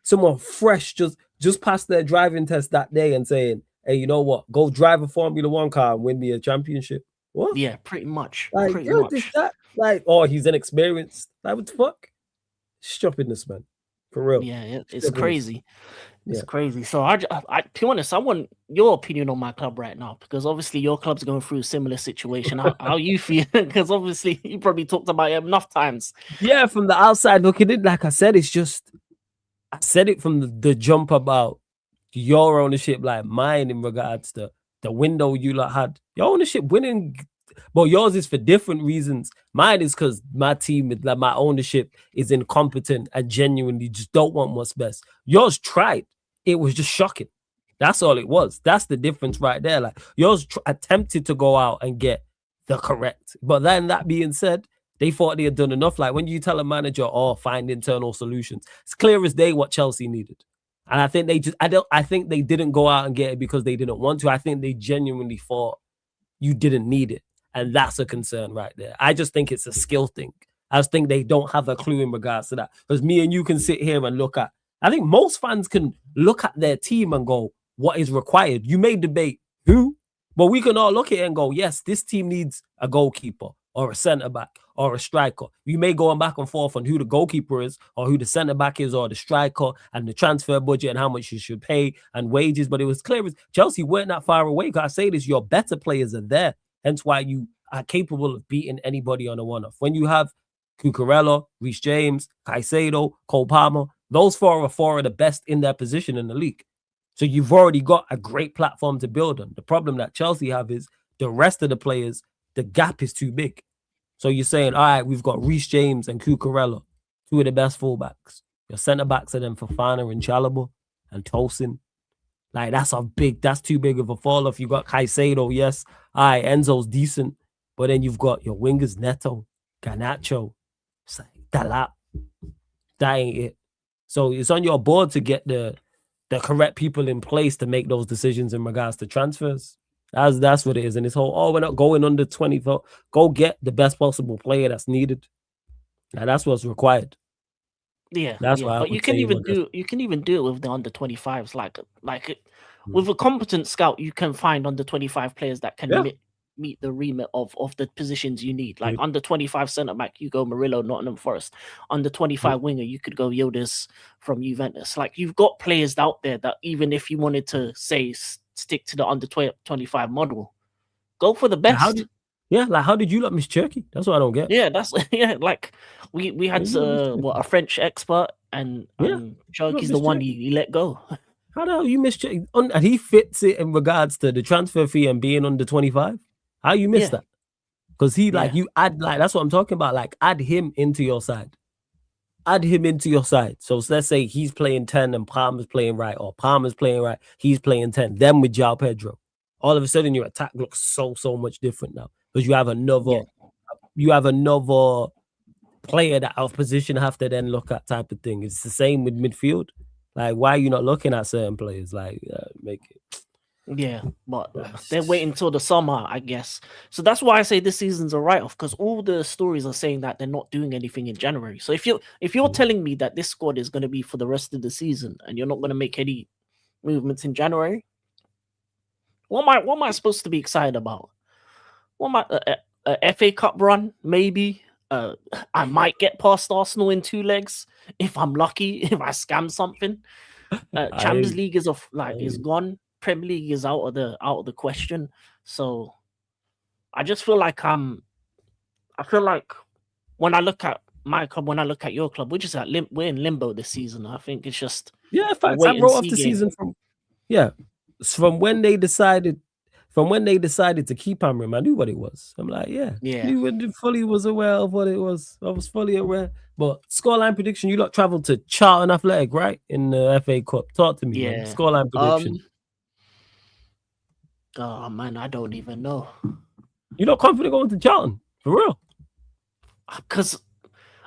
someone fresh just passed their driving test that day and saying, "Hey, you know what? Go drive a Formula One car and win me a championship." What? Yeah, pretty much. Like, pretty much. Oh, he's inexperienced. Like, what the fuck? Stupidness, man. For real. Yeah, it's crazy. It's crazy. So I, to be honest, I want your opinion on my club right now, because obviously your club's going through a similar situation. How you feel? Because obviously you probably talked about it enough times. Yeah, from the outside looking in, like I said, it's just I said it from the jump about your ownership, like mine, in regards to the window you lot had. Your ownership winning, but yours is for different reasons. Mine is because my team, like my ownership, is incompetent and genuinely just don't want what's best. Yours tried. It was just shocking. That's all it was. That's the difference right there. Like yours attempted to go out and get the correct. But then that being said, they thought they had done enough. Like when you tell a manager, "Oh, find internal solutions," it's clear as day what Chelsea needed. And I think I think they didn't go out and get it because they didn't want to. I think they genuinely thought you didn't need it. And that's a concern right there. I just think it's a skill thing. I just think they don't have a clue in regards to that. Because me and you can sit here and look at, I think most fans can look at their team and go, what is required? You may debate who, but we can all look at it and go, yes, this team needs a goalkeeper or a centre-back or a striker. You may go back and forth on who the goalkeeper is or who the centre-back is or the striker and the transfer budget and how much you should pay and wages. But it was clear as Chelsea weren't that far away. Because I say this, your better players are there. Hence why you are capable of beating anybody on a one-off. When you have Cucurella, Reece James, Caicedo, Cole Palmer, those four are the best in their position in the league. So you've already got a great platform to build on. The problem that Chelsea have is the rest of the players, the gap is too big. So you're saying, all right, we've got Reece James and Cucurella, two of the best fullbacks. Your centre-backs are then Fofana and Chalobah and Tosin. Like, that's too big of a fall-off. You got Caicedo, yes. All right, Enzo's decent. But then you've got your wingers, Neto, Garnacho, Dalap. That ain't it. So it's on your board to get the correct people in place to make those decisions in regards to transfers. That's what it is. And this whole, we're not going under 20. Go get the best possible player that's needed. Now that's what's required. Yeah, that's yeah. why. But you can even do it with the under 25s. With a competent scout, you can find under 25 players that can meet the remit of the positions you need. Like under 25 centre back, you go Murillo, Nottingham Forest. Under 25 winger, you could go Yildiz from Juventus. Like you've got players out there that even if you wanted to say stick to the under 25 model, go for the best. How did you miss Cherky? That's what I don't get. Yeah, that's like we had a French expert and Cherky's the one he let go. How the hell you miss Cherky? And he fits it in regards to the transfer fee and being under 25. How you miss that? Because you add that's what I'm talking about. Like add him into your side. Add him into your side. So let's say he's playing 10 and Palmer's playing right, or Palmer's playing right, he's playing 10. Then with João Pedro, all of a sudden your attack looks so much different now. Because you have another player that our position have to then look at, type of thing. It's the same with midfield. Like, why are you not looking at certain players? Like, make it. Yeah, but they're waiting until the summer, I guess. So that's why I say this season's a write-off, because all the stories are saying that they're not doing anything in January. So if you're telling me that this squad is going to be for the rest of the season and you're not going to make any movements in January, what am I supposed to be excited about? A FA Cup run, maybe. I might get past Arsenal in 2 legs if I'm lucky, if I scam something. Champions League is gone. Premier League is out of the question. So I just feel like I feel like when I look at my club, when I look at your club, we're just we're in limbo this season. I think it's just Yeah, a facts. wait I and wrote off see the game. season from when they decided to keep hammering. I knew what it was. I'm like, Yeah. knew it, fully was aware of what it was. I was fully aware. But scoreline prediction, you lot traveled to Charlton Athletic, right? In the FA Cup. Talk to me, man. Yeah. Scoreline prediction. Oh man, I don't even know. You're not confident going to Charlton? For real? Because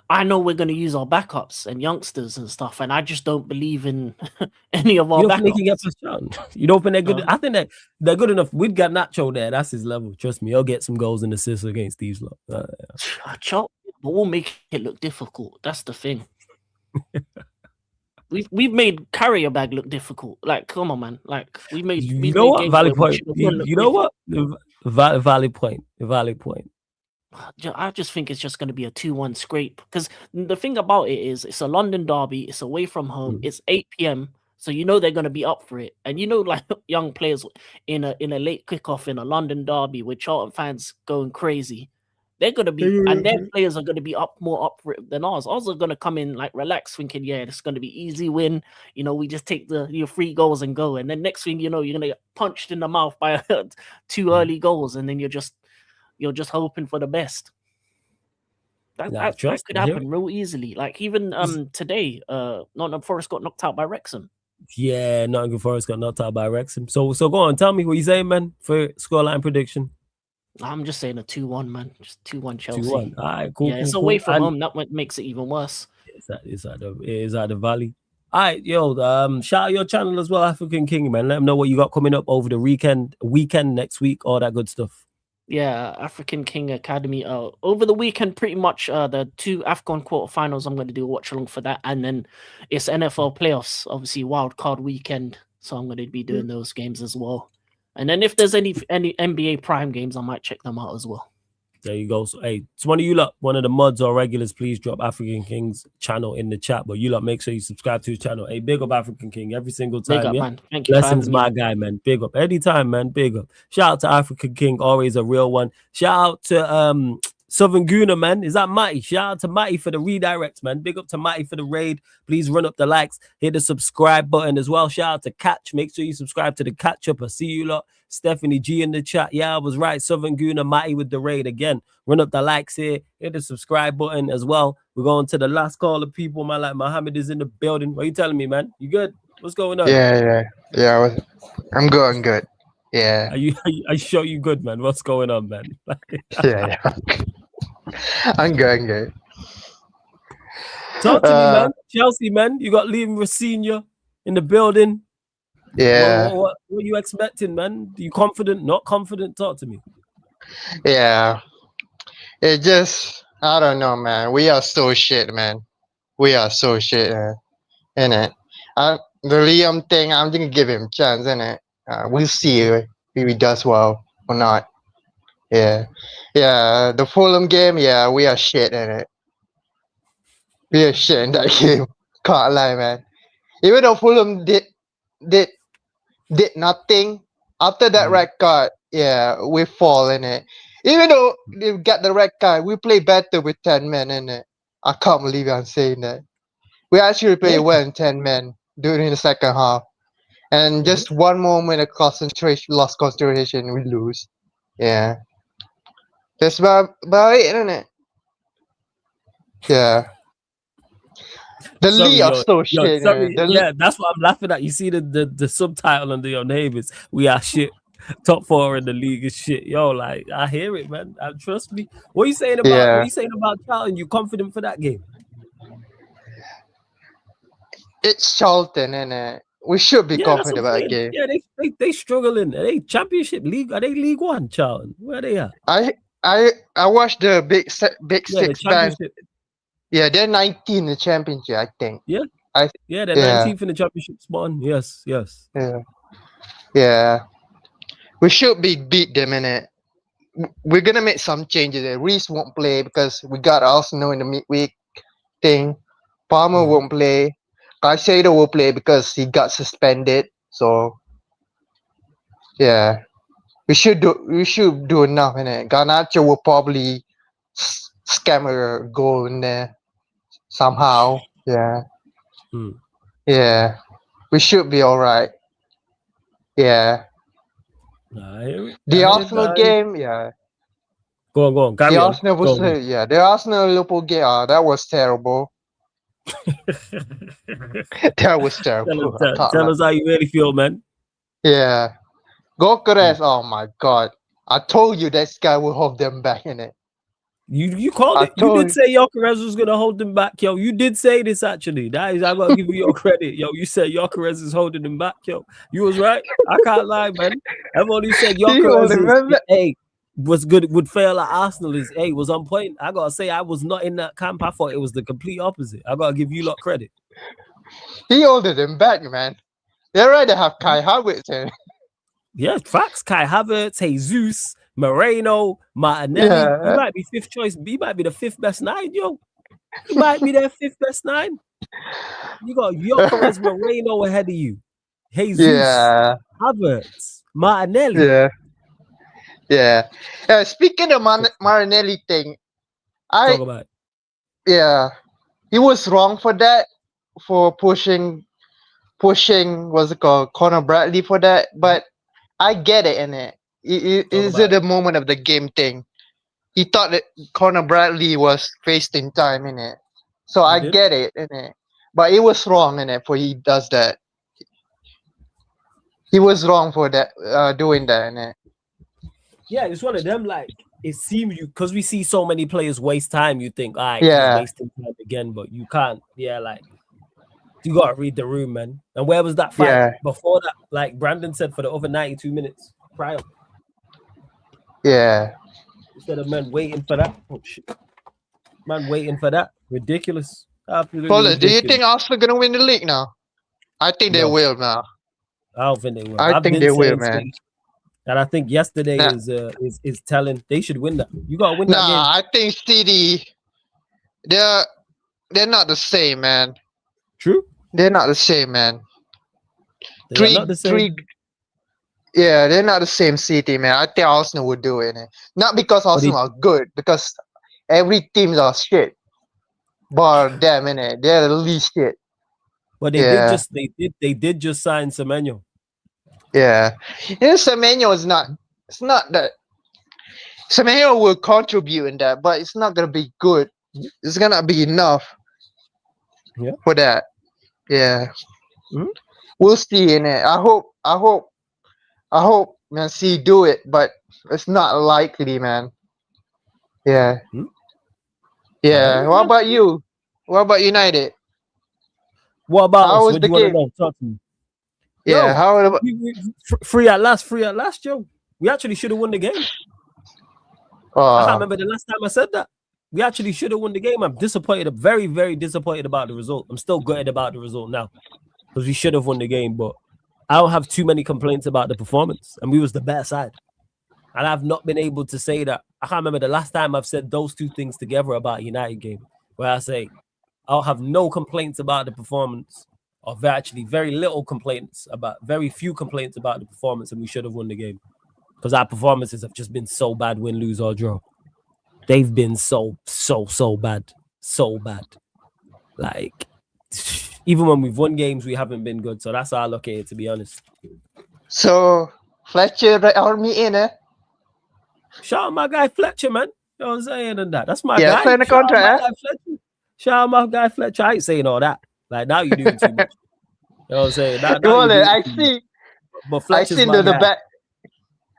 I know we're going to use our backups and youngsters and stuff, and I just don't believe in any of our You don't think they backups. can get past Charlton? You don't think they're good? I think that they're good enough. We've got Nacho there. That's his level. Trust me. He'll get some goals and assists against these lot. Charlton, but we'll make it look difficult. That's the thing. We've made carrier bag look difficult. Like, come on, man. Like, we've made. You know what? Valid point. You know what? Valid point. Valid point. I just think it's just going to be a 2-1 scrape, because the thing about it is it's a London derby, it's away from home, it's 8 p.m, so you know they're going to be up for it. And you know, like, young players in a late kickoff in a London derby with Charlton fans going crazy, they're going to be, and their players are going to be more up for it than ours. Ours are going to come in like relaxed, thinking, yeah, it's going to be easy win. You know, we just take your 3 goals and go. And then next thing you know, you're going to get punched in the mouth by 2 early goals, and then you're just hoping for the best. That could happen real easily. Like, even today, Nottingham Forest got knocked out by Wrexham. Yeah, Nottingham Forest got knocked out by Wrexham. So go on, tell me what you saying, man, for scoreline prediction. I'm just saying a 2-1, man. Just 2-1 Chelsea. 2-1. All right, cool. Yeah, it's away from home. That makes it even worse. It's at the Valley. All right, yo, shout out your channel as well, African King, man. Let them know what you got coming up over the weekend next week, all that good stuff. Yeah, African King Academy. Over the weekend, pretty much the 2 AFCON quarterfinals, I'm going to do a watch along for that. And then it's NFL playoffs, obviously wild card weekend. So I'm going to be doing those games as well. And then if there's any NBA Prime games, I might check them out as well. There you go. So, hey, it's one of you lot, one of the mods or regulars, please drop African King's channel in the chat. But you lot, make sure you subscribe to his channel. Hey, big up African King every single time. Big up, yeah? man. Thank you. Blessings, my guy, man. Big up. Anytime, man. Big up. Shout out to African King, always a real one. Shout out to Southern Guna, man. Is that Matty? Shout out to Matty for the redirects, man. Big up to Matty for the raid. Please run up the likes. Hit the subscribe button as well. Shout out to Catch. Make sure you subscribe to the Catch Up. I see you lot. Stephanie G in the chat. Yeah, I was right. Southern Guna, Matty with the raid again. Run up the likes here. Hit the subscribe button as well. We're going to the last call of people, man. Like Mohammed is in the building. What are you telling me, man? You good? What's going on? Yeah. I'm good. Yeah. Are you sure you good, man? What's going on, man? yeah. I'm good. Talk to me, man. Chelsea, man. You got Liam Rossini in the building. Yeah. What are you expecting, man? Are you confident? Not confident? Talk to me. Yeah. It just, I don't know, man. We are so shit, man. We are so shit, innit? The Liam thing, I'm gonna give him a chance, innit? We'll see if he does well or not. Yeah. The Fulham game, yeah, we are shit, innit? We are shit in that game. Can't lie, man. Even though Fulham did nothing after that red card, yeah, we fall in it. Even though they got the red card, we play better with 10 men in it. I can't believe I'm saying that. We actually play well in 10 men during the second half. And just one moment of lost concentration, we lose. Yeah. That's about it, isn't it? Yeah. The Lee are so shit. Yeah, that's what I'm laughing at. You see the subtitle under your name is "We are shit." Top 4 in the league is shit. Yo, like, I hear it, man. Trust me. What are you saying about Charlton? You confident for that game? It's Charlton, innit? We should be confident about that game. Yeah, they struggling. Are they Championship League? Are they League One, Charlton? Where are they at? I watched the Big Six band. Yeah, they're 19 in the championship, I think. Yeah. They're 19th in the championship spot. Yes. Yeah. We should beat them in it. We're gonna make some changes. Reece won't play because we got Arsenal in the midweek thing. Palmer won't play. Caicedo will play because he got suspended. So yeah. We should do enough in it. Garnacho will probably scam a goal in there. somehow. Yeah. Hmm. Yeah. We should be all right. Yeah. The Arsenal game, yeah. Go on. Carry The on. Arsenal Go was on. yeah. The Arsenal Liverpool game, that was terrible. That was terrible. I can't Tell lie. us how you really feel, man. Yeah. Gokeres, oh my god. I told you this guy will hold them back in it. You called it. You did say Gyökeres was gonna hold them back, yo. You did say this actually. That is, I gotta give you your credit, yo. You said Gyökeres is holding them back, yo. You was right. I can't lie, man. Everybody said Gyökeres was good, would fail at Arsenal. Was on point. I gotta say, I was not in that camp. I thought it was the complete opposite. I gotta give you lot credit. He holded them back, man. They're right to have Kai Havertz in. Yeah, facts. Kai Havertz, Jesus, Moreno, Martinelli. Yeah. He might be fifth choice. He might be the fifth best nine, yo. He might be their fifth best nine. You got Gyökeres, Moreno ahead of you. Jesus, Yeah. Havertz, Martinelli. Yeah. Speaking of Martinelli thing, Talk about it. Yeah, he was wrong for that, for pushing what's it called, Conor Bradley for that. But I get it in it. Is it a moment of the game thing? He thought that Conor Bradley was wasting time in it, so I get it in it. But it was wrong in it for he does that. He was wrong for that, doing that in it. Yeah, it's one of them. Like, it seems you, because we see so many players waste time, you think, all right, Yeah. he's wasting time again, but you can't. Yeah, like, you gotta read the room, man. And where was that fight Yeah. before that? Like Brandon said, for the other 92 minutes prior, Yeah. instead of man waiting for that. Oh shit, man waiting for that. Ridiculous. Absolutely Paulus, do you ridiculous. think Arsenal gonna win the league now? I think they No. will now. I don't think they will. I I've think been they will, saying man. so. And I think yesterday Nah. is telling they should win that. You gotta win that game. Nah, I think City, they're not the same, man. True. They're not the same, man. They are not the same. Yeah, they're not the same City, man. I think Arsenal would do it. Not because Arsenal are good, because every teams are shit. But them, innit? They're the least shit. But they did just sign Semenyo. Yeah. Semenyo is not. It's not that. Semenyo will contribute in that, but it's not gonna be good. It's gonna be enough. Yeah. For that. Yeah. Mhm. We'll see in it. I hope Man City do it, but it's not likely, man. Yeah. Yeah. What about you? What about United? What about How us? was What the do you want to game? know? Talk to me. Yeah. Yo, How about free at last, Joe. We actually should have won the game. I can't remember the last time I said that. We actually should have won the game. I'm disappointed. I'm very, very disappointed about the result. I'm still gutted about the result now because we should have won the game. But I don't have too many complaints about the performance, and we was the better side. And I've not been able to say that. I can't remember the last time I've said those two things together about a United game, where I say I'll have no complaints about the performance, or actually very few complaints about the performance, and we should have won the game. Because our performances have just been so bad, win, lose, or draw. They've been so bad. So bad. Like, even when we've won games, we haven't been good. So that's how I look at it, to be honest. So Fletcher Army in it? Shout out my guy Fletcher, man. You know what I'm saying? And that's my Yeah, guy. sign the Shout out my contract, guy Fletcher. Shout out my guy Fletcher. I ain't saying all that. Like, now you're doing too much. You know what I'm saying? Now Well, you're doing I too much. see. But I Fletcher's seen my the guy. back.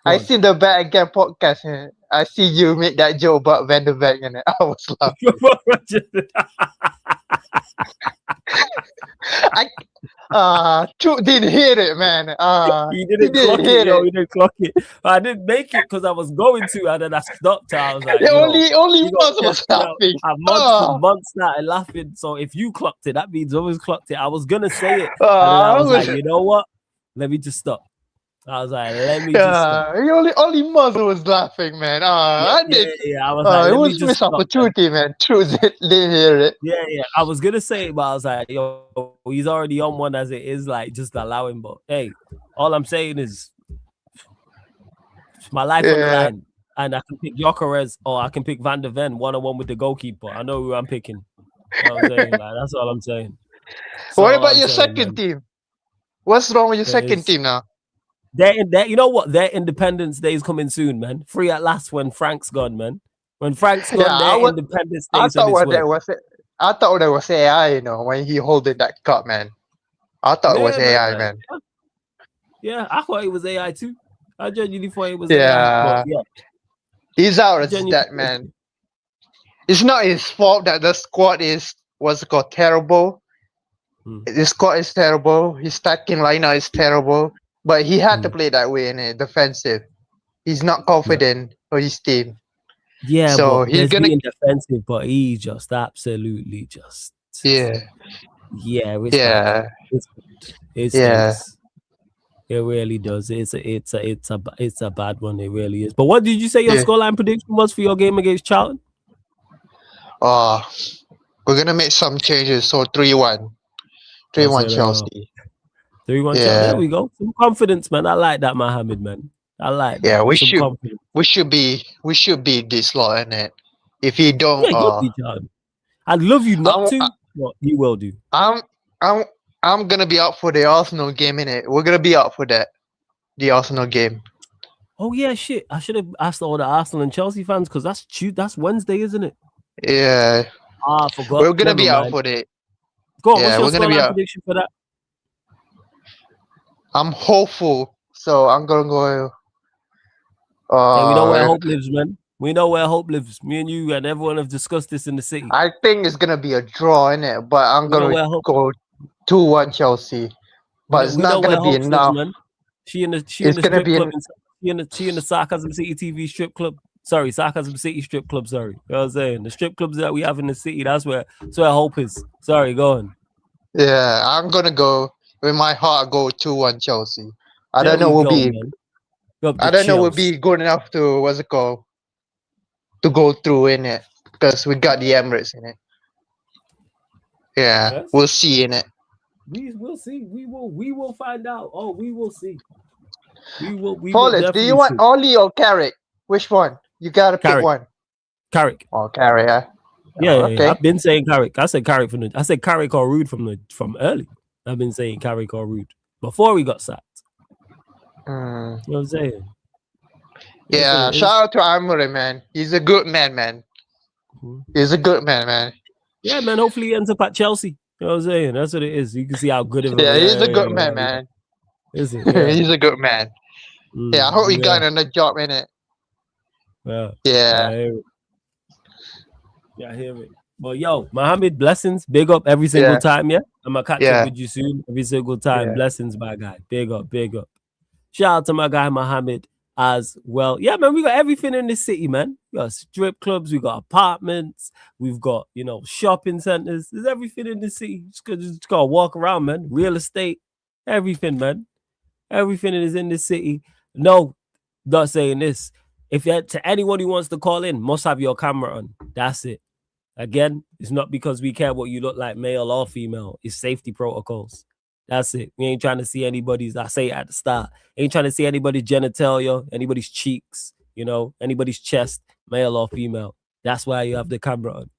I seen the back again podcast. I see you make that joke about Van der Beek in it. I was laughing. True didn't hear it, man. He didn't clock it, yo. He didn't clock it. I didn't make it because I was going to, and then I stopped. I was like, The yo, only you Muzz gotta was catch me out. laughing. And Month started laughing. So if you clocked it, that means others clocked it. I was gonna say it, and then I was like, you know what? Let me just stop. I was like, let me just stop. Only Muzz was laughing, man. I did. Yeah. I was like, it let me was just missed stop. opportunity, man. True didn't hear it. Yeah. I was gonna say it, but I was like, yo, he's already on one as it is. Like, just allow him. But hey, all I'm saying is, it's my life on the line, and I can pick Gyökeres or I can pick Van der Ven 1-on-1 with the goalkeeper. I know who I'm picking. You know what I'm saying? Like, that's all I'm saying. That's What all about I'm your saying, second man. team? What's wrong with your second It's- team now? you know what? Their Independence Day is coming soon, man. Free at last when Frank's gone, man. When Frank's Yeah, gone, their Independence Day I is on thought its what way. that was. I thought that was AI, you know, when he holding that cup, man. I thought it was Yeah, AI, man. Yeah, I thought it was AI too. I genuinely thought it was Yeah. AI. But yeah, He's out as genuinely that, man. It's not his fault that the squad is what's it called terrible. The squad is terrible. His stacking lineup is terrible. But he had to play that way in it, defensive. He's not confident for his team. Yeah, So but he's there's gonna being defensive, but he just absolutely just yeah. It's Yeah. bad. It Yeah. stinks. It really does. It's a bad one. It really is. But what did you say your Yeah. scoreline prediction was for your game against Charlton? We're gonna make some changes. So 3-1. 3-1 Chelsea. 3-1 Yeah. Charlton. There we go. Some confidence, man. I like that, Mohammed, man. I like that. Yeah, we Some should confidence. we should beat this lot in it. If you don't Yeah, you'll beat Charlton. I'd love you not to, but you will do. I'm gonna be up for the Arsenal game in it. We're gonna be up for that. The Arsenal game. Oh yeah, shit. I should have asked all the Arsenal and Chelsea fans because that's Wednesday, isn't it? Yeah. I forgot. We're gonna Never be out mind. for it. Go on, Yeah, what's we're your gonna be scoreline out. prediction for that? I'm hopeful, so I'm gonna go. Yeah, we know where hope lives, man. We know where hope lives. Me and you and everyone have discussed this in the city. I think it's gonna be a draw in it, but I'm We know gonna where hope. go 2-1 Chelsea. But it's We know not where gonna be hope lives, enough. man. She in the It's gonna strip be club. She in the Sarcasm City TV strip club. Sorry, Sarcasm City strip club. Sorry, you know what I'm saying? The strip clubs that we have in the city. That's where hope is. Sorry, go on. Yeah, I'm gonna go with my heart. Go 2-1 Chelsea. I There don't know we we'll go, be. man. Up I the don't know we'll Chelsea. be good enough to what's it called to go through in it because we got the Emirates in it. Yeah, Yes. we'll see in it. We will see. We will find out. Oh, we will see. We will Paulus, do definitely you want see. Oli or Carrick? Which one? You gotta pick Carrick. one. Carrick. Oh, Carrick. Yeah. Yeah, Oh, yeah, okay. I've been saying Carrick. I said Carrick or Rude from early. I've been saying Carrick or Rude before we got sacked. You know what I'm saying? Yeah, shout out to Amorim, man. He's a good man. He's a good man. Yeah, man. Hopefully he ends up at Chelsea. You know what I'm saying? That's what it is. You can see how good of a Yeah, he's a good man. Is it? Yeah. He's a good man. Yeah, I hope he got another job in it. Yeah. Yeah. I hear it. Yeah, I hear it. But yo, Mohammed, blessings. Big up every single Yeah. time, yeah? I'm gonna catch Yeah. up with you soon. Every single time. Yeah. Blessings, my guy. Big up. Shout out to my guy Mohammed as well. Yeah, man, we got everything in the city, man. We got strip clubs, we got apartments, we've got, shopping centers. There's everything in the city. Just gotta walk around, man. Real estate, everything, man. Everything is in the city. No, not saying this. If to anyone who wants to call in, must have your camera on. That's it. Again, it's not because we care what you look like, male or female. It's safety protocols. That's it. We ain't trying to see anybody's, I say at the start, ain't trying to see anybody's genitalia, anybody's cheeks, anybody's chest, male or female. That's why you have the camera on.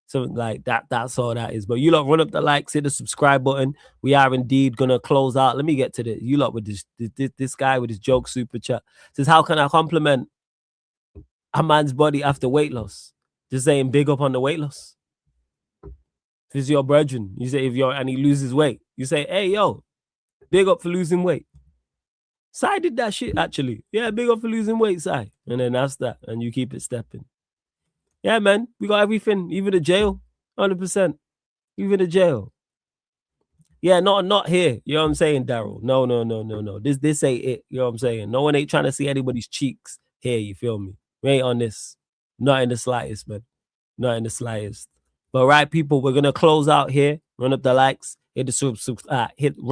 Something like that. That's all that is. But you lot run up the likes, hit the subscribe button. We are indeed gonna close out. Let me get to you lot with this guy with his joke super chat. Says, how can I compliment a man's body after weight loss? Just saying big up on the weight loss. If it's your brethren, you say and he loses weight, you say, hey yo, big up for losing weight. Sai did that shit actually. Yeah, big up for losing weight, Sai. And then that's that. And you keep it stepping. Yeah, man. We got everything. Even the jail. 100%. Even the jail. Yeah, not here. You know what I'm saying, Daryl? No. This ain't it. You know what I'm saying? No one ain't trying to see anybody's cheeks here, you feel me? We ain't on this. Not in the slightest, man. Not in the slightest. But right, people, we're gonna close out here. Run up the likes. Run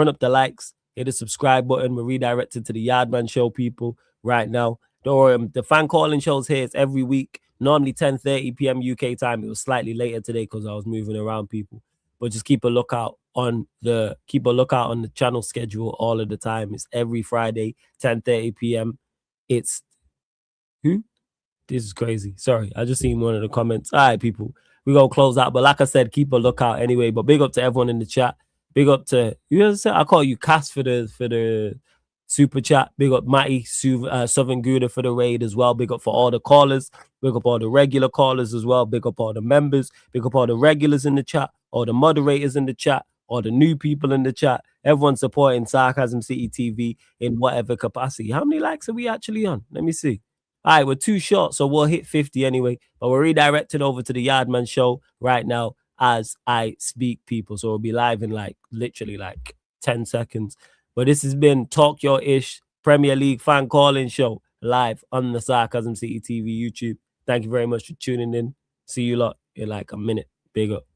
up the likes. Hit the subscribe button. We're redirected to the Yardman Show, people, right now. Don't worry, the fan calling shows here. It's every week. Normally 10:30 p.m. UK time. It was slightly later today because I was moving around, people. But just keep a lookout on the channel schedule all of the time. It's every Friday, 10:30 p.m. It's who? This is crazy. Sorry, I just seen one of the comments. All right, people. we're gonna close out. But like I said, keep a lookout anyway. But big up to everyone in the chat. Big up to I call you Cass for the super chat. Big up Matty, Southern Gouda for the raid as well. Big up for all the callers. Big up all the regular callers as well. Big up all the members. Big up all the regulars in the chat. All the moderators in the chat. All the new people in the chat. Everyone supporting Sarcasm City TV in whatever capacity. How many likes are we actually on? Let me see. All right, we're too short, so we'll hit 50 anyway. But we're redirected over to the Yardman Show right now as I speak, people. So we'll be live in literally 10 seconds. But this has been Talk Your Ish Premier League fan calling show live on the Sarcasm City TV YouTube. Thank you very much for tuning in. See you lot in a minute. Big up.